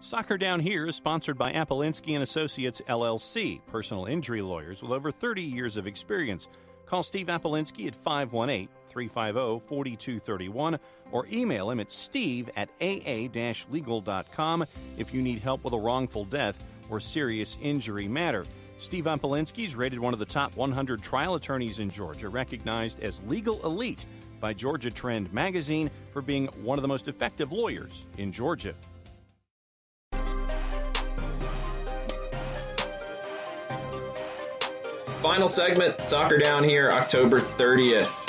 Soccer Down Here is sponsored by Apolinski and Associates, LLC, personal injury lawyers with over 30 years of experience. Call Steve Apolinski at 518-350-4231 or email him at steve@aa-legal.com if you need help with a wrongful death or serious injury matter. Steve Apolinski is rated one of the top 100 trial attorneys in Georgia, recognized as legal elite by Georgia Trend magazine for being one of the most effective lawyers in Georgia. Final segment, Soccer Down Here, October 30th,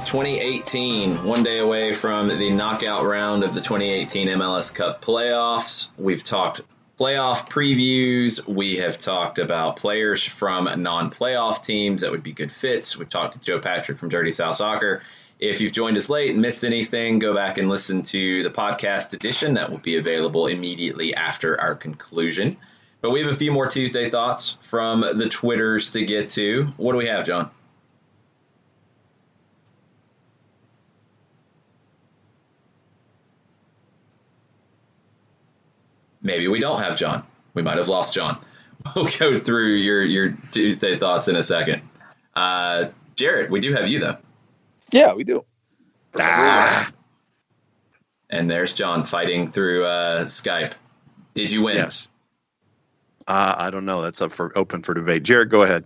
2018. One day away from the knockout round of the 2018 MLS Cup Playoffs. We've talked playoff previews. We have talked about players from non-playoff teams that would be good fits. We've talked to Joe Patrick from Dirty South Soccer. If you've joined us late and missed anything, go back and listen to the podcast edition. That will be available immediately after our conclusion. But we have a few more Tuesday thoughts from the Twitters to get to. What do we have, John? Maybe we don't have John. We might have lost John. We'll go through your Tuesday thoughts in a second. Jared, we do have you, though. Yeah, we do. And there's John fighting through Skype. Did you win? Yes. I don't know. That's open for debate. Jared, go ahead.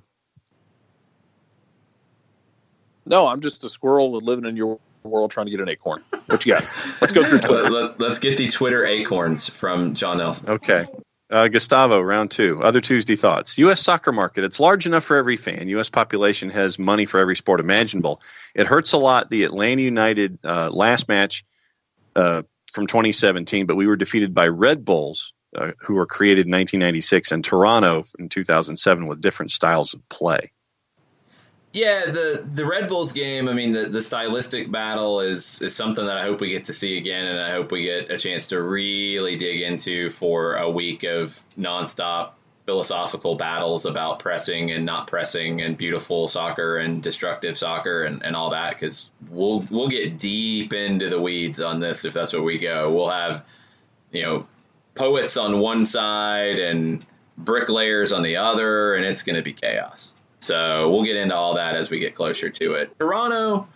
No, I'm just a squirrel living in your world trying to get an acorn. What you got? Let's go through Twitter. Let's get the Twitter acorns from John Nelson. Okay. Gustavo, round 2. Other Tuesday thoughts. U.S. soccer market. It's large enough for every fan. U.S. population has money for every sport imaginable. It hurts a lot. The Atlanta United last match from 2017, but we were defeated by Red Bulls, who were created in 1996, and Toronto in 2007 with different styles of play. Yeah, the Red Bulls game, I mean, the stylistic battle is something that I hope we get to see again, and I hope we get a chance to really dig into for a week of nonstop philosophical battles about pressing and not pressing and beautiful soccer and destructive soccer and all that, because we'll get deep into the weeds on this if that's where we go. We'll have, poets on one side and bricklayers on the other, and it's going to be chaos. So we'll get into all that as we get closer to it. Toronto,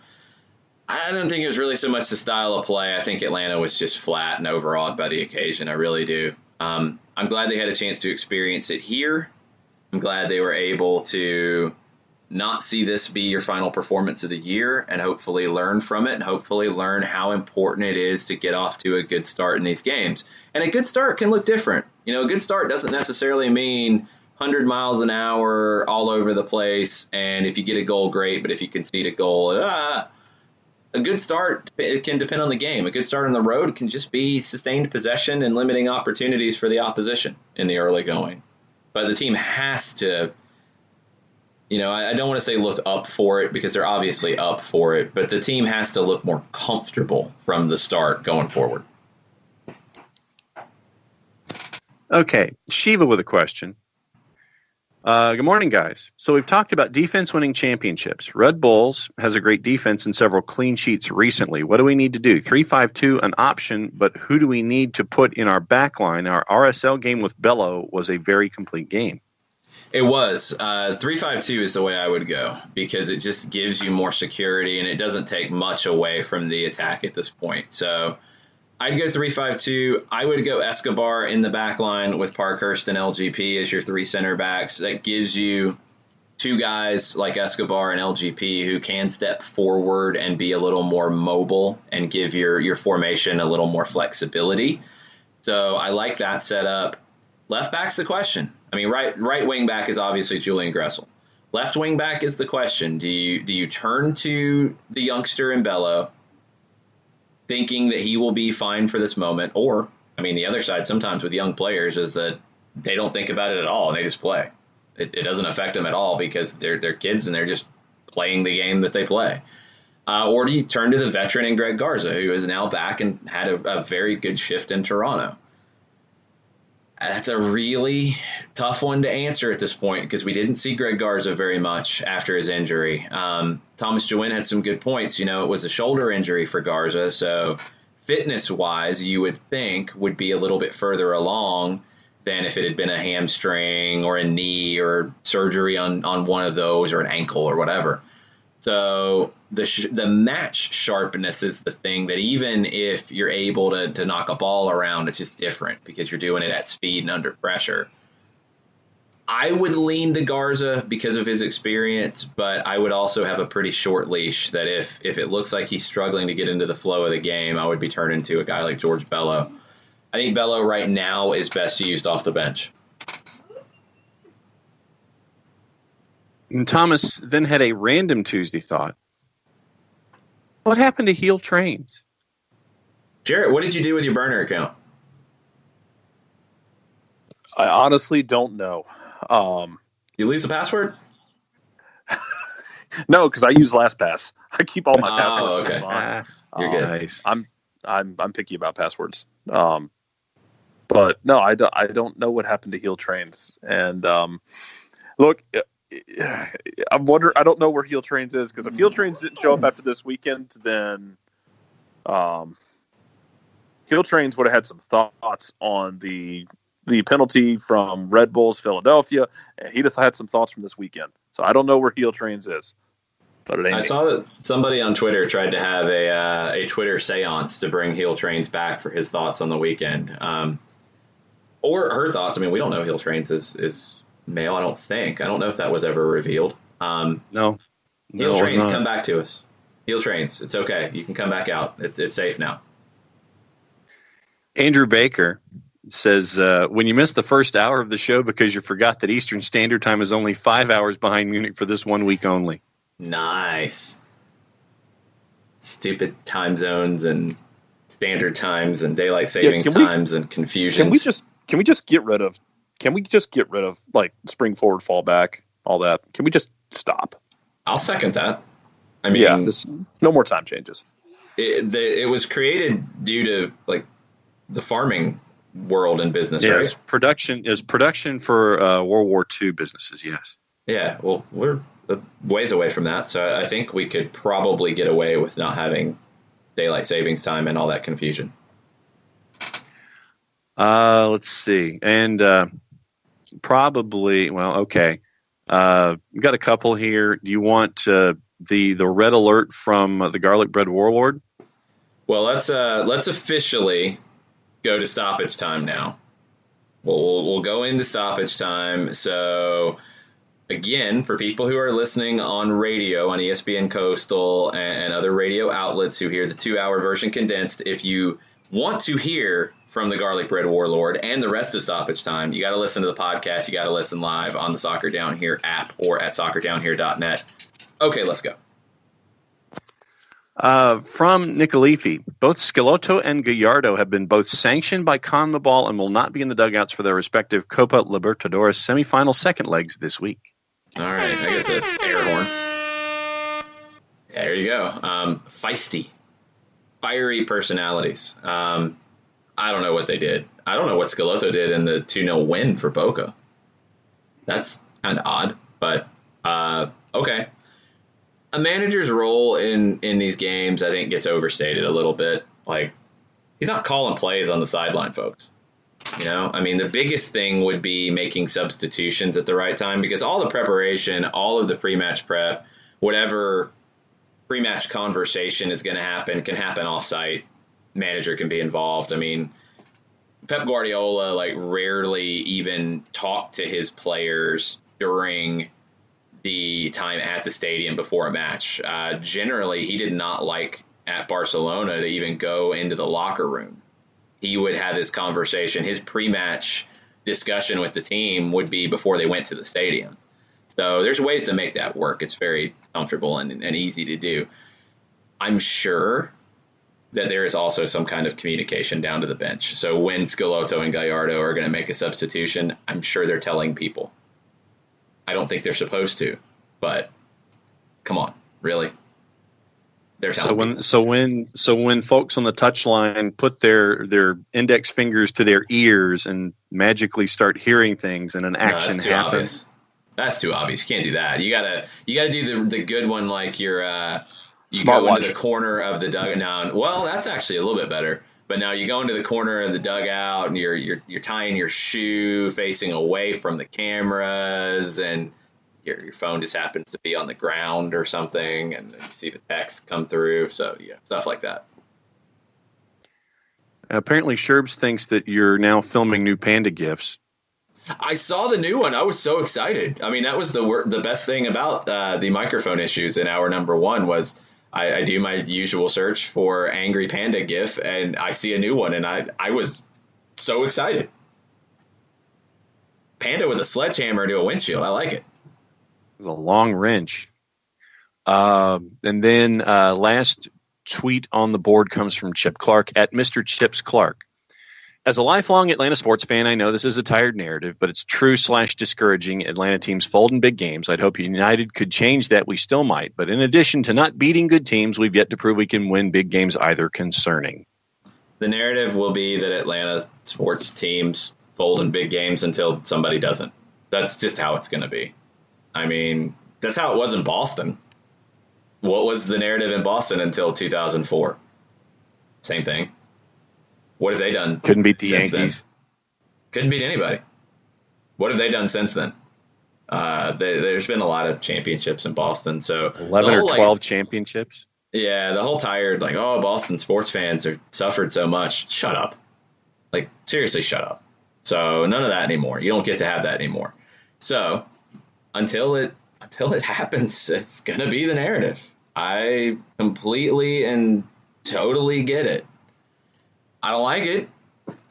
I don't think it was really so much the style of play. I think Atlanta was just flat and overawed by the occasion. I really do. I'm glad they had a chance to experience it here. I'm glad they were able to not see this be your final performance of the year and hopefully learn from it and hopefully learn how important it is to get off to a good start in these games. And a good start can look different. A good start doesn't necessarily mean 100 miles an hour all over the place. And if you get a goal, great. But if you concede a goal, a good start, it can depend on the game. A good start on the road can just be sustained possession and limiting opportunities for the opposition in the early going. But the team has to, I don't want to say look up for it because they're obviously up for it, but the team has to look more comfortable from the start going forward. Okay, Shiva with a question. Good morning, guys. So we've talked about defense winning championships. Red Bulls has a great defense and several clean sheets recently. What do we need to do? 3-5-2 an option, but who do we need to put in our back line? Our RSL game with Bello was a very complete game. It was. 3-5-2 is the way I would go because it just gives you more security and it doesn't take much away from the attack at this point. So I'd go 3-5-2. I would go Escobar in the back line with Parkhurst and LGP as your three center backs. That gives you two guys like Escobar and LGP who can step forward and be a little more mobile and give your formation a little more flexibility. So I like that setup. Left back's the question. I mean, right wing back is obviously Julian Gressel. Left wing back is the question. Do you turn to the youngster in Bello, thinking that he will be fine for this moment? Or, I mean, the other side sometimes with young players is that they don't think about it at all and they just play. It doesn't affect them at all because they're kids and they're just playing the game that they play. Or do you turn to the veteran in Greg Garza, who is now back and had a very good shift in Toronto? That's a really tough one to answer at this point because we didn't see Greg Garza very much after his injury. Thomas Jawin had some good points. It was a shoulder injury for Garza, so fitness-wise, you would think would be a little bit further along than if it had been a hamstring or a knee or surgery on one of those or an ankle or whatever. So the match sharpness is the thing that even if you're able to knock a ball around, it's just different because you're doing it at speed and under pressure. I would lean to Garza because of his experience, but I would also have a pretty short leash that if it looks like he's struggling to get into the flow of the game, I would be turning to a guy like George Bello. I think Bello right now is best used off the bench. And Thomas then had a random Tuesday thought. What happened to heel trains? Jarrett, what did you do with your burner account? I honestly don't know. You lose the password? No, because I use LastPass. I keep all my passwords. Okay. You're good. Nice. I'm picky about passwords. But no, I don't know what happened to heel trains. And look, I'm wondering. I don't know where heel trains is because if heel trains didn't show up after this weekend, then heel trains would have had some thoughts on the penalty from Red Bulls Philadelphia, and he'd have had some thoughts from this weekend. So I don't know where heel trains is. But it ain't I saw that somebody on Twitter tried to have a Twitter seance to bring heel trains back for his thoughts on the weekend, or her thoughts. I mean, we don't know heel trains is male. I don't think. I don't know if that was ever revealed. No. Heel trains, come back to us. Heel trains, it's okay. You can come back out. It's safe now. Andrew Baker says, when you missed the first hour of the show because you forgot that Eastern Standard Time is only 5 hours behind Munich for this 1 week only. Nice. Stupid time zones and standard times and daylight savings times and confusions. Can we just get rid of like spring forward, fall back, all that? Can we just stop? I'll second that. I mean, no more time changes. It was created due to like the farming world and business, right? It's production for World War II businesses, yes. Yeah, well, we're a ways away from that, so I think we could probably get away with not having daylight savings time and all that confusion. Let's see. And probably, well, okay. We've got a couple here. Do you want the red alert from the Garlic Bread Warlord? Well, let's officially go to stoppage time now. We'll go into stoppage time. So again, for people who are listening on radio, on ESPN Coastal and other radio outlets who hear the 2-hour version condensed, if you want to hear from the Garlic Bread Warlord and the rest of Stoppage Time, you got to listen to the podcast. You got to listen live on the Soccer Down Here app or at soccerdownhere.net. Okay, let's go. From Nicolifi, both Schelotto and Gallardo have been both sanctioned by CONMEBOL and will not be in the dugouts for their respective Copa Libertadores semifinal second legs this week. All right, I guess an air horn. Yeah, there you go. Feisty. Fiery personalities. I don't know what they did. I don't know what Schelotto did in the 2-0 win for Boca. That's kind of odd, but okay. A manager's role in these games, I think, gets overstated a little bit. Like, he's not calling plays on the sideline, folks. You know, I mean, the biggest thing would be making substitutions at the right time, because all the preparation, all of the pre-match prep, whatever pre-match conversation is going to happen can happen off-site. Manager can be involved. I mean, Pep Guardiola rarely even talked to his players during the time at the stadium before a match. Generally, he did not like at Barcelona to even go into the locker room. He would have this conversation. His pre-match discussion with the team would be before they went to the stadium. So there's ways to make that work. It's very comfortable and easy to do. I'm sure that there is also some kind of communication down to the bench. So when Schelotto and Gallardo are going to make a substitution, I'm sure they're telling people. I don't think they're supposed to, but come on, really? So when folks on the touchline put their index fingers to their ears and magically start hearing things and an action happens. Obvious. That's too obvious. You can't do that. You gotta do the good one, like you go into the corner of the dugout. Now, well, that's actually a little bit better. But now you go into the corner of the dugout and you're tying your shoe facing away from the cameras, and your phone just happens to be on the ground or something, and you see the text come through. So yeah, stuff like that. Apparently, Sherbs thinks that you're now filming new panda gifs. I saw the new one. I was so excited. I mean, that was the best thing about the microphone issues in hour number one was I do my usual search for angry panda gif, and I see a new one, and I was so excited. Panda with a sledgehammer to a windshield. I like it. It was a long wrench. And then last tweet on the board comes from Chip Clark at Mr. Chips Clark. As a lifelong Atlanta sports fan, I know this is a tired narrative, but it's true/discouraging. Atlanta teams fold in big games. I'd hope United could change that. We still might. But in addition to not beating good teams, we've yet to prove we can win big games either. Concerning. The narrative will be that Atlanta sports teams fold in big games until somebody doesn't. That's just how it's going to be. I mean, that's how it was in Boston. What was the narrative in Boston until 2004? Same thing. What have they done? Couldn't beat the Yankees. Then? Couldn't beat anybody. What have they done since then? There's been a lot of championships in Boston. So 11 or 12 championships? Yeah, the whole tired, Boston sports fans have suffered so much. Shut up. Seriously, shut up. So none of that anymore. You don't get to have that anymore. So until it happens, it's going to be the narrative. I completely and totally get it. I don't like it.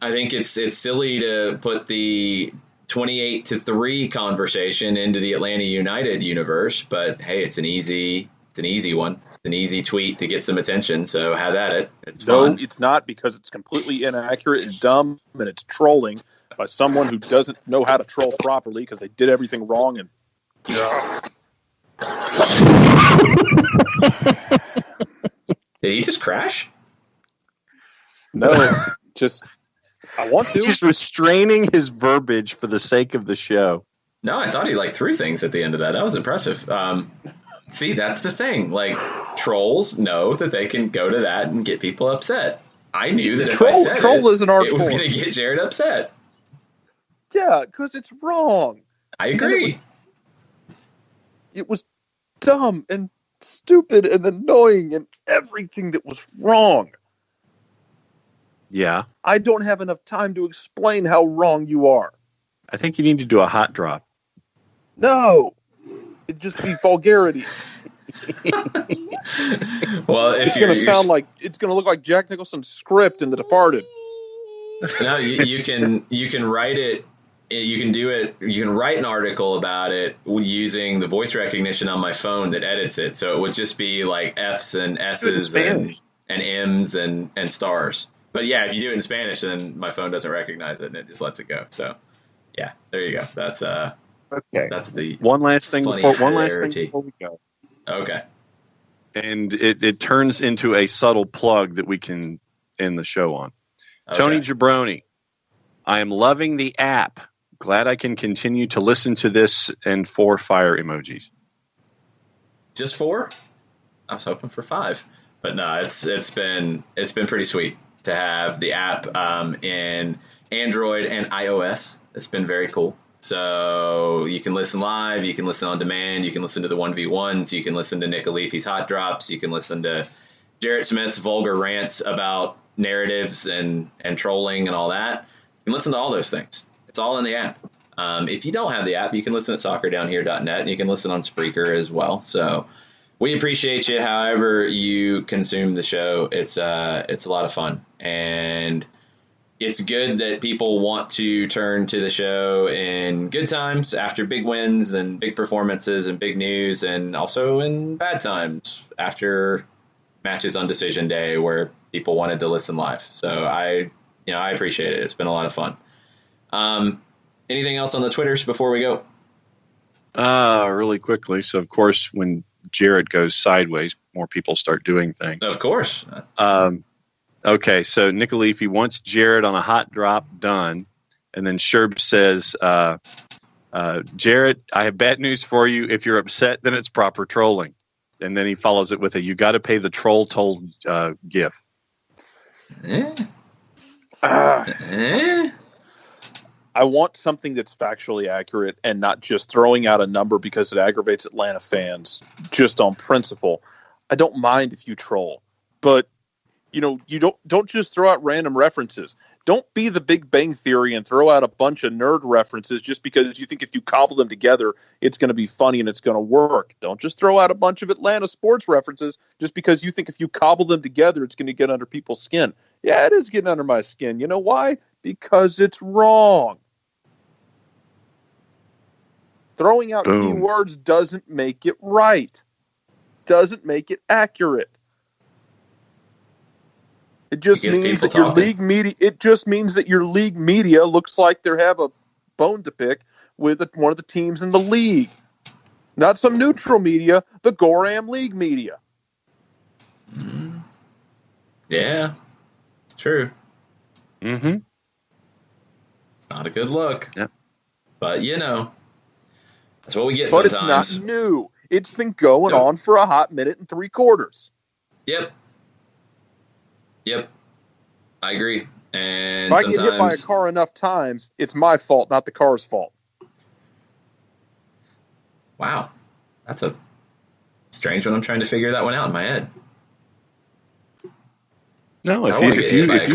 I think it's silly to put the 28-3 conversation into the Atlanta United universe, but hey, it's an easy one. It's an easy tweet to get some attention, so have at it. It's fun. No, it's not, because it's completely inaccurate and dumb, and it's trolling by someone who doesn't know how to troll properly because they did everything wrong. And did he just crash? No, I want to. He's restraining his verbiage for the sake of the show. No, I thought he threw things at the end of that. That was impressive. See, that's the thing. Trolls know that they can go to that and get people upset. I knew that if I said it was going to get Jared upset. Yeah, because it's wrong. I agree. It was dumb and stupid and annoying and everything that was wrong. Yeah. I don't have enough time to explain how wrong you are. I think you need to do a hot drop. No. It'd just be vulgarity. Well, if it's going to sound like it's going to look like Jack Nicholson's script in The Departed. No, you can write it. You can do it. You can write an article about it using the voice recognition on my phone that edits it. So it would just be like F's and S's and M's and stars. But yeah, if you do it in Spanish, then my phone doesn't recognize it and it just lets it go. So yeah, there you go. That's okay. That's the one last thing before we go. Okay. And it turns into a subtle plug that we can end the show on. Okay. Tony Jabroni, I am loving the app. Glad I can continue to listen to this, and 4 fire emojis. Just 4? I was hoping for 5, but no, it's been pretty sweet to have the app in Android and iOS. It's been very cool. So you can listen live, you can listen on demand, you can listen to the 1v1s, you can listen to Nick Alifi's hot drops, you can listen to Jarrett Smith's vulgar rants about narratives and trolling and all that. You can listen to all those things. It's all in the app. If you don't have the app, you can listen at soccerdownhere.net, and you can listen on Spreaker as well. So we appreciate you however you consume the show. It's a lot of fun. And it's good that people want to turn to the show in good times after big wins and big performances and big news, and also in bad times after matches on decision day where people wanted to listen live. So I appreciate it. It's been a lot of fun. Anything else on the Twitters before we go? Really quickly. So of course, when Jared goes sideways, more people start doing things. Of course. Okay, so Nick Alifi wants Jared on a hot drop done. And then Sherb says, Jared, I have bad news for you. If you're upset, then it's proper trolling. And then he follows it with a, you got to pay the troll toll gif. I want something that's factually accurate and not just throwing out a number because it aggravates Atlanta fans just on principle. I don't mind if you troll, but you don't just throw out random references. Don't be the Big Bang Theory and throw out a bunch of nerd references just because you think if you cobble them together, it's going to be funny and it's going to work. Don't just throw out a bunch of Atlanta sports references just because you think if you cobble them together, it's going to get under people's skin. Yeah, it is getting under my skin. You know why? Because it's wrong. Throwing out keywords doesn't make it right. Doesn't make it accurate. It just means that your league media. It just means that your league media looks like they have a bone to pick with one of the teams in the league, not some neutral media. The Goram League media. Yeah, it's true. Mm-hmm. It's not a good look. Yep. But that's what we get. But sometimes. It's not new. It's been going on for a hot minute and 3/4. Yep. I agree. And if I get hit by a car enough times, it's my fault, not the car's fault. Wow. That's a strange one. I'm trying to figure that one out in my head. No, if you wreck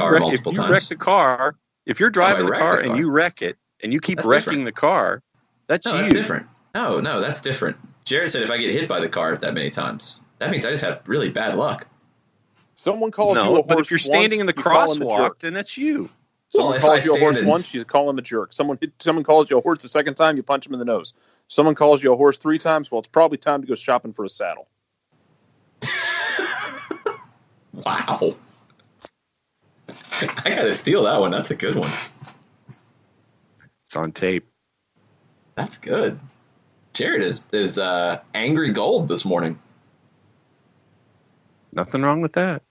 the car, if you're driving the car and you wreck it and you keep wrecking the car, that's you. That's different. No, that's different. Jared said if I get hit by the car that many times, that means I just have really bad luck. Someone calls you a horse. But if you're standing in the crosswalk, then that's you. Someone calls you a horse once, you call him a jerk. Someone calls you a horse the second time, you punch him in the nose. Someone calls you a horse 3 times, well, it's probably time to go shopping for a saddle. Wow. I got to steal that one. That's a good one. It's on tape. That's good. Jared is angry gold this morning. Nothing wrong with that.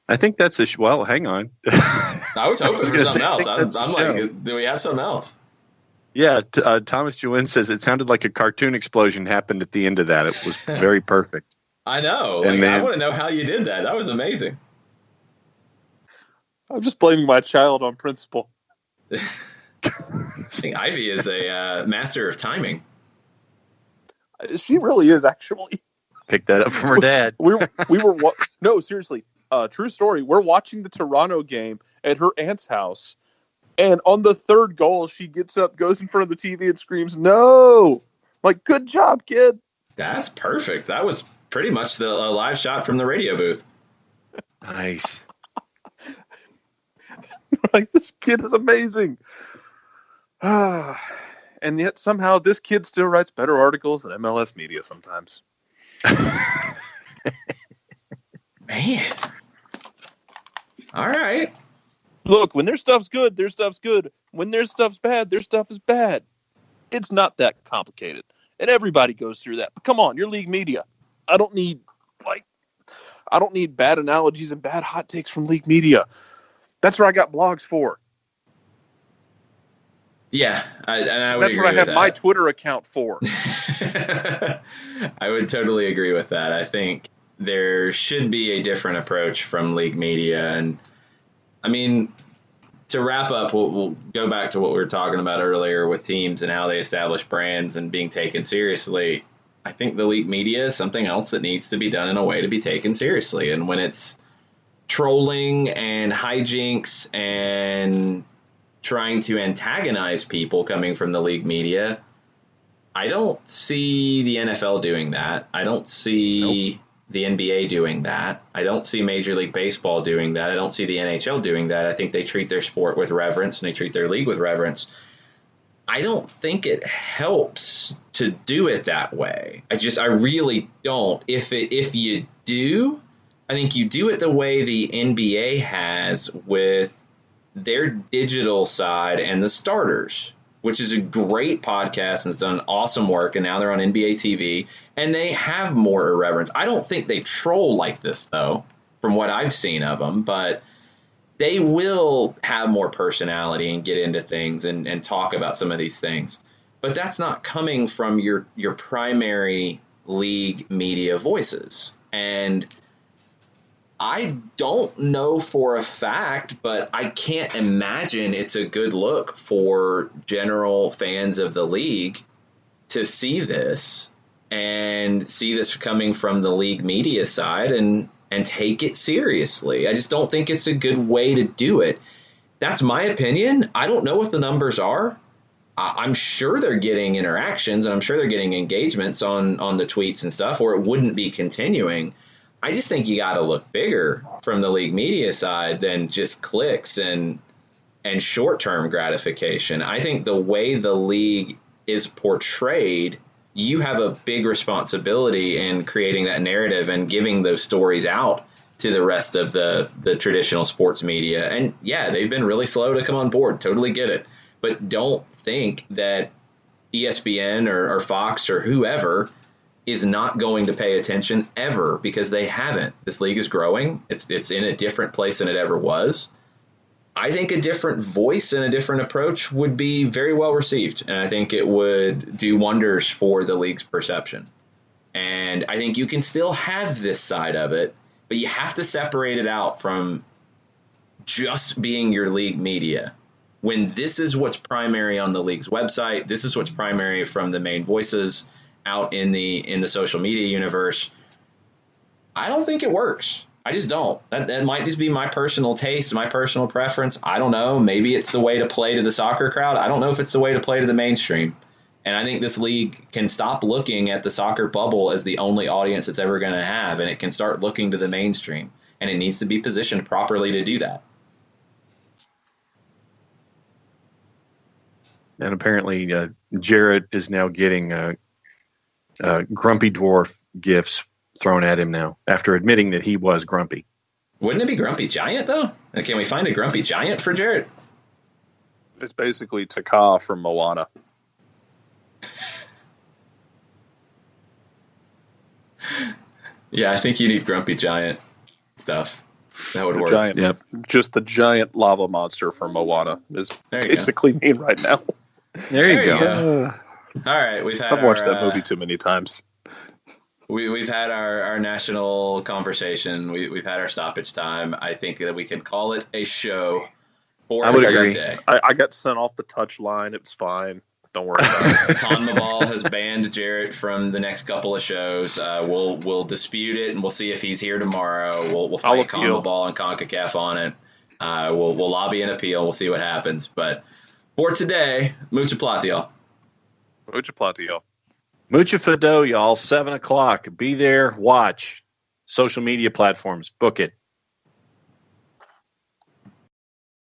I think that's well, hang on. I was hoping for something else. I'm like, do we have something else? Yeah, Thomas Jewin says it sounded like a cartoon explosion happened at the end of that. It was very perfect. I know. I want to know how you did that. That was amazing. I'm just blaming my child on principle. I think Ivy is a master of timing. She really is, actually. Picked that up from her dad. No, seriously. True story. We're watching the Toronto game at her aunt's house, And on the third goal, she gets up, goes in front of the TV, and screams, "No!" Like, good job, kid. That's perfect. That was pretty much the live shot from the radio booth. Nice. Like, this kid is amazing. And yet somehow this kid still writes better articles than MLS media sometimes. Man. All right. Look, when their stuff's good, their stuff's good. When their stuff's bad, their stuff is bad. It's not that complicated. And everybody goes through that. But come on, you're league media. I don't need bad analogies and bad hot takes from league media. That's what I got blogs for. Yeah, I would That's agree what I with have that. my Twitter account for. I would totally agree with that. I think there should be a different approach from league media. And, I mean, to wrap up, we'll go back to what we were talking about earlier with teams and how they establish brands and being taken seriously. I think the league media is something else that needs to be done in a way to be taken seriously. And when it's trolling and hijinks and trying to antagonize people coming from the league media, I don't see the NFL doing that. I don't see the NBA doing that. I don't see Major League Baseball doing that. I don't see the NHL doing that. I think they treat their sport with reverence and they treat their league with reverence. I don't think it helps to do it that way. I really don't. If you do, I think you do it the way the NBA has with their digital side and the Starters, which is a great podcast and has done awesome work, and now they're on NBA TV, and they have more irreverence. I don't think they troll like this, though, from what I've seen of them, but they will have more personality and get into things and talk about some of these things. But that's not coming from your primary league media voices. And I don't know for a fact, but I can't imagine it's a good look for general fans of the league to see this and see this coming from the league media side and take it seriously. I just don't think it's a good way to do it. That's my opinion. I don't know what the numbers are. I'm sure they're getting interactions and I'm sure they're getting engagements on the tweets and stuff, or it wouldn't be continuing. I just think you got to look bigger from the league media side than just clicks and short-term gratification. I think the way the league is portrayed, you have a big responsibility in creating that narrative and giving those stories out to the rest of the traditional sports media. And yeah, they've been really slow to come on board. Totally get it. But don't think that ESPN or Fox or whoever is not going to pay attention ever, because they haven't. This league is growing. It's in a different place than it ever was. I think a different voice and a different approach would be very well received, and I think it would do wonders for the league's perception. And I think you can still have this side of it, but you have to separate it out from just being your league media. When this is what's primary on the league's website, this is what's primary from the main voices out in the social media universe, I don't think it works. I just don't. That might just be my personal taste, my personal preference. I don't know. Maybe it's the way to play to the soccer crowd. I don't know if it's the way to play to the mainstream. And I think this league can stop looking at the soccer bubble as the only audience it's ever going to have, and it can start looking to the mainstream. And it needs to be positioned properly to do that. And apparently Jarrett is now getting grumpy dwarf gifts thrown at him now after admitting that he was grumpy. Wouldn't it be Grumpy Giant, though? Can we find a Grumpy Giant for Jarrett? It's basically Taka from Moana. Yeah, I think you need Grumpy Giant stuff. That would work. Giant, yep. Just the giant lava monster from Moana is basically me right now. There you go. All right, I've watched that movie too many times. We've had our national conversation. We've had our stoppage time. I think that we can call it a show for Thursday. I got sent off the touch line. It was fine. Don't worry about it. CONMEBOL has banned Jarrett from the next couple of shows. We'll dispute it, and we'll see if he's here tomorrow. We'll fight CONMEBOL and CONCACAF on it. We'll lobby an appeal. We'll see what happens. But for today, mucha plata, y'all. Mucha plata, y'all. Mucha Fido, y'all. 7 o'clock. Be there. Watch. Social media platforms. Book it.